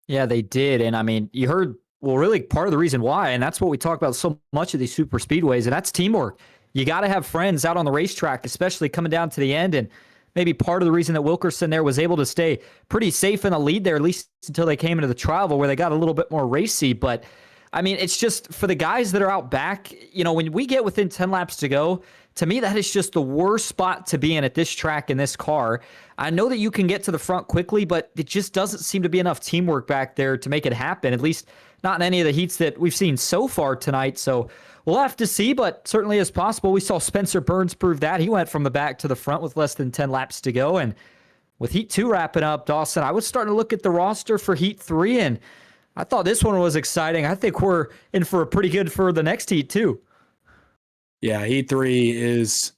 Yeah, they did. And I mean, you heard, well, really part of the reason why, and that's what we talk about so much of these super speedways, and that's teamwork. You got to have friends out on the racetrack, especially coming down to the end. And maybe part of the reason that Wilkerson there was able to stay pretty safe in the lead there, at least until they came into the travel where they got a little bit more racy. But I mean, it's just for the guys that are out back, you know, when we get within 10 laps to go, to me, that is just the worst spot to be in at this track in this car. I know that you can get to the front quickly, but it just doesn't seem to be enough teamwork back there to make it happen, at least not in any of the heats that we've seen so far tonight. So we'll have to see, but certainly is possible. We saw Spencer Burns prove that. He went from the back to the front with less than 10 laps to go. And with Heat 2 wrapping up, Dawson, I was starting to look at the roster for Heat 3, and I thought this one was exciting. I think we're in for a pretty good for the next Heat, too. Yeah, Heat 3 is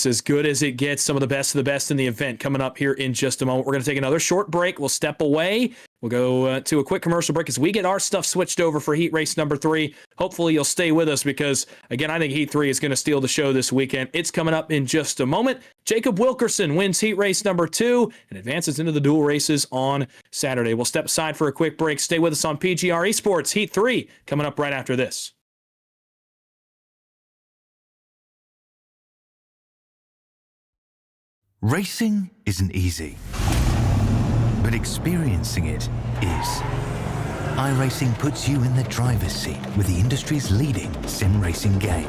as good as it gets. Some of the best in the event coming up here in just a moment. We're going to take another short break. We'll step away. We'll go to a quick commercial break as we get our stuff switched over for Heat Race number 3. Hopefully you'll stay with us because, again, I think Heat 3 is going to steal the show this weekend. It's coming up in just a moment. Jacob Wilkerson wins Heat Race number 2 and advances into the dual races on Saturday. We'll step aside for a quick break. Stay with us on PGR eSports Heat 3 coming up right after this. Racing isn't easy, but experiencing it is. iRacing puts you in the driver's seat with the industry's leading sim racing game.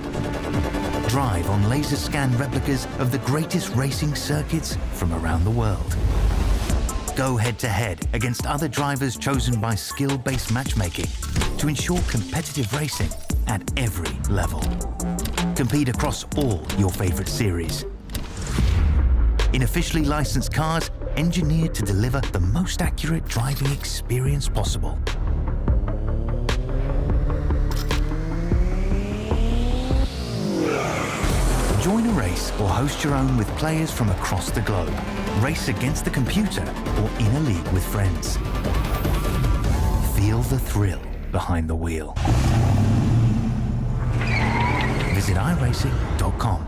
Drive on laser scan replicas of the greatest racing circuits from around the world. Go head-to-head against other drivers chosen by skill-based matchmaking to ensure competitive racing at every level. Compete across all your favorite series. In officially licensed cars, engineered to deliver the most accurate driving experience possible. Join a race or host your own with players from across the globe. Race against the computer or in a league with friends. Feel the thrill behind the wheel. Visit iRacing.com.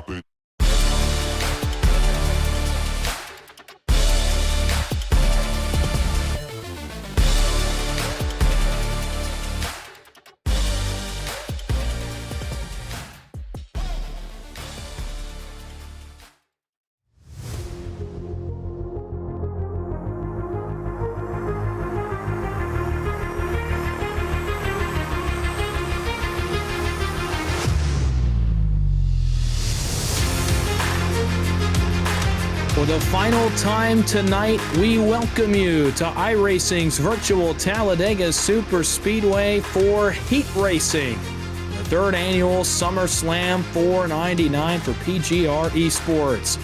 drop it. For the final time tonight, we welcome you to iRacing's virtual Talladega Super Speedway for heat racing. The third annual SummerSlam 499 for PGR eSports.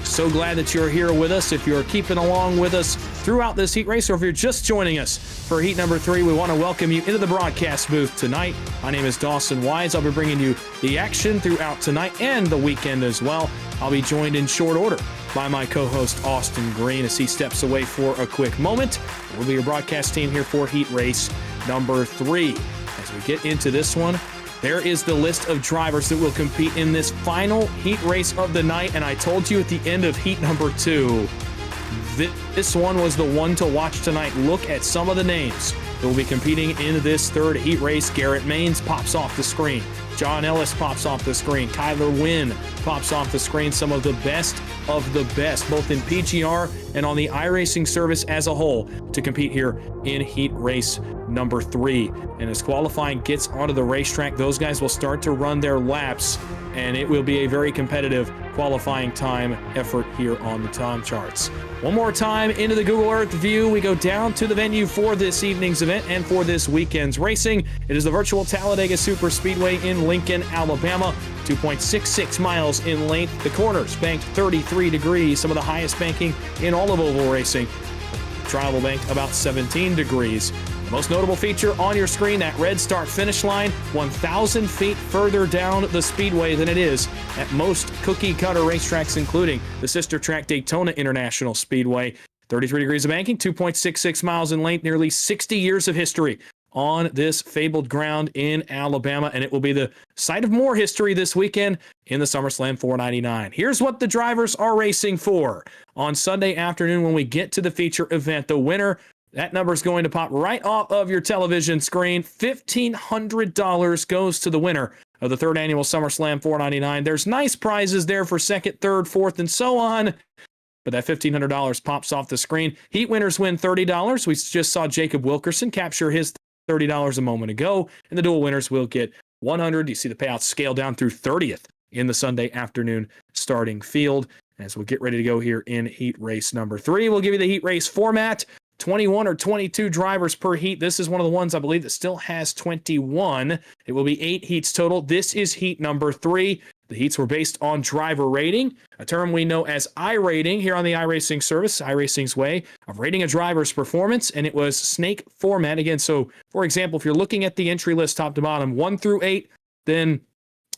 So glad that you're here with us. If you're keeping along with us throughout this heat race, or if you're just joining us for heat number 3, we want to welcome you into the broadcast booth tonight. My name is Dawson Wise. I'll be bringing you the action throughout tonight and the weekend as well. I'll be joined in short order by my co-host Austin Green as he steps away for a quick moment. We'll be your broadcast team here for heat race number 3. As we get into this one, there is the list of drivers that will compete in this final heat race of the night, and I told you at the end of heat number 2, this one was the one to watch tonight. Look at some of the names that will be competing in this third heat race. Garrett Maines pops off the screen. John Ellis pops off the screen. Kyler Wynn pops off the screen. Some of the best, both in PGR and on the iRacing service as a whole, to compete here in heat race number 3. And as qualifying gets onto the racetrack, those guys will start to run their laps, and it will be a very competitive qualifying time effort here on the time charts. One more time into the Google Earth view, we go down to the venue for this evening's event and for this weekend's racing. It is the virtual Talladega Super Speedway in Lincoln, Alabama. 2.66 miles in length. The corners banked 33 degrees, some of the highest banking in all of oval racing. Travel banked about 17 degrees. The most notable feature on your screen, that red start finish line, 1,000 feet further down the speedway than it is at most cookie cutter racetracks, including the sister track Daytona International Speedway. 33 degrees of banking, 2.66 miles in length, nearly 60 years of history on this fabled ground in Alabama, and it will be the site of more history this weekend in the SummerSlam 499. Here's what the drivers are racing for. On Sunday afternoon, when we get to the feature event, the winner, that number is going to pop right off of your television screen. $1,500 goes to the winner of the third annual SummerSlam 499. There's nice prizes there for second, third, fourth, and so on, but that $1,500 pops off the screen. Heat winners win $30. We just saw Jacob Wilkerson capture his $30 a moment ago, and the dual winners will get $100. You see the payouts scale down through 30th in the Sunday afternoon starting field. As we'll get ready to go here in heat race number 3, we'll give you the heat race format. 21 or 22 drivers per heat. This is one of the ones I believe that still has 21. It will be 8 heats total. This is heat number 3. The heats were based on driver rating, a term we know as iRating here on the iRacing service, iRacing's way of rating a driver's performance, and it was snake format again. So, for example, if you're looking at the entry list top to bottom, 1 through 8, then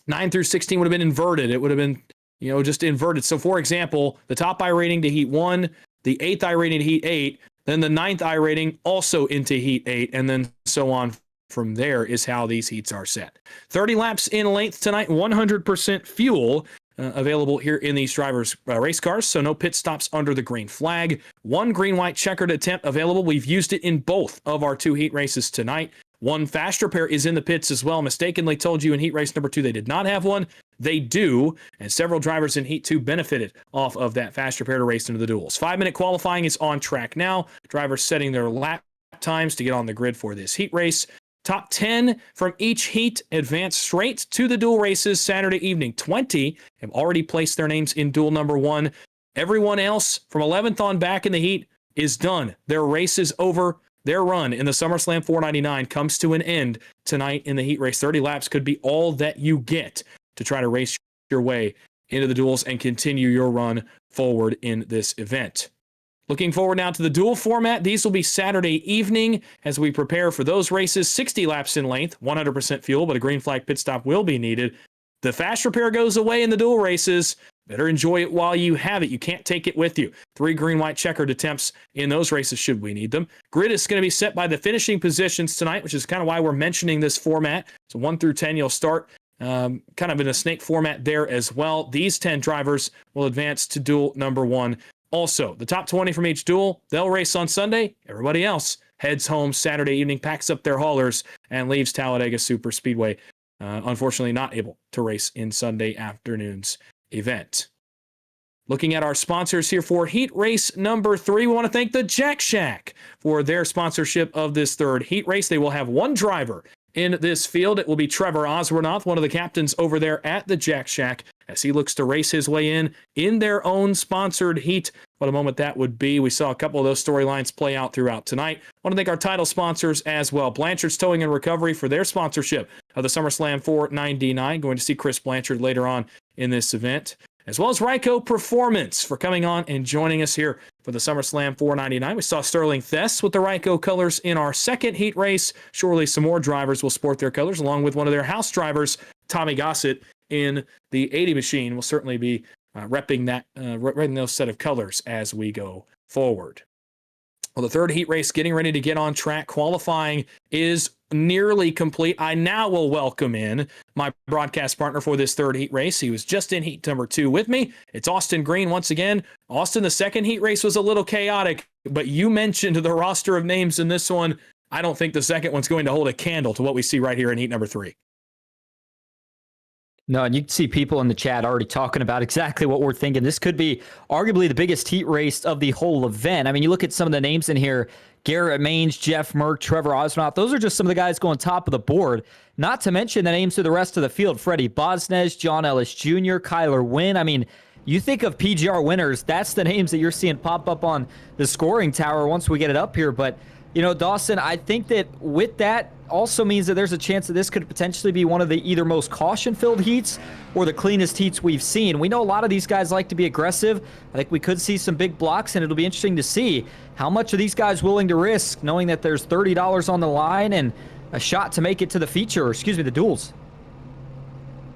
9 through 16 would have been inverted. It would have been, just inverted. So, for example, the top iRating to heat 1, the 8th iRating to heat 8, then the 9th iRating also into heat 8, and then so on. From there is how these heats are set. 30 laps in length tonight, 100% fuel available here in these drivers' race cars, so no pit stops under the green flag. 1 green-white checkered attempt available. We've used it in both of our 2 heat races tonight. 1 fast repair is in the pits as well. Mistakenly told you in heat race number 2 they did not have one. They do, and several drivers in heat 2 benefited off of that fast repair to race into the duels. 5-minute qualifying is on track now. Drivers setting their lap times to get on the grid for this heat race. Top 10 from each heat advance straight to the dual races Saturday evening. 20 have already placed their names in duel number 1. Everyone else from 11th on back in the heat is done. Their race is over. Their run in the SummerSlam 499 comes to an end tonight in the heat race. 30 laps could be all that you get to try to race your way into the duels and continue your run forward in this event. Looking forward now to the dual format. These will be Saturday evening as we prepare for those races. 60 laps in length, 100% fuel, but a green flag pit stop will be needed. The fast repair goes away in the dual races. Better enjoy it while you have it. You can't take it with you. 3 green-white checkered attempts in those races should we need them. Grid is going to be set by the finishing positions tonight, which is kind of why we're mentioning this format. So 1 through 10, you'll start kind of in a snake format there as well. These 10 drivers will advance to duel number 1. Also, the top 20 from each duel, they'll race on Sunday. Everybody else heads home Saturday evening, packs up their haulers, and leaves Talladega Super Speedway. Unfortunately, not able to race in Sunday afternoon's event. Looking at our sponsors here for heat race number 3, we want to thank the Jack Shack for their sponsorship of this third heat race. They will have one driver in this field. It will be Trevor Oswornoth, one of the captains over there at the Jack Shack, as he looks to race his way in their own sponsored heat. What a moment that would be. We saw a couple of those storylines play out throughout tonight. I want to thank our title sponsors as well. Blanchard's Towing and Recovery for their sponsorship of the SummerSlam 499. Going to see Chris Blanchard later on in this event. As well as Ryko Performance for coming on and joining us here for the SummerSlam 499. We saw Sterling Thess with the Ryko colors in our second heat race. Surely some more drivers will sport their colors, along with one of their house drivers, Tommy Gossett, in the 80 machine. Will certainly be repping those set of colors as we go forward. Well, the third heat race getting ready to get on track. Qualifying is nearly complete. I now will welcome in my broadcast partner for this third heat race. He was just in heat number 2 with me. It's Austin Green once again. Austin, the second heat race was a little chaotic, but you mentioned the roster of names in this one. I don't think the second one's going to hold a candle to what we see right here in heat number 3. No, and you can see people in the chat already talking about exactly what we're thinking. This could be arguably the biggest heat race of the whole event. I mean, you look at some of the names in here, Garrett Mange, Jeff Merck, Trevor Oswornoth. Those are just some of the guys going top of the board. Not to mention the names of the rest of the field, Freddie Bosnes, John Ellis Jr., Kyler Wynn. I mean, you think of PGR winners, that's the names that you're seeing pop up on the scoring tower once we get it up here. But, you know, Dawson, I think that with that also means that there's a chance that this could potentially be one of the either most caution-filled heats or the cleanest heats we've seen. We know a lot of these guys like to be aggressive. I think we could see some big blocks, and it'll be interesting to see how much are these guys willing to risk, knowing that there's $30 on the line and a shot to make it to the duels.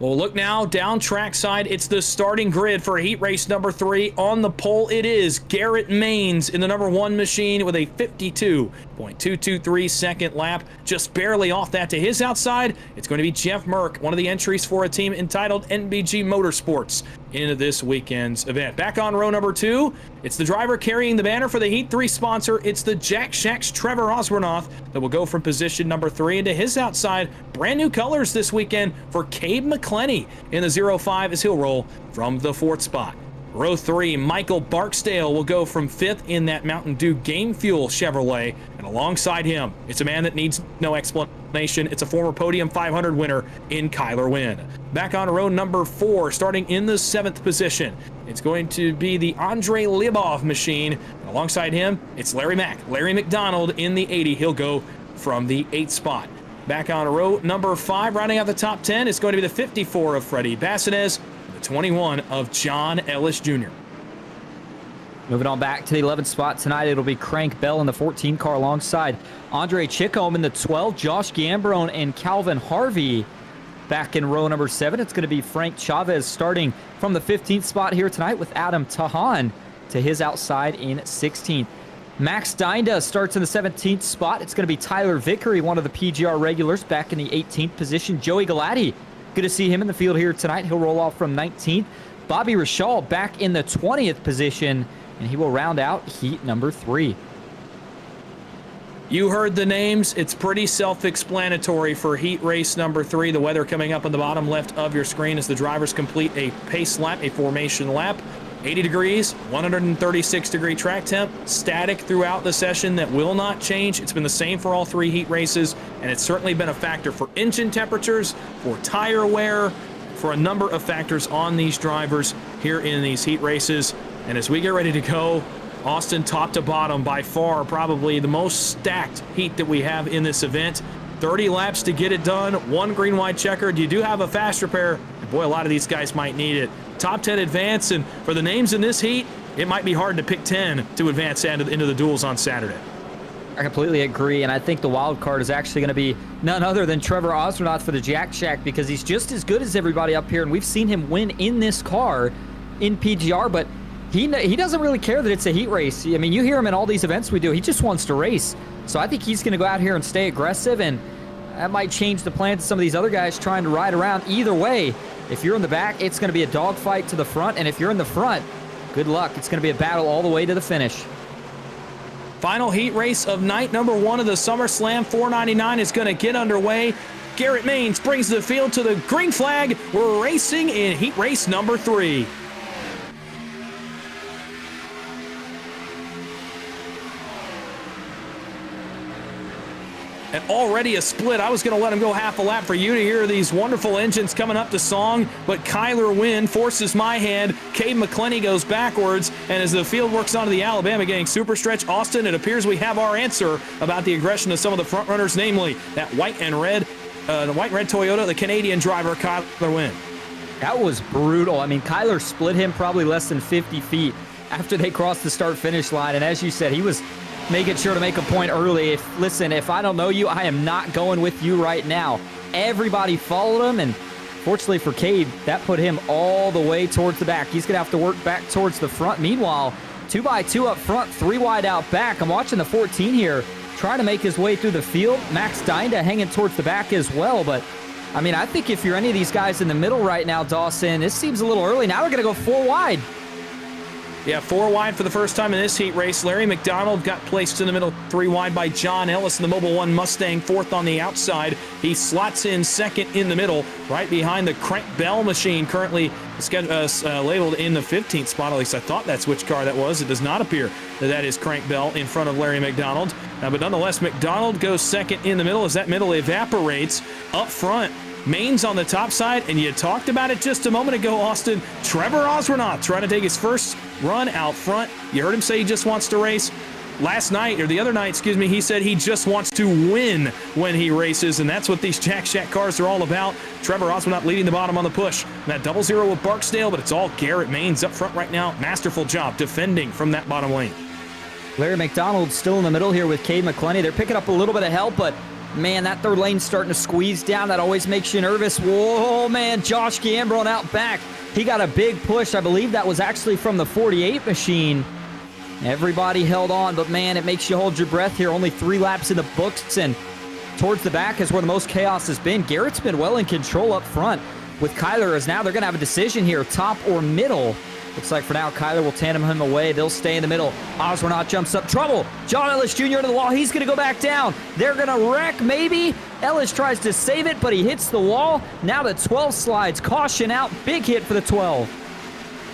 Well, look now, down trackside, it's the starting grid for heat race number 3. On the pole, it is Garrett Maines in the number 1 machine with a 52.223 second lap. Just barely off that to his outside. It's going to be Jeff Merck, one of the entries for a team entitled NBG Motorsports into this weekend's event. Back on row number 2, it's the driver carrying the banner for the Heat 3 sponsor. It's the Jack Shack's Trevor Oswornoth that will go from position number 3 into his outside. Brand new colors this weekend for Cabe McClenny in the 05 as he'll roll from the 4th spot. Row 3, Michael Barksdale will go from 5th in that Mountain Dew Game Fuel Chevrolet, and alongside him, it's a man that needs no explanation. It's a former Podium 500 winner in Kyler Wynn. Back on row number 4, starting in the 7th position, it's going to be the Andrei Lyubov machine, and alongside him, it's Larry McDonald in the 80. He'll go from the 8th spot. Back on row number 5, rounding out the top 10, it's going to be the 54 of Freddie Bassinez, the 21 of John Ellis Jr. Moving on back to the 11th spot tonight, it'll be Crank Bell in the 14 car alongside Andre Chicholm in the 12, Josh Gambrone and Calvin Harvey. Back in row number 7, it's going to be Frank Chavez starting from the 15th spot here tonight with Adam Tahan to his outside in 16th. Max Dinda starts in the 17th spot. It's going to be Tyler Vickery, one of the PGR regulars, back in the 18th position. Joey Galati, good to see him in the field here tonight. He'll roll off from 19th. Bobby Rashal back in the 20th position, and he will round out heat number 3. You heard the names. It's pretty self-explanatory for heat race number 3. The weather coming up on the bottom left of your screen as the drivers complete a pace lap, a formation lap. 80 degrees, 136 degree track temp, static throughout the session. That will not change. It's been the same for all 3 heat races, and it's certainly been a factor for engine temperatures, for tire wear, for a number of factors on these drivers here in these heat races. And as we get ready to go, Austin, top to bottom, by far probably the most stacked heat that we have in this event. 30 laps to get it done, 1 green, white checkered. You do have a fast repair, and boy, a lot of these guys might need it. Top 10 advance, and for the names in this heat, it might be hard to pick 10 to advance into the duels on Saturday. I completely agree, and I think the wild card is actually going to be none other than Trevor Oswornoth for the Jack Shack, because he's just as good as everybody up here, and we've seen him win in this car in PGR, but he doesn't really care that it's a heat race. I mean, you hear him in all these events we do. He just wants to race. So I think he's going to go out here and stay aggressive, and that might change the plans of some of these other guys trying to ride around. Either way, if you're in the back, it's going to be a dogfight to the front, and if you're in the front, good luck. It's going to be a battle all the way to the finish. Final heat race of night number 1 of the SummerSlam 499 is going to get underway. Garrett Maines brings the field to the green flag. We're racing in heat race number 3. And already a split. I was going to let him go half a lap for you to hear these wonderful engines coming up to song, but Kyler Wynn forces my hand. Cade McClenny goes backwards, and as the field works onto the Alabama getting super stretch, Austin, it appears we have our answer about the aggression of some of the front runners, namely that white and red Toyota, the Canadian driver, Kyler Wynn. That was brutal. I mean, Kyler split him probably less than 50 feet after they crossed the start-finish line, and as you said, he was making sure to make a point early. If I don't know you, I am not going with you right now. Everybody followed him, and fortunately for Cade, that put him all the way towards the back. He's going to have to work back towards the front. Meanwhile, 2x2 up front, 3 wide out back. I'm watching the 14 here, trying to make his way through the field. Max Dinda hanging towards the back as well, but I mean, I think if you're any of these guys in the middle right now, Dawson, this seems a little early. Now they're going to go 4 wide. Yeah, 4 wide for the first time in this heat race. Larry McDonald got placed in the middle, 3 wide by John Ellis in the Mobile 1 Mustang, 4th on the outside. He slots in 2nd in the middle, right behind the Crank Bell machine, currently labeled in the 15th spot. At least I thought that's which car that was. It does not appear that is Crank Bell in front of Larry McDonald. But nonetheless, McDonald goes 2nd in the middle as that middle evaporates. Up front, Maines on the top side, and you talked about it just a moment ago, Austin. Trevor Osrenoff trying to take his first run out front. You heard him say he just wants to race. The other night, he said he just wants to win when he races, and that's what these Jack Shack cars are all about. Trevor Osrenoff leading the bottom on the push. That 0-0 with Barksdale, but it's all Garrett Maines up front right now. Masterful job defending from that bottom lane. Larry McDonald still in the middle here with Cade McClenny. They're picking up a little bit of help, but man, that third lane's starting to squeeze down. That always makes you nervous. Whoa, man, Josh Gambron out back. He got a big push. I believe that was actually from the 48 machine. Everybody held on, but man, it makes you hold your breath here. Only 3 laps in the books, and towards the back is where the most chaos has been. Garrett's been well in control up front with Kyler, as now they're going to have a decision here, top or middle. Looks like for now, Kyler will tandem him away. They'll stay in the middle. Osrenoff jumps up. Trouble. John Ellis Jr. to the wall. He's going to go back down. They're going to wreck, maybe. Ellis tries to save it, but he hits the wall. Now the 12 slides. Caution out. Big hit for the 12.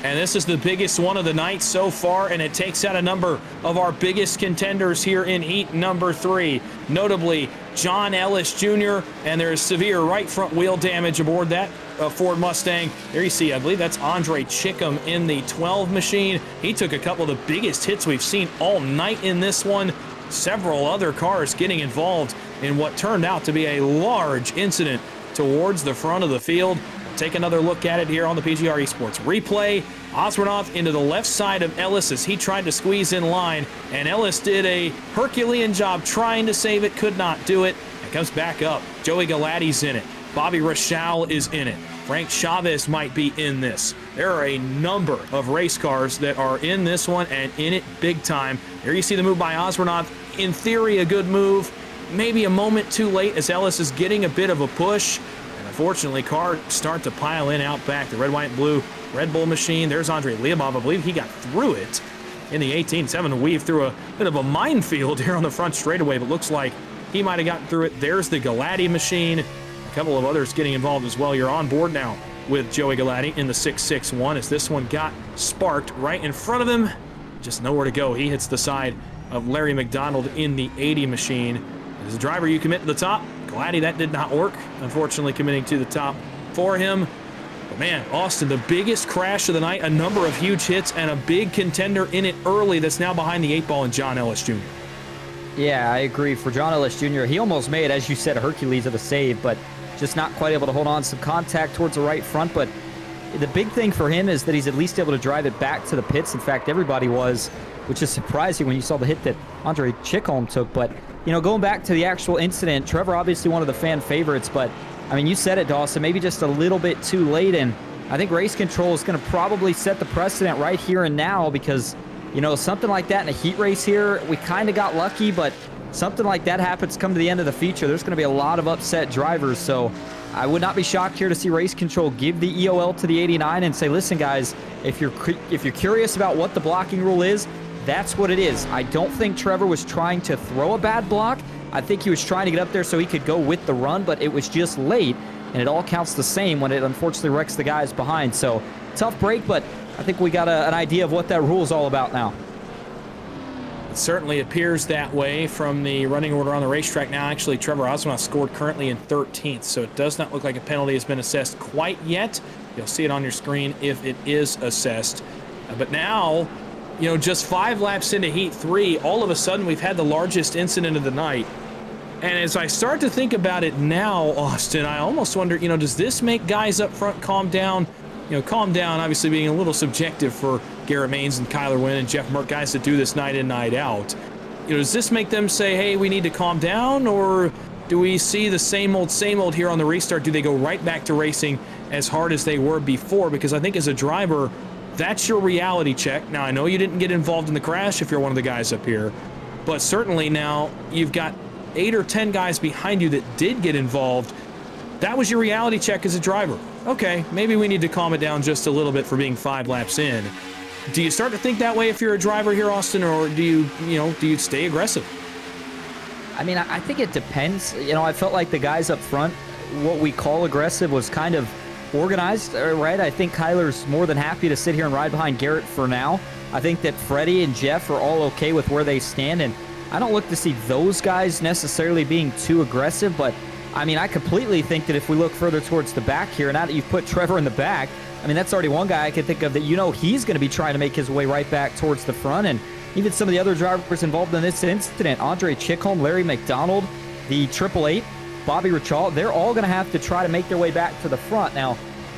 And this is the biggest one of the night so far, and it takes out a number of our biggest contenders here in heat number 3. Notably, John Ellis Jr., and there is severe right front wheel damage aboard that Ford Mustang. There you see, I believe that's Andre Chickham in the 12 machine. He took a couple of the biggest hits we've seen all night in this one. Several other cars getting involved in what turned out to be a large incident towards the front of the field. Take another look at it here on the PGR eSports replay. Osrenoff into the left side of Ellis as he tried to squeeze in line, and Ellis did a Herculean job trying to save it, could not do it, and comes back up. Joey Galatti's in it. Bobby Rochelle is in it. Frank Chavez might be in this. There are a number of race cars that are in this one and in it big time. There you see the move by Osrenoff. In theory, a good move. Maybe a moment too late as Ellis is getting a bit of a push. And unfortunately, cars start to pile in out back. The red, white, and blue Red Bull machine. There's Andre Leobov. I believe he got through it in the 18. 7 to weave through a bit of a minefield here on the front straightaway, but looks like he might have gotten through it. There's the Galati machine. A couple of others getting involved as well. You're on board now with Joey Galati in the 661 as this one got sparked right in front of him. Just nowhere to go. He hits the side of Larry McDonald in the 80 machine. As a driver, you commit to the top. Galati, that did not work. Unfortunately, committing to the top for him. But man, Austin, the biggest crash of the night, a number of huge hits, and a big contender in it early that's now behind the 8 ball, and John Ellis Jr. Yeah, I agree. For John Ellis Jr., he almost made, as you said, a Hercules of a save, but just not quite able to hold on. Some contact towards the right front, but the big thing for him is that he's at least able to drive it back to the pits. In fact, everybody was, which is surprising when you saw the hit that Andre Chicholm took. But, you know, going back to the actual incident, Trevor obviously one of the fan favorites, but, I mean, you said it, Dawson, maybe just a little bit too late, and I think race control is going to probably set the precedent right here and now because, you know, something like that in a heat race here, we kind of got lucky, but something like that happens come to the end of the feature, there's going to be a lot of upset drivers. So I would not be shocked here to see Race Control give the EOL to the 89 and say, listen, guys, if you're curious about what the blocking rule is, that's what it is. I don't think Trevor was trying to throw a bad block. I think he was trying to get up there so he could go with the run, but it was just late, and it all counts the same when it unfortunately wrecks the guys behind. So tough break, but I think we got an idea of what that rule is all about now. It certainly appears that way from the running order on the racetrack now. Actually, Trevor Oswald scored currently in 13th, so it does not look like a penalty has been assessed quite yet. You'll see it on your screen if it is assessed. But now, you know, just 5 laps into Heat 3, all of a sudden we've had the largest incident of the night. And as I start to think about it now, Austin, I almost wonder, you know, does this make guys up front calm down? You know, calm down, obviously being a little subjective for Garrett Maines and Kyler Wynn and Jeff Merck, guys that do this night in, night out. You know, does this make them say, hey, we need to calm down? Or do we see the same old here on the restart? Do they go right back to racing as hard as they were before? Because I think as a driver, that's your reality check. Now, I know you didn't get involved in the crash if you're one of the guys up here, but certainly now you've got 8 or 10 guys behind you that did get involved. That was your reality check as a driver. Okay, maybe we need to calm it down just a little bit for being 5 laps in. Do you start to think that way if you're a driver here, Austin, or do you stay aggressive? I mean, I think it depends. You know, I felt like the guys up front, what we call aggressive, was kind of organized, right? I think Kyler's more than happy to sit here and ride behind Garrett for now. I think that Freddie and Jeff are all okay with where they stand, and I don't look to see those guys necessarily being too aggressive, but I mean, I completely think that if we look further towards the back here, now that you've put Trevor in the back, I mean, that's already one guy I can think of that, you know, he's going to be trying to make his way right back towards the front, and even some of the other drivers involved in this incident, Andre Chickholm, Larry McDonald, the 888, Bobby Richall, they're all going to have to try to make their way back to the front. Now,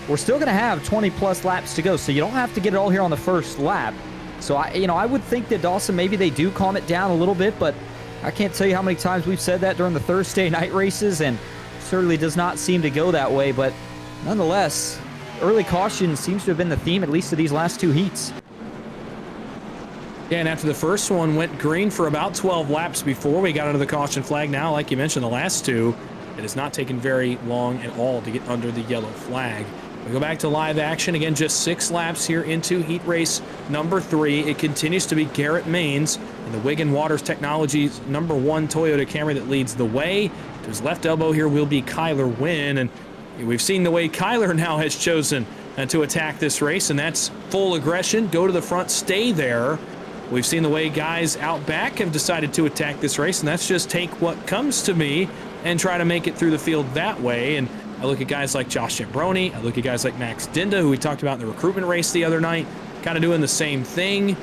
we're still going to have 20-plus laps to go, so you don't have to get it all here on the first lap. So, I would think that Dawson, maybe they do calm it down a little bit, but I can't tell you how many times we've said that during the Thursday night races, and certainly does not seem to go that way. But nonetheless, early caution seems to have been the theme, at least of these last 2 heats. Yeah, and after the first one went green for about 12 laps before we got under the caution flag. Now, like you mentioned, the last 2, it has not taken very long at all to get under the yellow flag. We go back to live action. Again, just 6 laps here into heat race number 3. It continues to be Garrett Maines and the Wigan Waters Technologies #1 Toyota Camry that leads the way. To his left elbow here will be Kyler Wynn, and we've seen the way Kyler now has chosen to attack this race, and that's full aggression, go to the front, stay there. We've seen the way guys out back have decided to attack this race, and that's just take what comes to me and try to make it through the field that way. And I look at guys like Josh Jambroni, I look at guys like Max Dinda, who we talked about in the recruitment race the other night, kind of doing the same thing.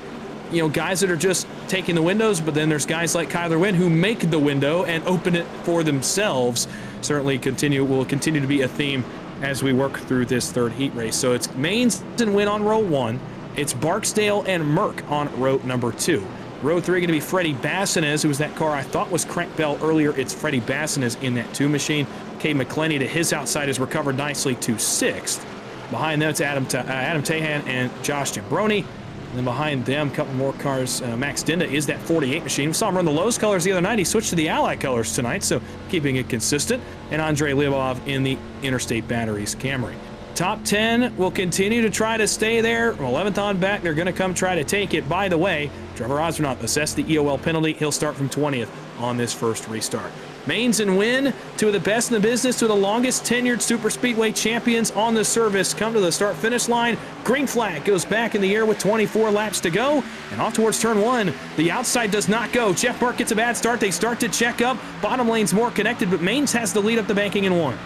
You know, guys that are just taking the windows, but then there's guys like Kyler Wynn who make the window and open it for themselves. Certainly will continue to be a theme as we work through this 3rd heat race. So it's Maines and Wynn on row 1. It's Barksdale and Merck on row number 2. Row 3 going to be Freddie Bassinez, who was that car I thought was Crank Bell earlier. It's Freddie Bassinez in that 2 machine. Cade McClenny to his outside has recovered nicely to 6th. Behind them, it's Adam Tahan and Josh Jambroni. And then behind them, a couple more cars. Max Dinda is that 48 machine. We saw him run the Lowe's colors the other night. He switched to the Ally colors tonight, so keeping it consistent. And Andrei Lyubov in the Interstate Batteries Camry. Top 10 will continue to try to stay there. 11th on back, they're going to come try to take it. By the way, Trevor Osborne assessed the EOL penalty. He'll start from 20th on this first restart. Maines and Wynn, 2 of the best in the business, 2 of the longest tenured super speedway champions on the service, come to the start-finish line. Green flag goes back in the air with 24 laps to go, and off towards turn 1. The outside does not go. Jeff Burke gets a bad start. They start to check up. Bottom lane's more connected, but Maines has the lead up the banking in 1.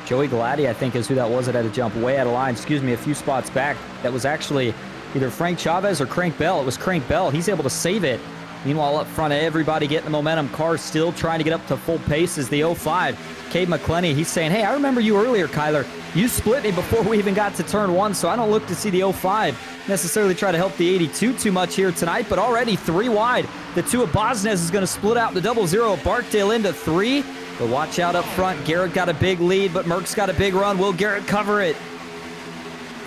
Joey Galati, I think, is who that was that had to jump way out of line. A few spots back. That was actually either Frank Chavez or Crank Bell. It was Crank Bell. He's able to save it. Meanwhile, up front, everybody getting the momentum. Cars still trying to get up to full pace as the 05. Cade McClenny, he's saying, hey, I remember you earlier, Kyler. You split me before we even got to turn 1, so I don't look to see the 05 necessarily try to help the 82 too much here tonight, but already 3 wide. The 2 of Bosnes is going to split out the 00. Barkdale into 3. But watch out up front. Garrett got a big lead, but Merck's got a big run. Will Garrett cover it?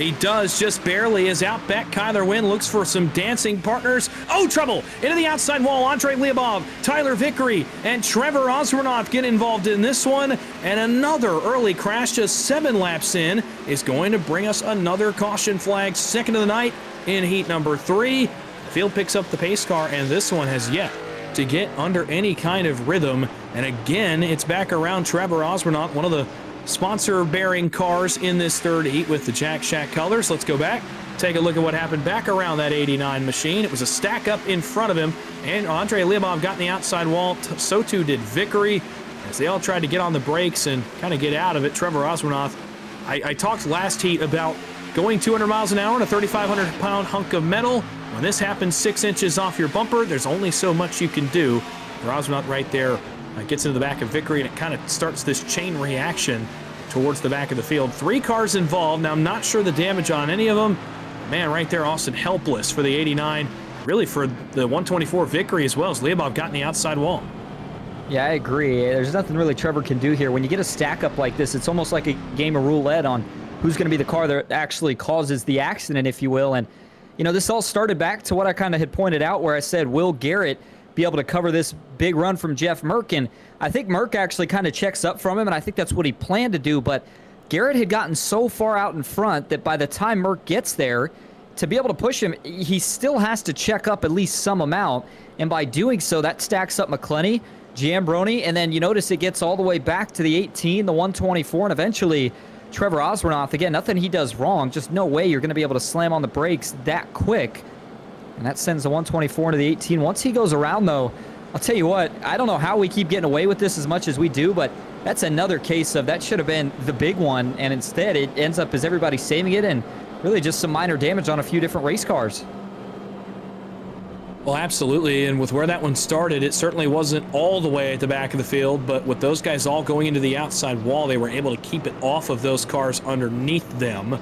He does, just barely. Is out back. Kyler Wynn looks for some dancing partners. Oh, trouble! Into the outside wall. Andrei Lyubov, Tyler Vickery, and Trevor Osmanoff get involved in this one. And another early crash, just 7 laps in, is going to bring us another caution flag. Second of the night in heat number 3. The field picks up the pace car, and this one has yet to get under any kind of rhythm. And again, it's back around Trevor Osmanoff, one of the sponsor-bearing cars in this third heat with the Jack Shack colors. Let's go back, take a look at what happened back around that 89 machine. It was a stack up in front of him, and Andrei Lyubov got in the outside wall. So too did Vickery, as they all tried to get on the brakes and kind of get out of it. Trevor Osmanoff, I talked last heat about going 200 miles an hour in a 3,500-pound hunk of metal. When this happens 6 inches off your bumper, there's only so much you can do. Osmanoff right there gets into the back of Vickery, and it kind of starts this chain reaction towards the back of the field. 3 cars involved. Now, I'm not sure the damage on any of them. Man, right there, Austin helpless for the 89. Really for the 124 Vickery as well, as Lyubov got in the outside wall. Yeah, I agree. There's nothing really Trevor can do here. When you get a stack up like this, it's almost like a game of roulette on who's going to be the car that actually causes the accident, if you will. And, you know, this all started back to what I kind of had pointed out, where I said, will Garrett be able to cover this big run from Jeff Merck? And I think Merck actually kind of checks up from him, and I think that's what he planned to do. But Garrett had gotten so far out in front that by the time Merck gets there, to be able to push him, he still has to check up at least some amount. And by doing so, that stacks up McClenny, Giambroni, and then you notice it gets all the way back to the 18, the 124, and eventually Trevor Osmanoff. Again, nothing he does wrong, just no way you're going to be able to slam on the brakes that quick. And that sends the 124 into the 18. Once he goes around, though, I'll tell you what, I don't know how we keep getting away with this as much as we do, but that's another case of that should have been the big one, and instead it ends up as everybody saving it and really just some minor damage on a few different race cars. Well, absolutely, and with where that one started, it certainly wasn't all the way at the back of the field, but with those guys all going into the outside wall, they were able to keep it off of those cars underneath them.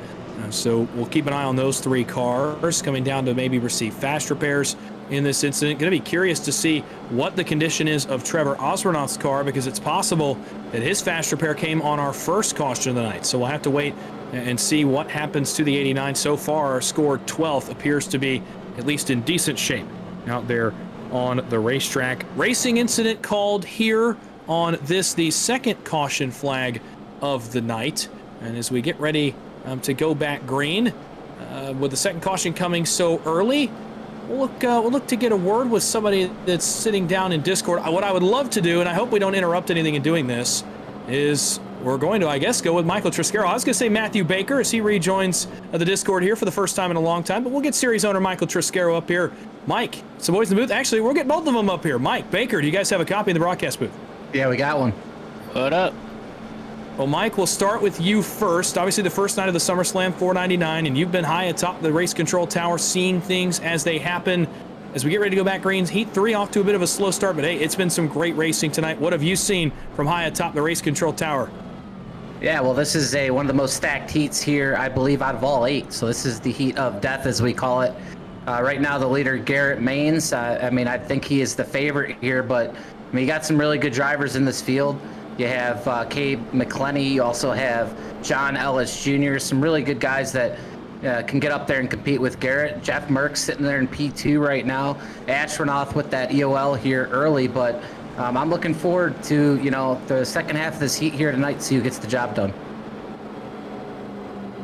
So we'll keep an eye on those 3 cars coming down to maybe receive fast repairs in this incident. Going to be curious to see what the condition is of Trevor Osmanoff's car, because it's possible that his fast repair came on our first caution of the night. So we'll have to wait and see what happens to the 89. So far, scored 12th, appears to be at least in decent shape out there on the racetrack. Racing incident called here on this, the second caution flag of the night. And as we get ready to go back green, with the second caution coming so early, we'll look to get a word with somebody that's sitting down in Discord. What I would love to do, and I hope we don't interrupt anything in doing this, is we're going to, I guess, go with Michael Triscaro. I was going to say Matthew Baker as he rejoins the Discord here for the first time in a long time, but we'll get series owner Michael Triscaro up here. Mike, some boys in the booth. Actually, we'll get both of them up here. Mike, Baker, do you guys have a copy in the broadcast booth? Yeah, we got one. What up? Well, Mike, we'll start with you first. Obviously, the first night of the SummerSlam 499, and you've been high atop the race control tower, seeing things as they happen. As we get ready to go back greens, Heat 3 off to a bit of a slow start, but hey, it's been some great racing tonight. What have you seen from high atop the race control tower? Yeah, well, this is one of the most stacked heats here, I believe, out of all 8. So this is the heat of death, as we call it. Right now, the leader, Garrett Maines. I mean, I think he is the favorite here, but I mean, you got some really good drivers in this field. You have Cabe McClenny. You also have John Ellis Jr., some really good guys that can get up there and compete with Garrett. Jeff Merck sitting there in P2 right now. Ashronoth with that EOL here early, but I'm looking forward to, you know, the second half of this heat here tonight, see who gets the job done.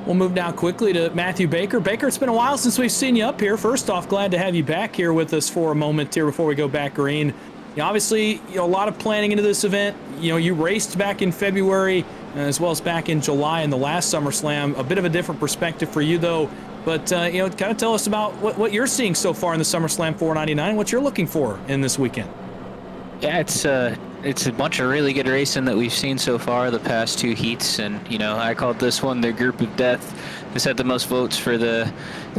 We'll move now quickly to Matthew Baker. Baker, it's been a while since we've seen you up here. First off, glad to have you back here with us for a moment here before we go back green. You know, obviously, you know, a lot of planning into this event. You know, you raced back in February as well as back in July in the last SummerSlam. A bit of a different perspective for you, though. But, you know, kind of tell us about what you're seeing so far in the SummerSlam 499, what you're looking for in this weekend. Yeah, it's a bunch of really good racing that we've seen so far the past 2 heats, and you know, I called this one the group of death. This had the most votes for the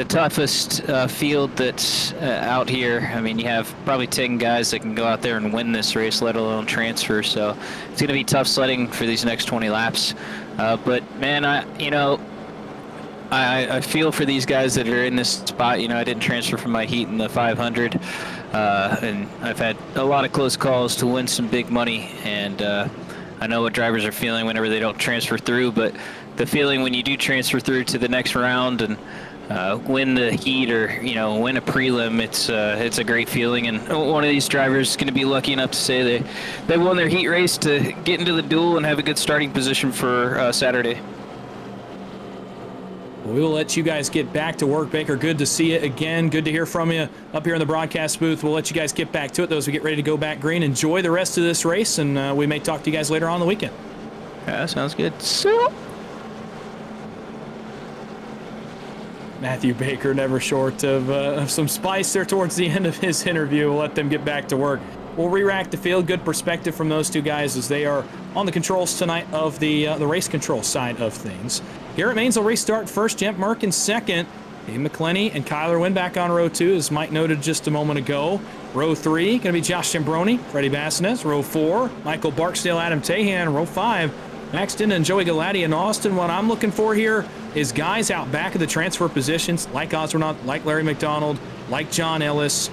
toughest field that's out here. I mean, you have probably 10 guys that can go out there and win this race, let alone transfer. So it's going to be tough sledding for these next 20 laps. But man, I feel for these guys that are in this spot. You know, I didn't transfer from my heat in the 500, and I've had a lot of close calls to win some big money, and I know what drivers are feeling whenever they don't transfer through. But the feeling when you do transfer through to the next round and win the heat or win a prelim, it's a great feeling. And one of these drivers is going to be lucky enough to say they won their heat race to get into the duel and have a good starting position for Saturday. We will let you guys get back to work. Baker, good to see you again. Good to hear from you up here in the broadcast booth. We'll let you guys get back to it. Those who get ready to go back green, enjoy the rest of this race, and we may talk to you guys later on in the weekend. Yeah, sounds good. So Matthew Baker never short of some spice there towards the end of his interview. We'll let them get back to work. We'll re-rack the field. Good perspective from those two guys as they are on the controls tonight of the race control side of things. Garrett Maines will restart first, Jemp Merck in second. Dave McClenny and Kyler Wynn back on row 2, as Mike noted just a moment ago. Row 3, going to be Josh Jambroni, Freddie Bassines. Row 4, Michael Barksdale, Adam Tahan. Row 5, Max Dinda and Joey Galati in Austin. What I'm looking for here is guys out back of the transfer positions, like Osbornaut, like Larry McDonald, like John Ellis,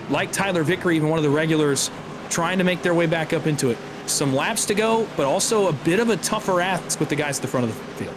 like Tyler Vickery, even one of the regulars, trying to make their way back up into it. Some laps to go, but also a bit of a tougher ask with the guys at the front of the field.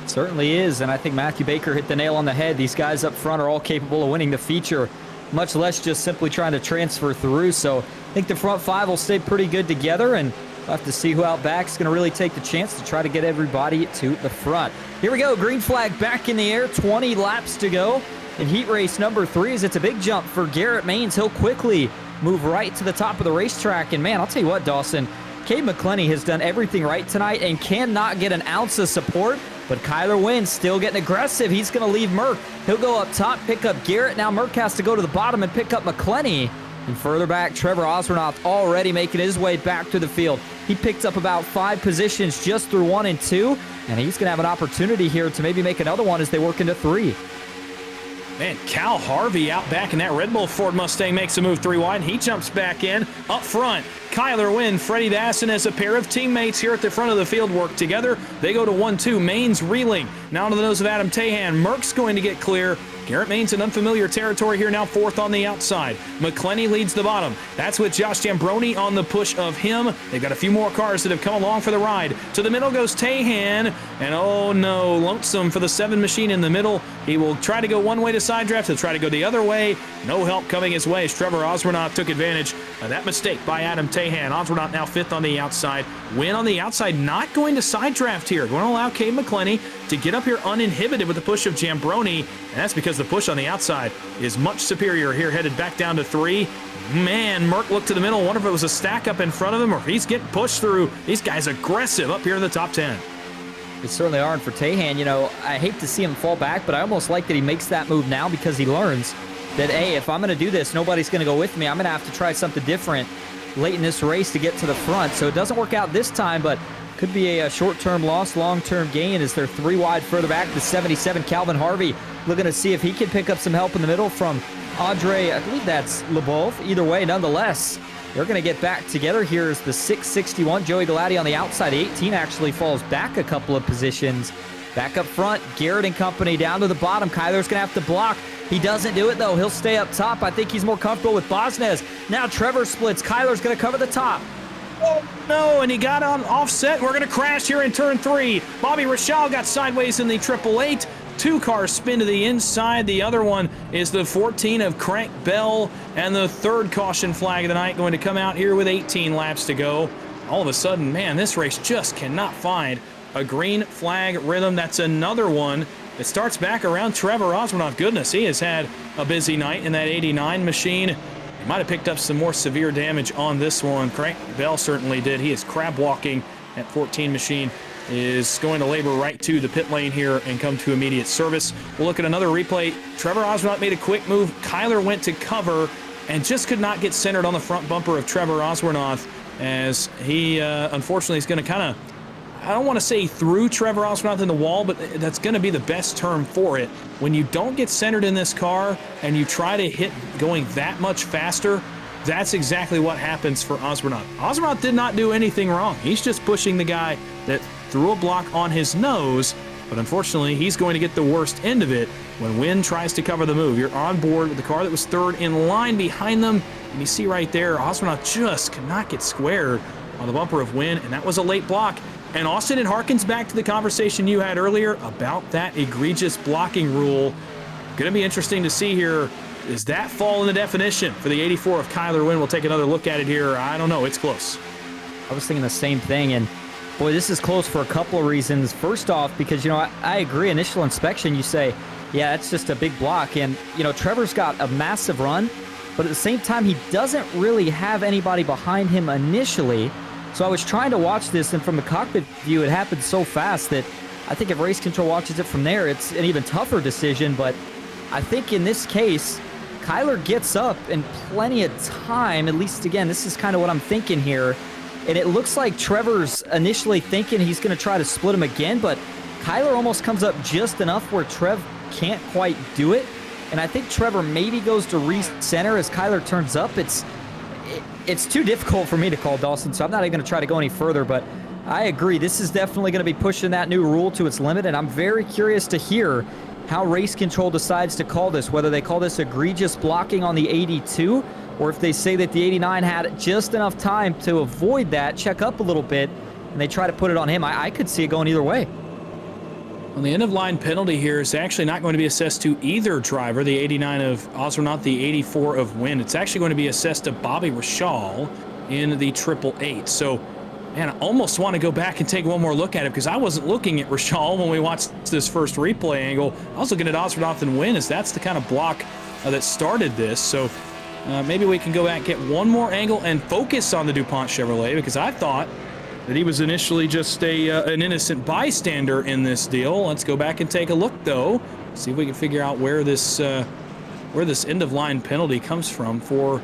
Certainly is, and I think Matthew Baker hit the nail on the head. These guys up front are all capable of winning the feature, much less just simply trying to transfer through. So I think the front 5 will stay pretty good together, and we'll have to see who out back is going to really take the chance to try to get everybody to the front. Here we go, green flag back in the air, 20 laps to go. In heat race number 3, as it's a big jump for Garrett Maines. He'll quickly move right to the top of the racetrack, and man, I'll tell you what, Dawson, Cade McClenny has done everything right tonight and cannot get an ounce of support. But Kyler Wynn still getting aggressive. He's going to leave Merck. He'll go up top, pick up Garrett. Now Merck has to go to the bottom and pick up McClenny. And further back, Trevor Osbornaut already making his way back to the field. He picked up about 5 positions just through 1 and 2. And he's going to have an opportunity here to maybe make another one as they work into 3. Man, Cal Harvey out back in that Red Bull Ford Mustang makes a move 3 wide. He jumps back in. Up front, Kyler Wynn, Freddie Dassin as a pair of teammates here at the front of the field work together. They go to 1-2. Maines reeling. Now to the nose of Adam Tahan. Merck's going to get clear. Garrett Maines in unfamiliar territory here, now 4th on the outside. McClenny leads the bottom. That's with Josh Jambroni on the push of him. They've got a few more cars that have come along for the ride. To the middle goes Tahan, and oh no, lonesome for the 7 machine in the middle. He will try to go one way to side draft. He'll try to go the other way. No help coming his way as Trevor Osbornaut took advantage of that mistake by Adam Tahan. Osbornaut now 5th on the outside. Wynn on the outside, not going to side draft here. Going to allow Cade McClenny to get up here uninhibited with the push of Jambroni, and that's because the push on the outside is much superior here, headed back down to 3. Man, Merck looked to the middle. Wonder if it was a stack up in front of him or if he's getting pushed through. These guys aggressive up here in the top 10. They certainly aren't for Tahan. I hate to see him fall back, but I almost like that he makes that move now because he learns that, hey, if I'm going to do this, nobody's going to go with me. I'm going to have to try something different late in this race to get to the front. So it doesn't work out this time, but could be a short-term loss, long-term gain as they're 3 wide further back. The 77, Calvin Harvey, looking to see if he can pick up some help in the middle from Andre, I believe that's LeBeouf. Either way, nonetheless, they're going to get back together. Here's the 661, Joey Galati on the outside. 18 actually falls back a couple of positions. Back up front, Garrett and company down to the bottom. Kyler's going to have to block. He doesn't do it, though. He'll stay up top. I think he's more comfortable with Bosnez. Now Trevor splits. Kyler's going to cover the top. Oh, no, and he got on offset. We're going to crash here in turn 3. Bobby Rachal got sideways in the 888. 2 cars spin to the inside. The other one is the 14 of Crank Bell, and the 3rd caution flag of the night going to come out here with 18 laps to go. All of a sudden, man, this race just cannot find a green flag rhythm. That's another one that starts back around Trevor Osbornaut. Goodness, he has had a busy night in that 89 machine. He might have picked up some more severe damage on this one. Crank Bell certainly did. He is crab walking. That 14 machine is going to labor right to the pit lane here and come to immediate service. We'll look at another replay. Trevor Osbornaut made a quick move. Kyler went to cover and just could not get centered on the front bumper of Trevor Osbornaut as he unfortunately is going to kind of, I don't want to say threw Trevor Osbornaut in the wall, but that's going to be the best term for it. When you don't get centered in this car and you try to hit going that much faster, that's exactly what happens for Osbornaut. Osbornaut did not do anything wrong. He's just pushing the guy that threw a block on his nose, but unfortunately, he's going to get the worst end of it when Wynn tries to cover the move. You're on board with the car that was 3rd in line behind them, and you see right there, Osbornaut just cannot get squared on the bumper of Wynn, and that was a late block. And Austin, it harkens back to the conversation you had earlier about that egregious blocking rule. Going to be interesting to see here. Does that fall in the definition for the 84 of Kyler Wynn? We'll take another look at it here. I don't know. It's close. I was thinking the same thing, and boy, this is close for a couple of reasons. First off, because, I agree, initial inspection, you say, yeah, it's just a big block, and, Trevor's got a massive run, but at the same time, he doesn't really have anybody behind him initially. So I was trying to watch this, and from the cockpit view, it happened so fast that I think if race control watches it from there, it's an even tougher decision, but I think in this case, Kyler gets up in plenty of time, at least, again, this is kind of what I'm thinking here. And it looks like Trevor's initially thinking he's going to try to split him again, but Kyler almost comes up just enough where Trev can't quite do it. And I think Trevor maybe goes to recenter as Kyler turns up. It's too difficult for me to call, Dawson, so I'm not even going to try to go any further, but I agree. This is definitely going to be pushing that new rule to its limit, and I'm very curious to hear how race control decides to call this, whether they call this egregious blocking on the 82, or if they say that the 89 had just enough time to avoid that, check up a little bit, and they try to put it on him. I could see it going either way. Well, the end-of-line penalty here is actually not going to be assessed to either driver, the 89 of Osronaut, the 84 of Wynn. It's actually going to be assessed to Bobby Rashal in the 888. So, man, I almost want to go back and take one more look at it because I wasn't looking at Rashal when we watched this first replay angle. I was looking at Osronaut and Wynn, as that's the kind of block that started this. So, maybe we can go back, get one more angle, and focus on the DuPont Chevrolet, because I thought that he was initially just an innocent bystander in this deal. Let's go back and take a look, though. See if we can figure out where this end-of-line penalty comes from for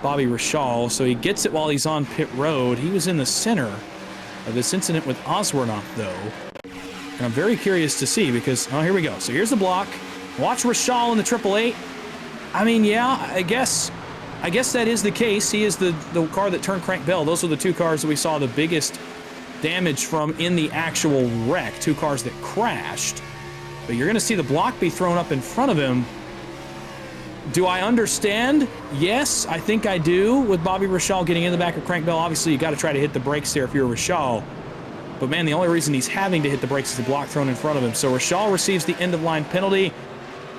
Bobby Rashal. So he gets it while he's on pit road. He was in the center of this incident with Oswernoff, though. And I'm very curious to see because, oh, here we go. So here's the block. Watch Rashal in the 888. I mean, yeah, I guess that is the case. He is the car that turned Crank Bell. Those are the two cars that we saw the biggest damage from in the actual wreck. Two cars that crashed. But you're going to see the block be thrown up in front of him. Do I understand? Yes, I think I do. With Bobby Rashal getting in the back of Crank Bell, obviously you got to try to hit the brakes there if you're Rashal. But man, the only reason he's having to hit the brakes is the block thrown in front of him. So Rashal receives the end-of-line penalty.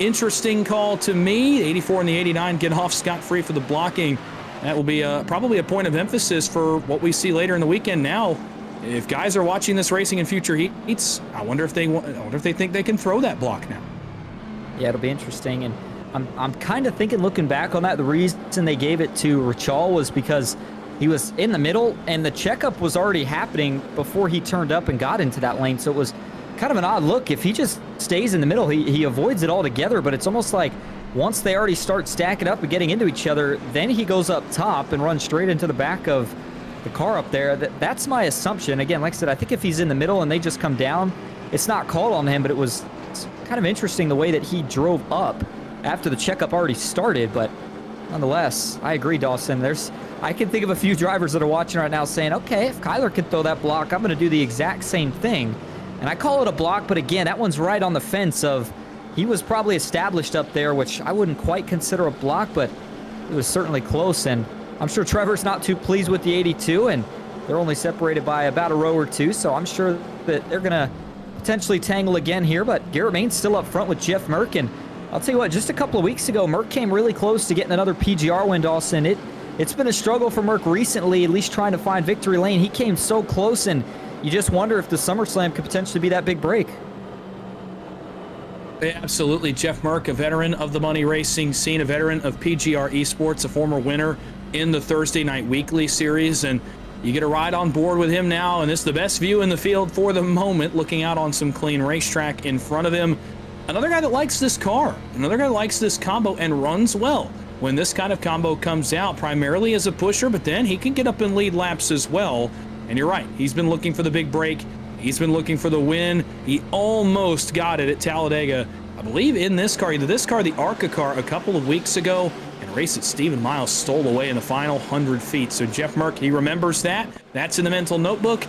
Interesting call to me. The 84 and the 89 get off scot-free for the blocking. That will be probably a point of emphasis for what we see later in the weekend. Now, if guys are watching this racing in future heats, I wonder if they think they can throw that block now. Yeah, it'll be interesting. And I'm kind of thinking, looking back on that, the reason they gave it to Rachal was because he was in the middle and the checkup was already happening before he turned up and got into that lane. So it was kind of an odd look. If he just stays in the middle, he avoids it altogether, but it's almost like once they already start stacking up and getting into each other, then he goes up top and runs straight into the back of the car up there. That's my assumption. Again, like I said, I think if he's in the middle and they just come down, it's not called on him, but it's kind of interesting the way that he drove up after the checkup already started. But nonetheless, I agree, Dawson. I can think of a few drivers that are watching right now saying, okay, if Kyler can throw that block, I'm going to do the exact same thing. And I call it a block, but again, that one's right on the fence of he was probably established up there, which I wouldn't quite consider a block, but it was certainly close. And I'm sure Trevor's not too pleased with the 82, and they're only separated by about a row or two, so I'm sure that they're going to potentially tangle again here. But Garrett Main's still up front with Jeff Merck, and I'll tell you what, just a couple of weeks ago, Merck came really close to getting another PGR win, Dawson. It's been a struggle for Merck recently, at least trying to find victory lane. He came so close, and you just wonder if the SummerSlam could potentially be that big break. Absolutely. Jeff Merck, a veteran of the money racing scene, a veteran of PGR eSports, a former winner in the Thursday Night Weekly series, and you get a ride on board with him now, and it's the best view in the field for the moment, looking out on some clean racetrack in front of him. Another guy that likes this car, another guy that likes this combo and runs well when this kind of combo comes out, primarily as a pusher, but then he can get up and lead laps as well. And you're right, he's been looking for the big break. He's been looking for the win. He almost got it at Talladega, I believe in this car, either this car or the ARCA car a couple of weeks ago, and a race that Stephen Miles stole away in the final 100 feet. So Jeff Merck, he remembers that. That's in the mental notebook.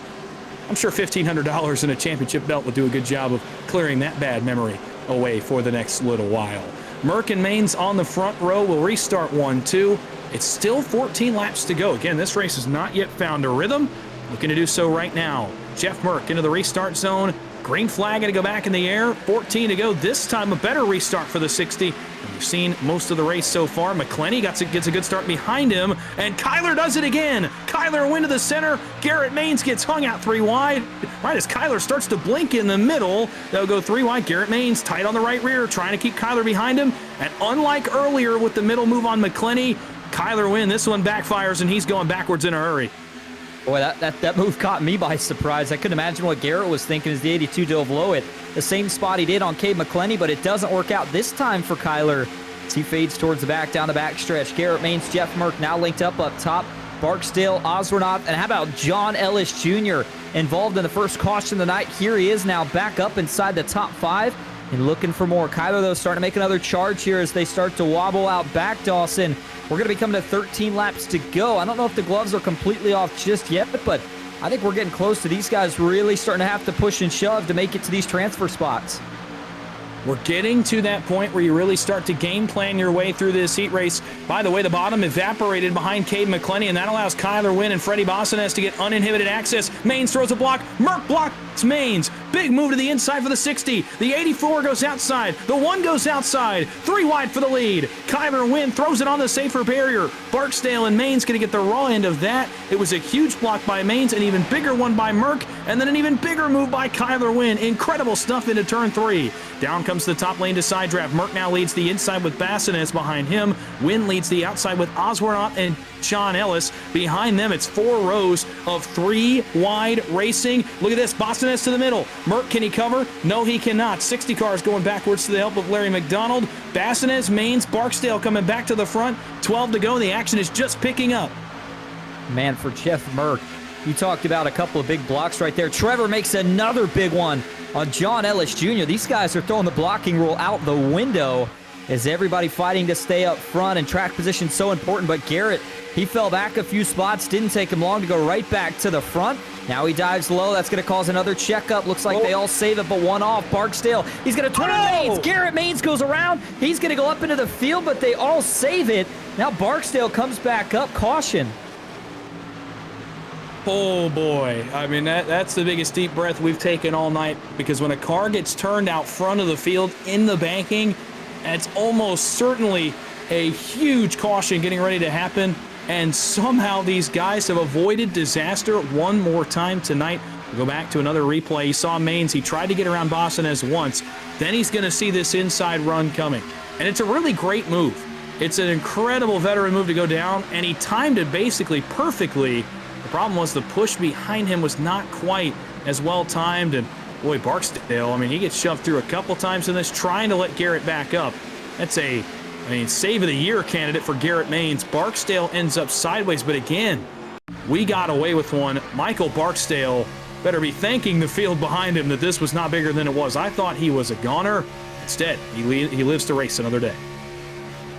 I'm sure $1,500 in a championship belt would do a good job of clearing that bad memory away for the next little while. Merck and Main's on the front row. We'll restart 1-2. It's still 14 laps to go. Again, this race has not yet found a rhythm. Looking to do so right now. Jeff Merck into the restart zone. Green flag going to go back in the air. 14 to go. This time a better restart for the 60. And we've seen most of the race so far. McClenny gets a good start behind him. And Kyler does it again. Kyler win to the center. Garrett Maines gets hung out 3 wide. Right as Kyler starts to blink in the middle, they'll go 3 wide. Garrett Maines tight on the right rear, trying to keep Kyler behind him. And unlike earlier with the middle move on McClenny, Kyler win. This one backfires, and he's going backwards in a hurry. Boy, that move caught me by surprise. I couldn't imagine what Garrett was thinking as the 82 dove low at the same spot he did on Cade McClenny, but it doesn't work out this time for Kyler as he fades towards the back, down the back stretch. Garrett Maines, Jeff Merck now linked up top. Barksdale, Oswornoth, and how about John Ellis Jr. involved in the first caution of the night? Here he is now back up inside the top 5 and looking for more. Kyler, though, starting to make another charge here as they start to wobble out back, Dawson. We're going to be coming to 13 laps to go. I don't know if the gloves are completely off just yet, but I think we're getting close to these guys really starting to have to push and shove to make it to these transfer spots. We're getting to that point where you really start to game plan your way through this heat race. By the way, the bottom evaporated behind Cade McClenny, and that allows Kyler Wynn and Freddie Bossinez to get uninhibited access. Maines throws a block. Merck blocks Maines. Big move to the inside for the 60. The 84 goes outside. The 1 goes outside. 3 wide for the lead. Kyler Wynn throws it on the safer barrier. Barksdale and Maines going to get the raw end of that. It was a huge block by Maines, an even bigger one by Merck, and then an even bigger move by Kyler Wynn. Incredible stuff into turn 3. Down comes the top lane to side draft. Merck now leads the inside with Bossinez behind him. Wynn leads the outside with Oswornoth and John Ellis. Behind them, it's 4 rows of 3 wide racing. Look at this. Bossinez to the middle. Merck, can he cover? No, he cannot. 60 cars going backwards to the help of Larry McDonald. Bossinez, Maines, Barksdale coming back to the front. 12 to go. The action is just picking up. Man, for Jeff Merck, you talked about a couple of big blocks right there. Trevor makes another big one on John Ellis Jr. These guys are throwing the blocking rule out the window as everybody fighting to stay up front, and track position so important. But Garrett, he fell back a few spots. Didn't take him long to go right back to the front. Now he dives low. That's going to cause another checkup. Looks like they all save it, but 1 off. Barksdale, he's going to turn Maines. Garrett Maines goes around. He's going to go up into the field, but they all save it. Now Barksdale comes back up. Caution. Oh boy, I mean that's the biggest deep breath we've taken all night, because when a car gets turned out front of the field in the banking, it's almost certainly a huge caution getting ready to happen, and somehow these guys have avoided disaster one more time tonight. We'll go back to another replay. You saw Maines, he tried to get around Bossinez once, then he's going to see this inside run coming, and it's a really great move. It's an incredible veteran move to go down, and he timed it basically perfectly. The problem was the push behind him was not quite as well timed, and boy, Barksdale, I mean, he gets shoved through a couple times in this, trying to let Garrett back up. That's save of the year candidate for Garrett Maines. Barksdale ends up sideways, but again, we got away with one. Michael Barksdale better be thanking the field behind him that this was not bigger than it was. I thought he was a goner. Instead, he lives to race another day.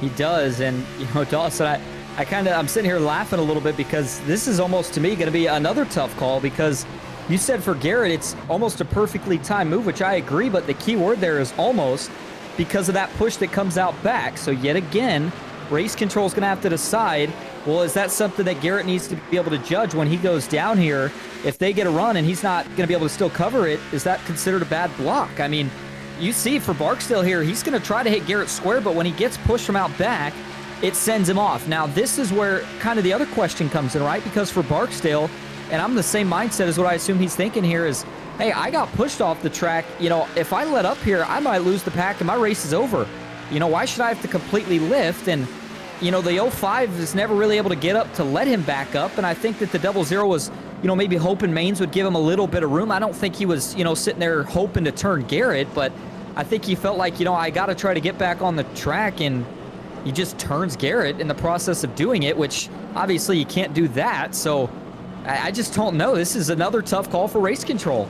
He does, and Dawson, I'm sitting here laughing a little bit because this is almost, to me, going to be another tough call, because you said for Garrett, it's almost a perfectly timed move, which I agree, but the key word there is almost, because of that push that comes out back. So yet again, race control is going to have to decide, well, is that something that Garrett needs to be able to judge when he goes down here? If they get a run and he's not going to be able to still cover it, is that considered a bad block? I mean, you see for Barksdale here, he's going to try to hit Garrett square, but when he gets pushed from out back, it sends him off. Now, this is where kind of the other question comes in, right? Because for Barksdale, and I'm the same mindset as what I assume he's thinking here is, hey, I got pushed off the track. If I let up here, I might lose the pack and my race is over. Why should I have to completely lift? And, the 05 is never really able to get up to let him back up. And I think that the 00 was, maybe hoping Maines would give him a little bit of room. I don't think he was, sitting there hoping to turn Garrett, but I think he felt like, I got to try to get back on the track, and he just turns Garrett in the process of doing it, which obviously you can't do that. So I just don't know. This is another tough call for race control.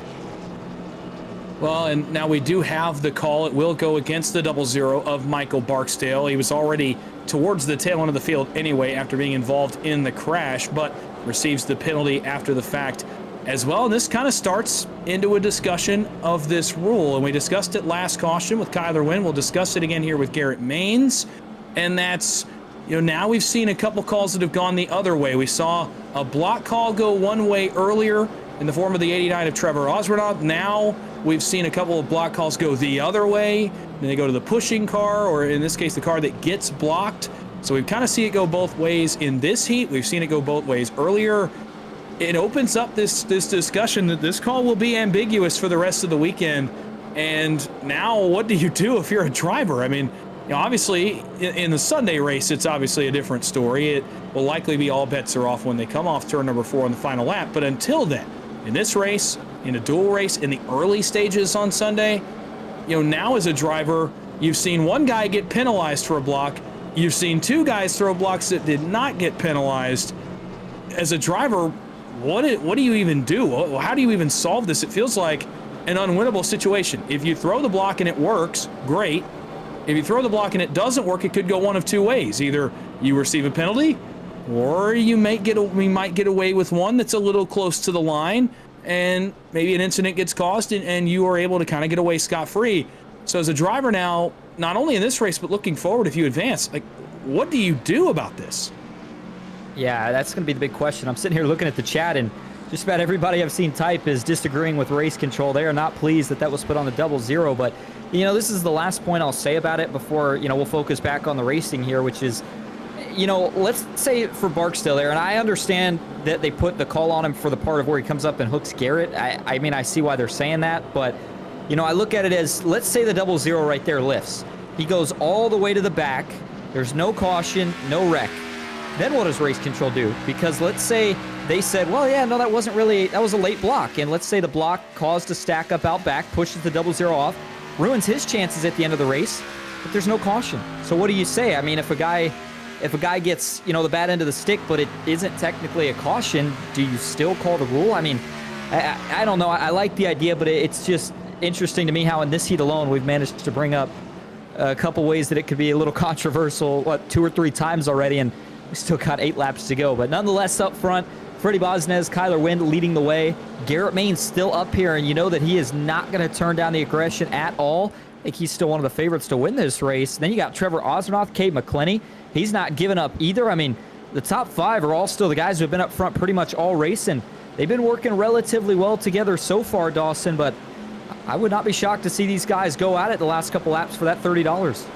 Well, and now we do have the call. It will go against the 00 of Michael Barksdale. He was already towards the tail end of the field anyway after being involved in the crash, but receives the penalty after the fact as well. And this kind of starts into a discussion of this rule. And we discussed it last caution with Kyler Wynn. We'll discuss it again here with Garrett Maines. And that's, now we've seen a couple calls that have gone the other way. We saw a block call go one way earlier in the form of the 89 of Trevor Osbornoff. Now we've seen a couple of block calls go the other way. Then they go to the pushing car, or in this case, the car that gets blocked. So we've kind of seen it go both ways in this heat. We've seen it go both ways earlier. It opens up this discussion that this call will be ambiguous for the rest of the weekend. And now what do you do if you're a driver? I mean, you know, obviously in the Sunday race, it's obviously a different story. It will likely be all bets are off when they come off turn number 4 on the final lap. But until then, in this race, in a dual race, in the early stages on Sunday, you know, now as a driver, you've seen one guy get penalized for a block. You've seen 2 guys throw blocks that did not get penalized. As a driver, what do you even do? How do you even solve this? It feels like an unwinnable situation. If you throw the block and it works, great. If you throw the block and it doesn't work, it could go one of 2 ways. Either you receive a penalty, or we might get away with one that's a little close to the line, and maybe an incident gets caused and you are able to kind of get away scot-free. So as a driver now, not only in this race, but looking forward, if you advance, like, what do you do about this? Yeah, that's going to be the big question. I'm sitting here looking at the chat, and just about everybody I've seen type is disagreeing with race control. They are not pleased that that was put on the 00, but, you know, this is the last point I'll say about it before, you know, we'll focus back on the racing here, which is, you know, let's say for Barksdale there, and I understand that they put the call on him for the part of where he comes up and hooks Garrett. I mean, I see why they're saying that, but, you know, I look at it as, let's say the 00 right there lifts. He goes all the way to the back. There's no caution, no wreck. Then what does race control do? Because let's say they said, well, yeah, no, that was a late block. And let's say the block caused a stack up out back, pushes the 00 off, ruins his chances at the end of the race, but there's no caution. So what do you say? I mean, if a guy gets, you know, the bad end of the stick, but it isn't technically a caution, do you still call the rule? I mean, I don't know. I like the idea, but it's just interesting to me how in this heat alone we've managed to bring up a couple ways that it could be a little controversial, 2 or 3 times already, and we still got 8 laps to go. But nonetheless, up front, Freddie Bosnez, Kyler Wind leading the way. Garrett Main's still up here, and you know that he is not going to turn down the aggression at all. I think he's still one of the favorites to win this race. Then you got Trevor Osbornoff, Cade McClenny. He's not giving up either. I mean, the top 5 are all still the guys who have been up front pretty much all race, and they've been working relatively well together so far, Dawson, but I would not be shocked to see these guys go at it the last couple laps for that $30.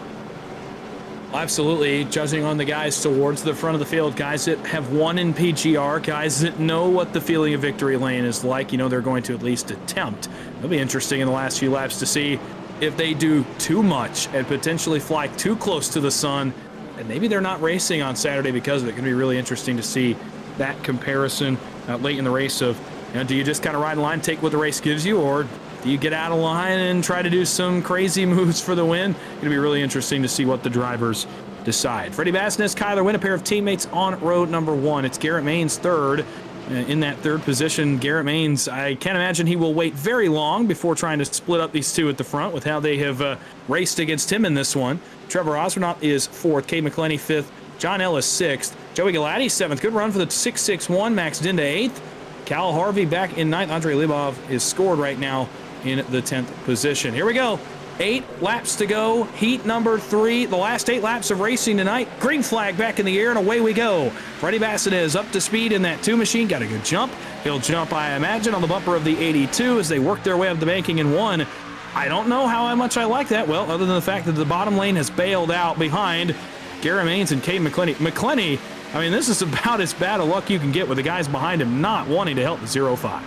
Absolutely. Judging on the guys towards the front of the field, guys that have won in PGR, guys that know what the feeling of victory lane is like, you know, they're going to at least attempt. It'll be interesting in the last few laps to see if they do too much and potentially fly too close to the sun, and maybe they're not racing on Saturday because of it. It's going to be really interesting to see that comparison late in the race of, you know, do you just kind of ride in line, take what the race gives you, or do you get out of line and try to do some crazy moves for the win? It's going to be really interesting to see what the drivers decide. Freddie Bosnez, Kyler Wind, a pair of teammates on road number 1. It's Garrett Main's third. In that third position, Garrett Maines, I can't imagine he will wait very long before trying to split up these 2 at the front with how they have raced against him in this one. Trevor Osbornoff is 4th, Cade McClenny 5th, John Ellis 6th, Joey Galati 7th. Good run for the 661, Max Dinda 8th, Cal Harvey back in 9th. Andrei Libov is scored right now in the 10th position. Here we go. 8 laps to go. Heat number 3. The last 8 laps of racing tonight. Green flag back in the air, and away we go. Freddie Bosnez up to speed in that 2 machine. Got a good jump. He'll jump, I imagine, on the bumper of the 82 as they work their way up the banking in 1. I don't know how much I like that. Well, other than the fact that the bottom lane has bailed out behind Garrett Maines and Cade McClenny. McClenny, I mean, this is about as bad a luck you can get with the guys behind him not wanting to help the 05.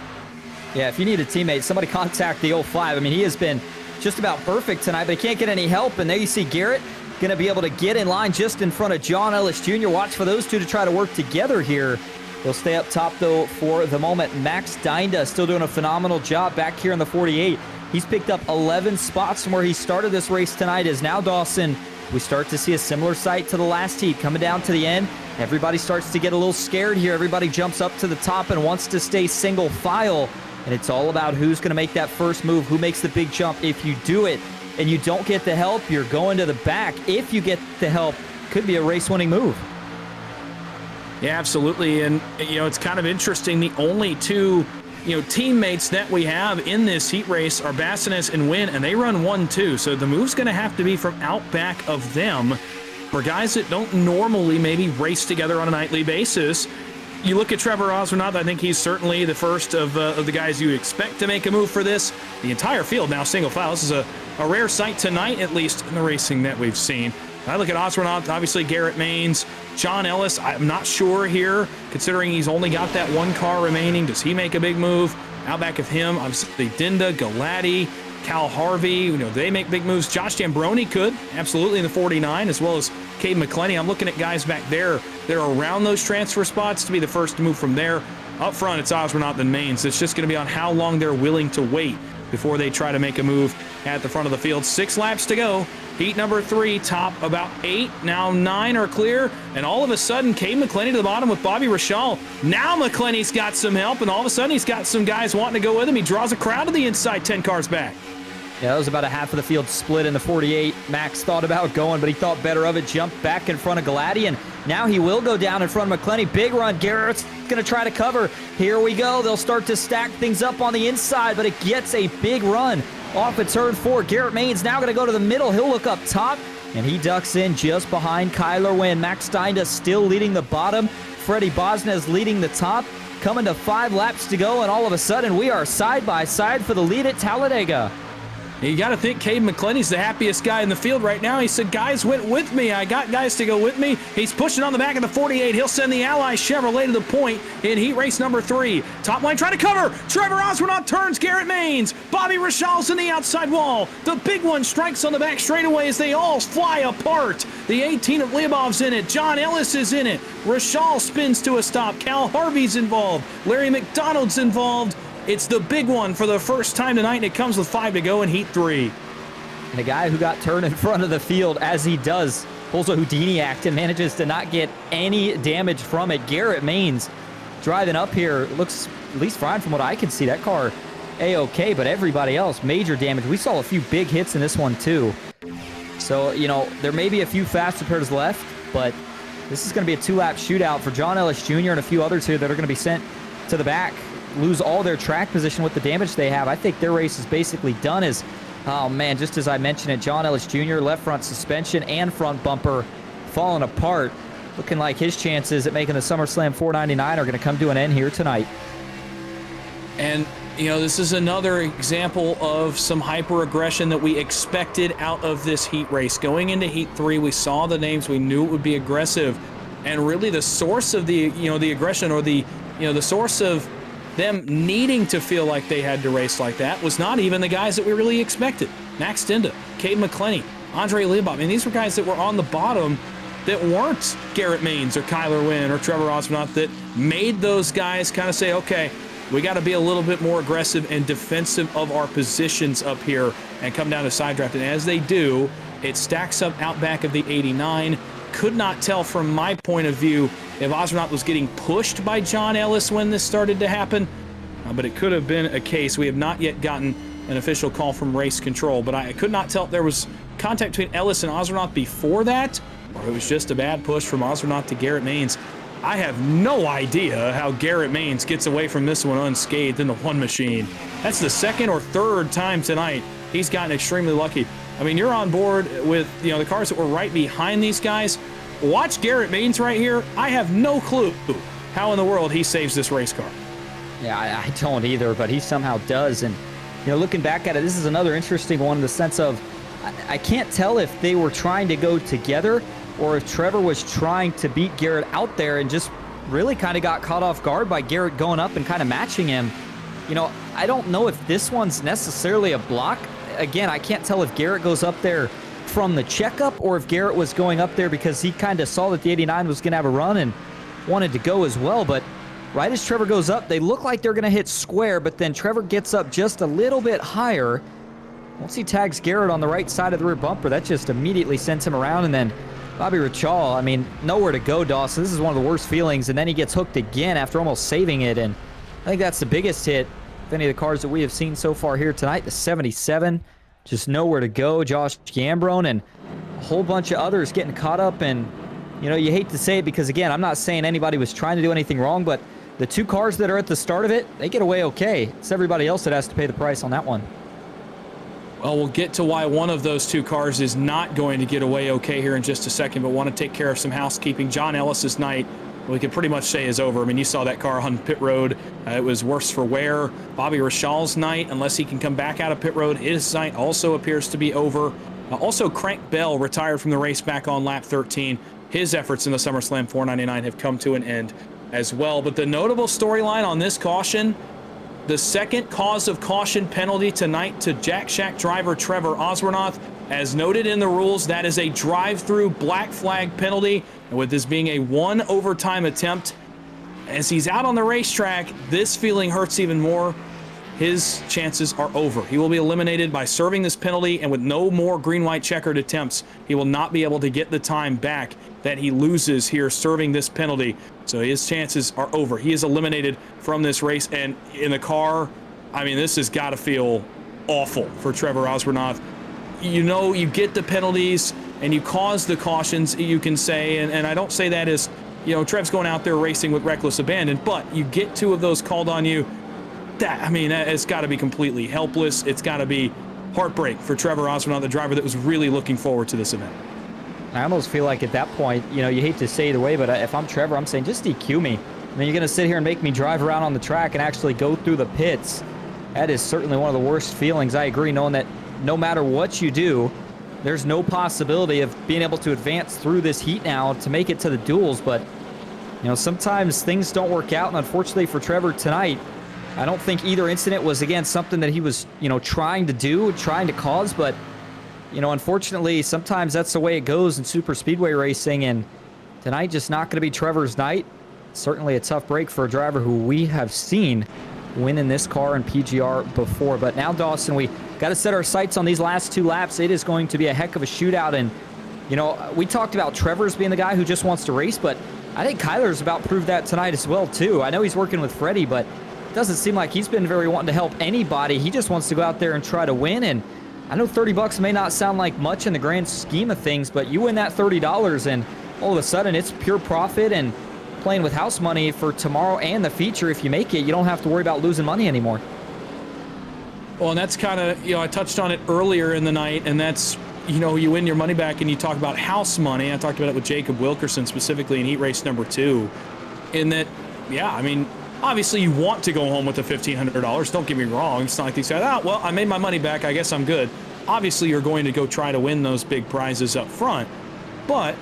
Yeah, if you need a teammate, somebody contact the 05. I mean, he has been just about perfect tonight, but he can't get any help. And there you see Garrett going to be able to get in line just in front of John Ellis Jr. Watch for those 2 to try to work together here. They'll stay up top, though, for the moment. Max Dinda still doing a phenomenal job back here in the 48. He's picked up 11 spots from where he started this race tonight. As now, Dawson, we start to see a similar sight to the last heat. Coming down to the end, everybody starts to get a little scared here. Everybody jumps up to the top and wants to stay single file. And it's all about who's going to make that first move, who makes the big jump. If you do it and you don't get the help, you're going to the back. If you get the help, could be a race-winning move. Yeah, absolutely. And, you know, it's kind of interesting. The only 2, you know, teammates that we have in this heat race are Bosnez and Wynn, and they run 1-2. So the move's going to have to be from out back of them for guys that don't normally maybe race together on a nightly basis. you look at Trevor Osmernoth, I think he's certainly the first of the guys you expect to make a move for this. The entire field now single file. This is a rare sight tonight, at least in the racing that we've seen. I look at Osmernoth, obviously Garrett Maines, John Ellis. I'm not sure here, considering he's only got that one car remaining. Does he make a big move? Out back of him, obviously Dinda, Galati, Cal Harvey, they make big moves. Josh Tambroni could, absolutely, in the 49, as well as Cade McClenny. I'm looking at guys back there that are around those transfer spots to be the first to move from there. Up front, it's Osmernoth and Maines. It's just going to be on how long they're willing to wait before they try to make a move at the front of the field. 6 laps to go. Heat number 3, top about 8. Now 9 are clear. And all of a sudden, Cade McClenny to the bottom with Bobby Rashal. Now McClenny's got some help, and all of a sudden he's got some guys wanting to go with him. He draws a crowd to the inside, 10 cars back. Yeah, that was about a half of the field split in the 48. Max thought about going, but he thought better of it. Jumped back in front of Galati, and now he will go down in front of McClenny. Big run. Garrett's going to try to cover. Here we go. They'll start to stack things up on the inside, but it gets a big run off of turn 4. Garrett Maines now going to go to the middle. He'll look up top, and he ducks in just behind Kyler Wynn. Max Steinda still leading the bottom. Freddie Bosnez leading the top. Coming to 5 laps to go, and all of a sudden we are side by side for the lead at Talladega. You got to think Cade McClenny's the happiest guy in the field right now. He said, guys went with me. I got guys to go with me. He's pushing on the back of the 48. He'll send the Ally Chevrolet to the point in heat race number 3. Top line trying to cover. Trevor Osmernoth turns Garrett Maines. Bobby Rashal's in the outside wall. The big one strikes on the back straightaway as they all fly apart. The 18 of Lyubov's in it. John Ellis is in it. Rashal spins to a stop. Cal Harvey's involved. Larry McDonald's involved. It's the big one for the first time tonight, and it comes with 5 to go in Heat 3. And the guy who got turned in front of the field, as he does, pulls a Houdini act and manages to not get any damage from it. Garrett Maines driving up here looks at least fine from what I can see. That car A-okay, but everybody else, major damage. We saw a few big hits in this one, too. So, there may be a few fast repairs left, but this is going to be a 2-lap shootout for John Ellis Jr. and a few others here that are going to be sent to the back. Lose all their track position with the damage they have. I think their race is basically done as, oh man, just as I mentioned it, John Ellis Jr., left front suspension and front bumper falling apart. Looking like his chances at making the SummerSlam 499 are going to come to an end here tonight. And, this is another example of some hyper aggression that we expected out of this heat race. Going into Heat 3, we saw the names, we knew it would be aggressive. And really the source of the, the aggression, or the source of them needing to feel like they had to race like that was not even the guys that we really expected. Max Dinda, Cade McClenny, Andre Lyubov. I mean, these were guys that were on the bottom that weren't Garrett Maines or Kyler Wynn or Trevor Osmernoth, that made those guys kind of say, okay, we got to be a little bit more aggressive and defensive of our positions up here and come down to side draft. And as they do, it stacks up out back of the 89. Could not tell from my point of view if Osmernoth was getting pushed by John Ellis when this started to happen, but it could have been a case. We have not yet gotten an official call from race control, but I could not tell if there was contact between Ellis and Osmernoth before that, or it was just a bad push from Osmernoth to Garrett Maines. I have no idea how Garrett Maines gets away from this one unscathed in the one machine. That's the second or third time tonight he's gotten extremely lucky. I mean, you're on board with, the cars that were right behind these guys. Watch Garrett Maines right here. I have no clue how in the world he saves this race car. Yeah, I don't either, but he somehow does. And, looking back at it, this is another interesting one in the sense of I can't tell if they were trying to go together or if Trevor was trying to beat Garrett out there and just really kind of got caught off guard by Garrett going up and kind of matching him. I don't know if this one's necessarily a block. Again, I can't tell if Garrett goes up there from the checkup or if Garrett was going up there because he kind of saw that the 89 was going to have a run and wanted to go as well. But right as Trevor goes up, they look like they're going to hit square, but then Trevor gets up just a little bit higher. Once he tags Garrett on the right side of the rear bumper, that just immediately sends him around. And then Bobby Rachal, I mean, nowhere to go, Dawson. This is one of the worst feelings. And then he gets hooked again after almost saving it. And I think that's the biggest hit of any of the cars that we have seen so far here tonight. The 77, just nowhere to go. Josh Gambrone and a whole bunch of others getting caught up. And, you hate to say it because, again, I'm not saying anybody was trying to do anything wrong, but the 2 cars that are at the start of it, they get away okay. It's everybody else that has to pay the price on that one. Well, we'll get to why one of those 2 cars is not going to get away okay here in just a second, but want to take care of some housekeeping. John Ellis's night we could pretty much say is over. I mean, you saw that car on pit road. It was worse for wear. Bobby Rashal's night, unless he can come back out of pit road, his night also appears to be over. Also, Crank Bell retired from the race back on lap 13. His efforts in the SummerSlam 499 have come to an end as well. But the notable storyline on this caution, the second cause of caution penalty tonight to Jack Shack driver Trevor Osbornoth. As noted in the rules, that is a drive-through black flag penalty. And with this being a 1 overtime attempt, as he's out on the racetrack, this feeling hurts even more. His chances are over. He will be eliminated by serving this penalty, and with no more green-white checkered attempts, he will not be able to get the time back that he loses here serving this penalty. So his chances are over. He is eliminated from this race, and in the car, I mean, this has got to feel awful for Trevor Osbornoth. You know, you get the penalties and you cause the cautions, you can say, and I don't say that as, you know, Trev's going out there racing with reckless abandon, but you get 2 of those called on you. That, I mean, it's got to be completely helpless. It's got to be heartbreak for Trevor Osbornoth, the driver that was really looking forward to this event. I almost feel like at that point, you know, you hate to say it away, but if I'm Trevor, I'm saying just DQ me. I mean, you're going to sit here and make me drive around on the track and actually go through the pits. That is certainly one of the worst feelings. I agree, knowing that no matter what you do, there's no possibility of being able to advance through this heat now to make it to the duels. But, you know, sometimes things don't work out, and unfortunately for Trevor tonight, I don't think either incident was, again, something that he was, you know, trying to cause, but, you know, unfortunately, sometimes that's the way it goes in super speedway racing, and tonight just not going to be Trevor's night. Certainly a tough break for a driver who we have seen win in this car in PGR before. But now, Dawson, we got to set our sights on these last 2 laps. It is going to be a heck of a shootout, and, you know, we talked about Trevor's being the guy who just wants to race, but I think Kyler's about proved that tonight as well, too. I know he's working with Freddie, but it doesn't seem like he's been very wanting to help anybody. He just wants to go out there and try to win, and I know $30 may not sound like much in the grand scheme of things, but you win that $30 and all of a sudden it's pure profit and playing with house money for tomorrow and the feature. If you make it, you don't have to worry about losing money anymore. Well, and that's kind of, you know, I touched on it earlier in the night, and that's, you know, you win your money back and you talk about house money. I talked about it with Jacob Wilkerson specifically in heat race number 2, in that, yeah, I mean, obviously you want to go home with the $1,500. Don't get me wrong. It's not like they say, oh, well, I made my money back, I guess I'm good. Obviously you're going to go try to win those big prizes up front. But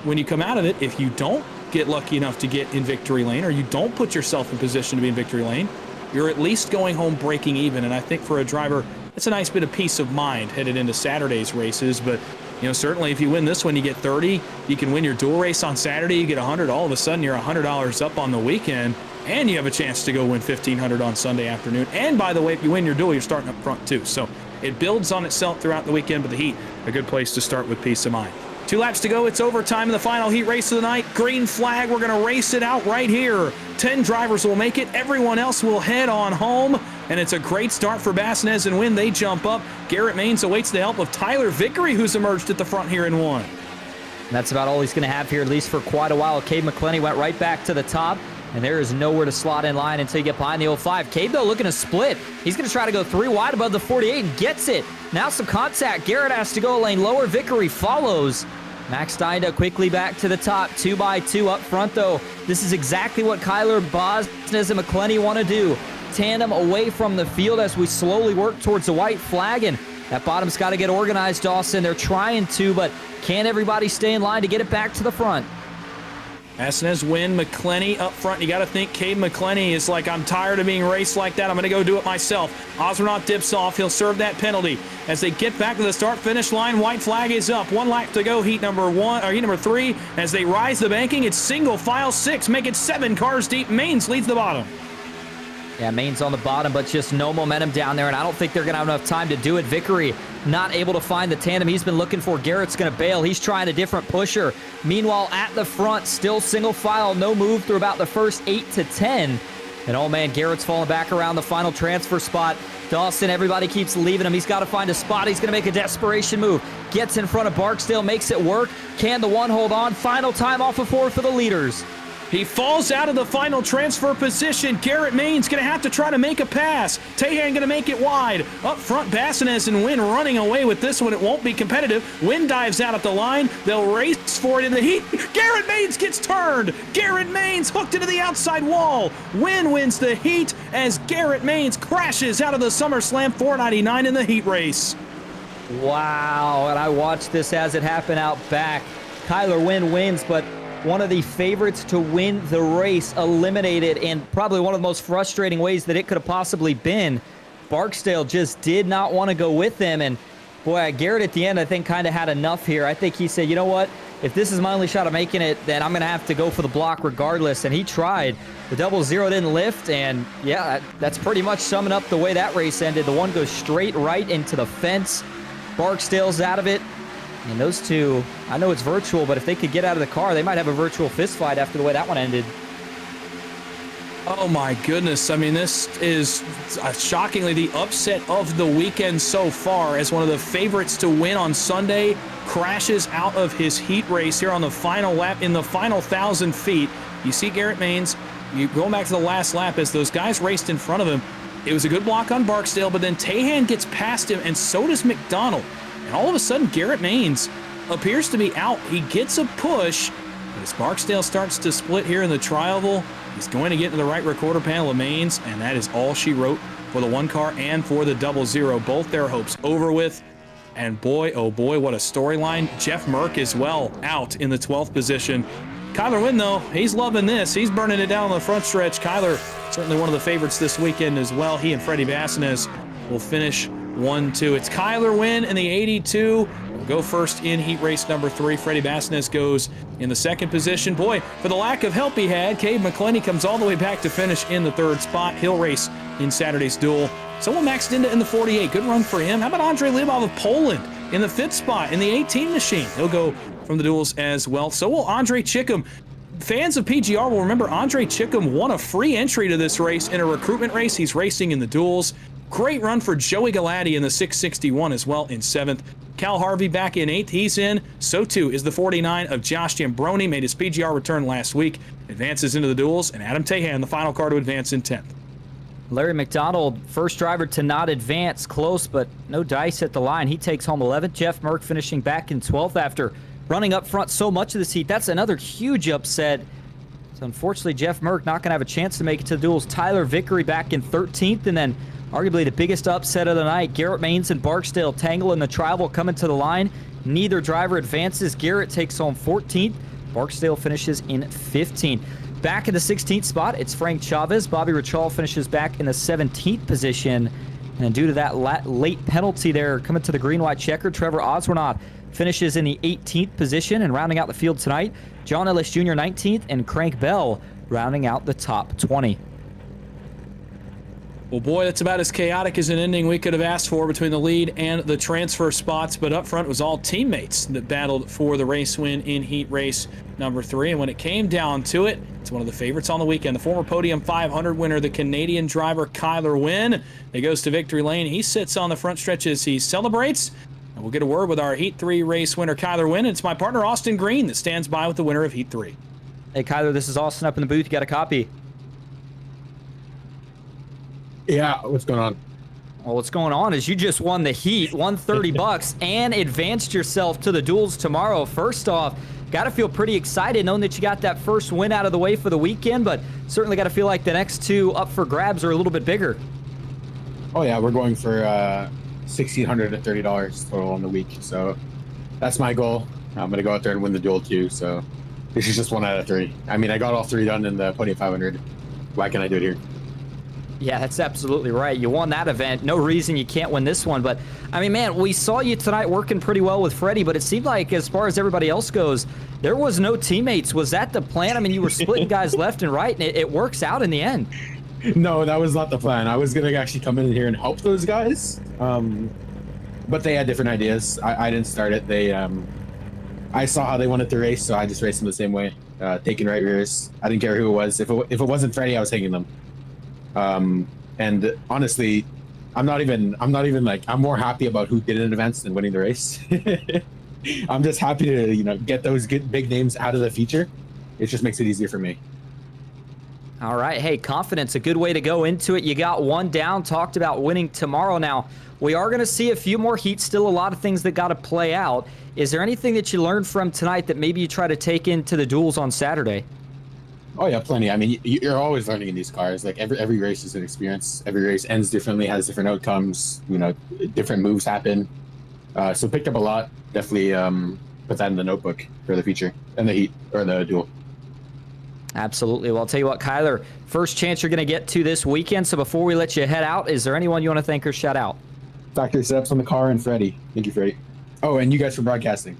when you come out of it, if you don't get lucky enough to get in victory lane, or you don't put yourself in position to be in victory lane, you're at least going home breaking even. And I think for a driver, it's a nice bit of peace of mind headed into Saturday's races. But, you know, certainly if you win this one, you get 30. You can win your dual race on Saturday, you get 100. All of a sudden, you're $100 up on the weekend, and you have a chance to go win $1,500 on Sunday afternoon. And by the way, if you win your duel, you're starting up front too. So it builds on itself throughout the weekend, but the heat, a good place to start with peace of mind. 2 laps to go. It's overtime in the final heat race of the night. Green flag. We're going to race it out right here. 10 drivers will make it. Everyone else will head on home. And it's a great start for Bassinez and Wynn. They jump up. Garrett Maines awaits the help of Tyler Vickery, who's emerged at the front here in 1. That's about all he's going to have here, at least for quite a while. Cade McClenny went right back to the top, and there is nowhere to slot in line until you get behind the 05. Cade, though, looking to split. He's going to try to go 3 wide above the 48 and gets it. Now some contact. Garrett has to go a lane lower. Vickery follows. Max Steinda quickly back to the top, 2x2 up front, though. This is exactly what Kyler, Bassinez, and McClenny want to do. Tandem away from the field as we slowly work towards the white flag, and that bottom's got to get organized, Dawson. They're trying to, but can't everybody stay in line to get it back to the front? Bassinez, Wynn, McClenny up front. You got to think Cade McClenny is like, I'm tired of being raced like that. I'm going to go do it myself. Osbornoth dips off. He'll serve that penalty. As they get back to the start-finish line, white flag is up. 1 lap to go, heat number 3. As they rise the banking, it's single file 6. Make it 7 cars deep. Maines leads the bottom. Yeah, Maines on the bottom, but just no momentum down there, and I don't think they're going to have enough time to do it. Vickery not able to find the tandem he's been looking for. Garrett's going to bail. He's trying a different pusher. Meanwhile, at the front, still single file, no move through about the first 8 to 10. And oh man, Garrett's falling back around the final transfer spot. Dawson, everybody keeps leaving him. He's got to find a spot. He's going to make a desperation move. Gets in front of Barksdale, makes it work. Can the one hold on? Final time off of 4 for the leaders. He falls out of the final transfer position. Garrett Main's going to have to try to make a pass. Tahan going to make it wide. Up front, Bassinez and Wynn running away with this one. It won't be competitive. Wynn dives out at the line. They'll race for it in the heat. Garrett Mains gets turned. Garrett Mains hooked into the outside wall. Wynn wins the heat as Garrett Mains crashes out of the SummerSlam 499 in the heat race. Wow, and I watched this as it happened out back. Kyler Wynn wins, but one of the favorites to win the race eliminated in probably one of the most frustrating ways that it could have possibly been. Barksdale just did not want to go with him, and boy, Garrett at the end I think kind of had enough here. I think he said, you know what, if this is my only shot of making it, then I'm going to have to go for the block regardless, and he tried. The 00 didn't lift, and yeah, that's pretty much summing up the way that race ended. The one goes straight right into the fence. Barksdale's out of it. And those two, I know it's virtual, but if they could get out of the car, they might have a virtual fist fight after the way that one ended. Oh my goodness. I mean, this is shockingly the upset of the weekend so far, as one of the favorites to win on Sunday crashes out of his heat race here on the final lap in the final 1,000 feet. You see Garrett Mains, you going back to the last lap as those guys raced in front of him. It was a good block on Barksdale, but then Tahan gets past him, and so does McDonald. And all of a sudden, Garrett Mains appears to be out. He gets a push, but as Barksdale starts to split here in the tri-oval, he's going to get to the right recorder panel of Mains, and that is all she wrote for the one car and for the 00. Both their hopes over with. And boy, oh boy, what a storyline. Jeff Merck as well out in the 12th position. Kyler Wynn, though, he's loving this. He's burning it down on the front stretch. Kyler, certainly one of the favorites this weekend as well. He and Freddie Bassinez will finish 1-2. It's Kyler Wynn in the 82. We'll go first in heat race number 3. Freddie Bassinez goes in the 2nd position. Boy, for the lack of help he had, Cade McClenny comes all the way back to finish in the 3rd spot. He'll race in Saturday's duel. Someone maxed into in the 48. Good run for him. How about Andrei Lyubov of Poland in the 5th spot in the 18 machine? He'll go from the duels as well. So will Andrei Chickham. Fans of PGR will remember Andrei Chickham won a free entry to this race in a recruitment race. He's racing in the duels. Great run for Joey Galati in the 661 as well in 7th. Cal Harvey back in 8th. He's in. So too is the 49 of Josh Jambroni. Made his PGR return last week. Advances into the duels. And Adam Tahan, the final car to advance in 10th. Larry McDonald, first driver to not advance. Close, but no dice at the line. He takes home 11th. Jeff Merck finishing back in 12th after running up front so much of this heat. That's another huge upset. So unfortunately, Jeff Merck not going to have a chance to make it to the duels. Tyler Vickery back in 13th, and then arguably the biggest upset of the night, Garrett Mains and Barksdale tangle in the tri-oval coming to the line. Neither driver advances. Garrett takes home 14th. Barksdale finishes in 15th. Back in the 16th spot, it's Frank Chavez. Bobby Rachal finishes back in the 17th position. And due to that late penalty there coming to the green-white checker, Trevor Oswernaud finishes in the 18th position. And rounding out the field tonight, John Ellis Jr. 19th and Crank Bell rounding out the top 20. Well, boy, that's about as chaotic as an ending we could have asked for between the lead and the transfer spots. But up front was all teammates that battled for the race win in heat race number 3. And when it came down to it, it's one of the favorites on the weekend. The former Podium 500 winner, the Canadian driver Kyler Wynn. He goes to victory lane. He sits on the front stretch as he celebrates. And we'll get a word with our Heat 3 race winner, Kyler Wynn. It's my partner, Austin Green, that stands by with the winner of Heat 3. Hey, Kyler, this is Austin up in the booth. You got a copy? Yeah, what's going on? Well, what's going on is you just won the heat, won $30, and advanced yourself to the duels tomorrow. First off, got to feel pretty excited knowing that you got that first win out of the way for the weekend, but certainly got to feel like the next two up for grabs are a little bit bigger. Oh, yeah, we're going for $1,630 total on the week, so that's my goal. I'm going to go out there and win the duel, too, so this is just 1 out of 3. I mean, I got all 3 done in the Podium 500. Why can't I do it here? Yeah, that's absolutely right. You won that event. No reason you can't win this one. But, I mean, man, we saw you tonight working pretty well with Freddie, but it seemed like as far as everybody else goes, there was no teammates. Was that the plan? I mean, you were splitting guys left and right, and it works out in the end. No, that was not the plan. I was going to actually come in here and help those guys, but they had different ideas. I didn't start it. I saw how they wanted to race, so I just raced them the same way, taking right rears. I didn't care who it was. If it wasn't Freddie, I was taking them. And honestly, I'm not even like, I'm more happy about who did an advance than winning the race. I'm just happy to, get those big names out of the feature. It just makes it easier for me. All right. Hey, confidence, a good way to go into it. You got one down, talked about winning tomorrow. Now, we are going to see a few more heats, still a lot of things that got to play out. Is there anything that you learned from tonight that maybe you try to take into the duels on Saturday? Oh yeah, plenty. I mean, you're always learning in these cars. Like every race is an experience. Every race ends differently, has different outcomes. You know, different moves happen. So picked up a lot. Definitely put that in the notebook for the future and the heat or the duel. Absolutely. Well, I'll tell you what, Kyler, first chance you're going to get to this weekend. So before we let you head out, is there anyone you want to thank or shout out? Factory setups on the car and Freddie. Thank you, Freddie. Oh, and you guys for broadcasting.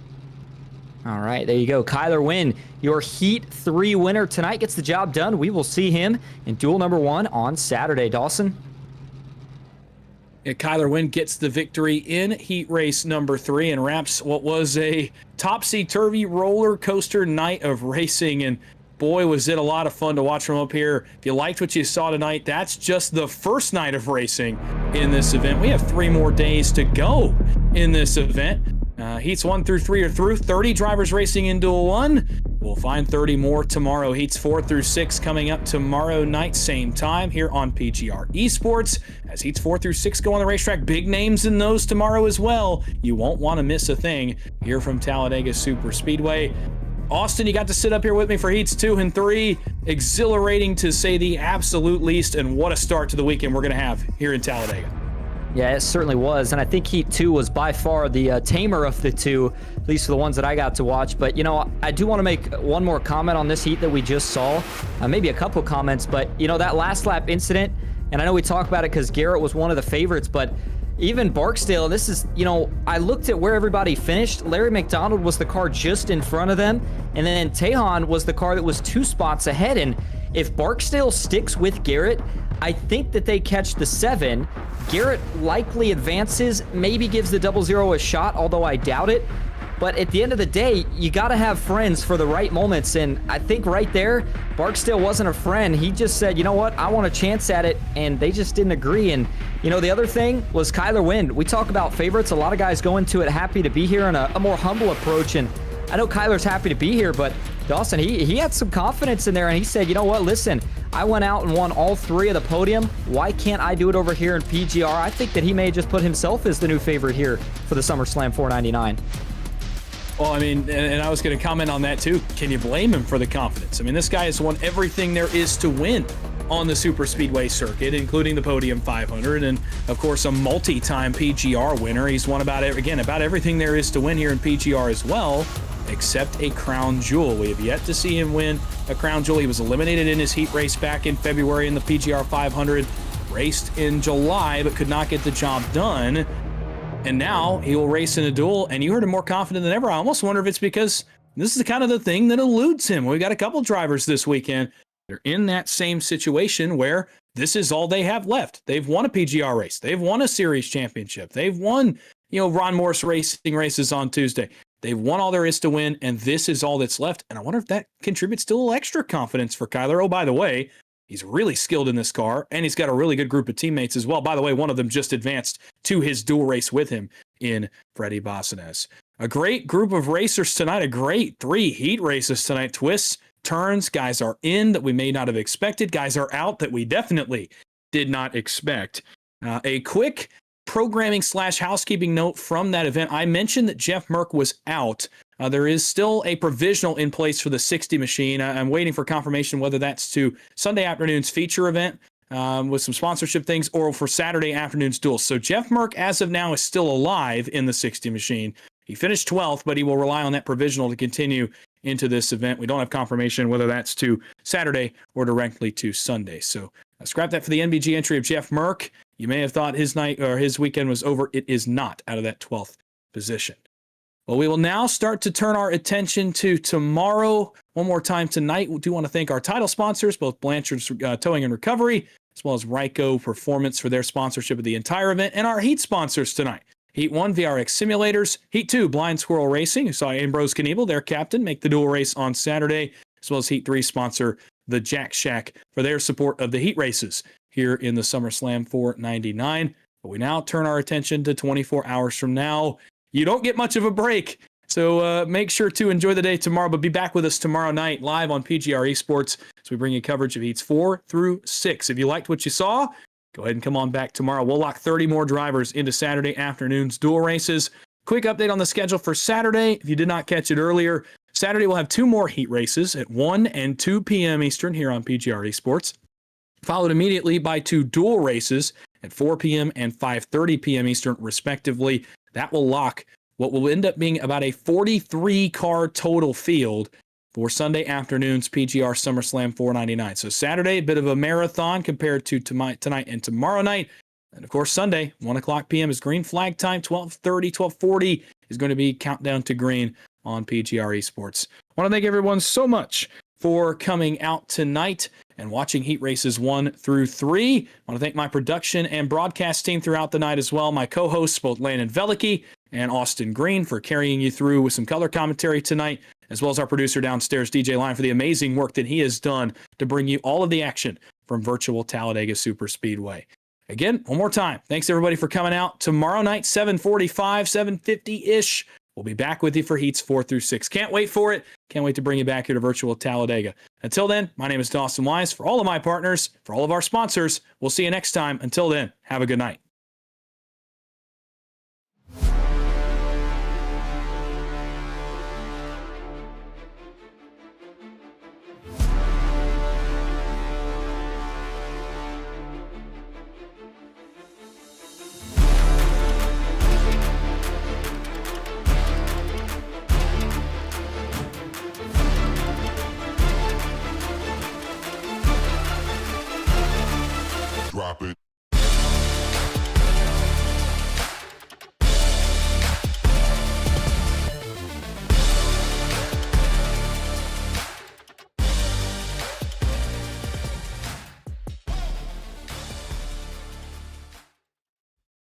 All right, there you go. Kyler Wynn, your Heat 3 winner tonight, gets the job done. We will see him in duel number 1 on Saturday. Dawson? Yeah, Kyler Wynn gets the victory in heat race number 3 and wraps what was a topsy-turvy roller coaster night of racing. And boy, was it a lot of fun to watch from up here. If you liked what you saw tonight, that's just the first night of racing in this event. We have 3 more days to go in this event. Heats 1 through 3 are through. 30 drivers racing in Duel 1. We'll find 30 more tomorrow. Heats 4 through 6 coming up tomorrow night, same time here on PGR eSports. As Heats 4 through 6 go on the racetrack, big names in those tomorrow as well. You won't want to miss a thing here from Talladega Super Speedway. Austin, you got to sit up here with me for Heats 2 and 3. Exhilarating to say the absolute least, and what a start to the weekend we're going to have here in Talladega. Yeah, it certainly was, and I think Heat 2 was by far the tamer of the two, at least for the ones that I got to watch. But, you know, I do want to make one more comment on this heat that we just saw, maybe a couple comments, but, you know, that last lap incident, and I know we talk about it because Garrett was one of the favorites, but even Barksdale, this is, you know, I looked at where everybody finished. Larry McDonald was the car just in front of them, and then Tejan was the car that was 2 spots ahead, and if Barksdale sticks with Garrett, I think that they catch the 7. Garrett likely advances, maybe gives the 00 a shot, although I doubt it. But at the end of the day, you got to have friends for the right moments. And I think right there, Barksdale wasn't a friend. He just said, you know what, I want a chance at it. And they just didn't agree. And, you know, the other thing was Kyler Wynn. We talk about favorites. A lot of guys go into it happy to be here and a more humble approach. And I know Kyler's happy to be here, but Dawson, he had some confidence in there. And he said, you know what, listen, I went out and won all 3 of the podium. Why can't I do it over here in PGR? I think that he may have just put himself as the new favorite here for the SummerSlam 499. Well, I mean, and I was going to comment on that too. Can you blame him for the confidence? I mean, this guy has won everything there is to win on the super speedway circuit, including the Podium 500, and of course a multi-time PGR winner. He's won about everything there is to win here in PGR as well, except a crown jewel. We have yet to see him win a crown jewel. He was eliminated in his heat race back in February in the PGR 500, raced in July, but could not get the job done. And now he will race in a duel, and you heard him more confident than ever. I almost wonder if it's because this is kind of the thing that eludes him. We got a couple drivers this weekend. They're in that same situation where this is all they have left. They've won a PGR race. They've won a series championship. They've won, you know, Ron Morris racing races on Tuesday. They've won all there is to win, and this is all that's left. And I wonder if that contributes to a little extra confidence for Kyler. Oh, by the way, he's really skilled in this car, and he's got a really good group of teammates as well. By the way, one of them just advanced to his dual race with him in Freddie Bassanes. A great group of racers tonight, a great 3 heat races tonight. Twists, turns, guys are in that we may not have expected. Guys are out that we definitely did not expect. A quick programming / housekeeping note from that event. I mentioned that Jeff Merck was out. There is still a provisional in place for the 60 machine. I'm waiting for confirmation whether that's to Sunday afternoon's feature event with some sponsorship things or for Saturday afternoon's duels. So Jeff Merck, as of now, is still alive in the 60 machine. He finished 12th, but he will rely on that provisional to continue into this event. We don't have confirmation whether that's to Saturday or directly to Sunday. So scrap that for the NBG entry of Jeff Merck. You may have thought his night or his weekend was over. It is not, out of that 12th position. Well, we will now start to turn our attention to tomorrow. One more time tonight, we do want to thank our title sponsors, both Blanchard's Towing and Recovery, as well as Ryko Performance for their sponsorship of the entire event, and our heat sponsors tonight. Heat 1, VRX Simulators. Heat 2, Blind Squirrel Racing. You saw Ambrose Knievel, their captain, make the dual race on Saturday, as well as Heat 3 sponsor the Jack Shack for their support of the heat races here in the SummerSlam 499. But we now turn our attention to 24 hours from now. You don't get much of a break, so make sure to enjoy the day tomorrow, but be back with us tomorrow night live on PGR eSports as we bring you coverage of heats 4 through 6. If you liked what you saw, go ahead and come on back tomorrow. We'll lock 30 more drivers into Saturday afternoon's duel races. Quick update on the schedule for Saturday. If you did not catch it earlier, Saturday we'll have 2 more heat races at 1 and 2 p.m. Eastern here on PGR Esports, followed immediately by 2 duel races at 4 p.m. and 5:30 p.m. Eastern, respectively. That will lock what will end up being about a 43-car total field for Sunday afternoon's PGR SummerSlam 499. So Saturday, a bit of a marathon compared to tonight and tomorrow night. And of course, Sunday, 1 o'clock p.m. is green flag time. 12:40 is going to be countdown to green on PGR Esports. I want to thank everyone so much for coming out tonight and watching heat races 1 through 3. I want to thank my production and broadcast team throughout the night as well. My co-hosts, both Landon Velicki and Austin Green, for carrying you through with some color commentary tonight, as well as our producer downstairs, DJ Line, for the amazing work that he has done to bring you all of the action from virtual Talladega Super Speedway. Again, one more time, thanks everybody for coming out. Tomorrow night, 7:45, 7:50-ish. We'll be back with you for heats 4 through 6. Can't wait for it. Can't wait to bring you back here to virtual Talladega. Until then, my name is Dawson Wise. For all of my partners, for all of our sponsors, we'll see you next time. Until then, have a good night.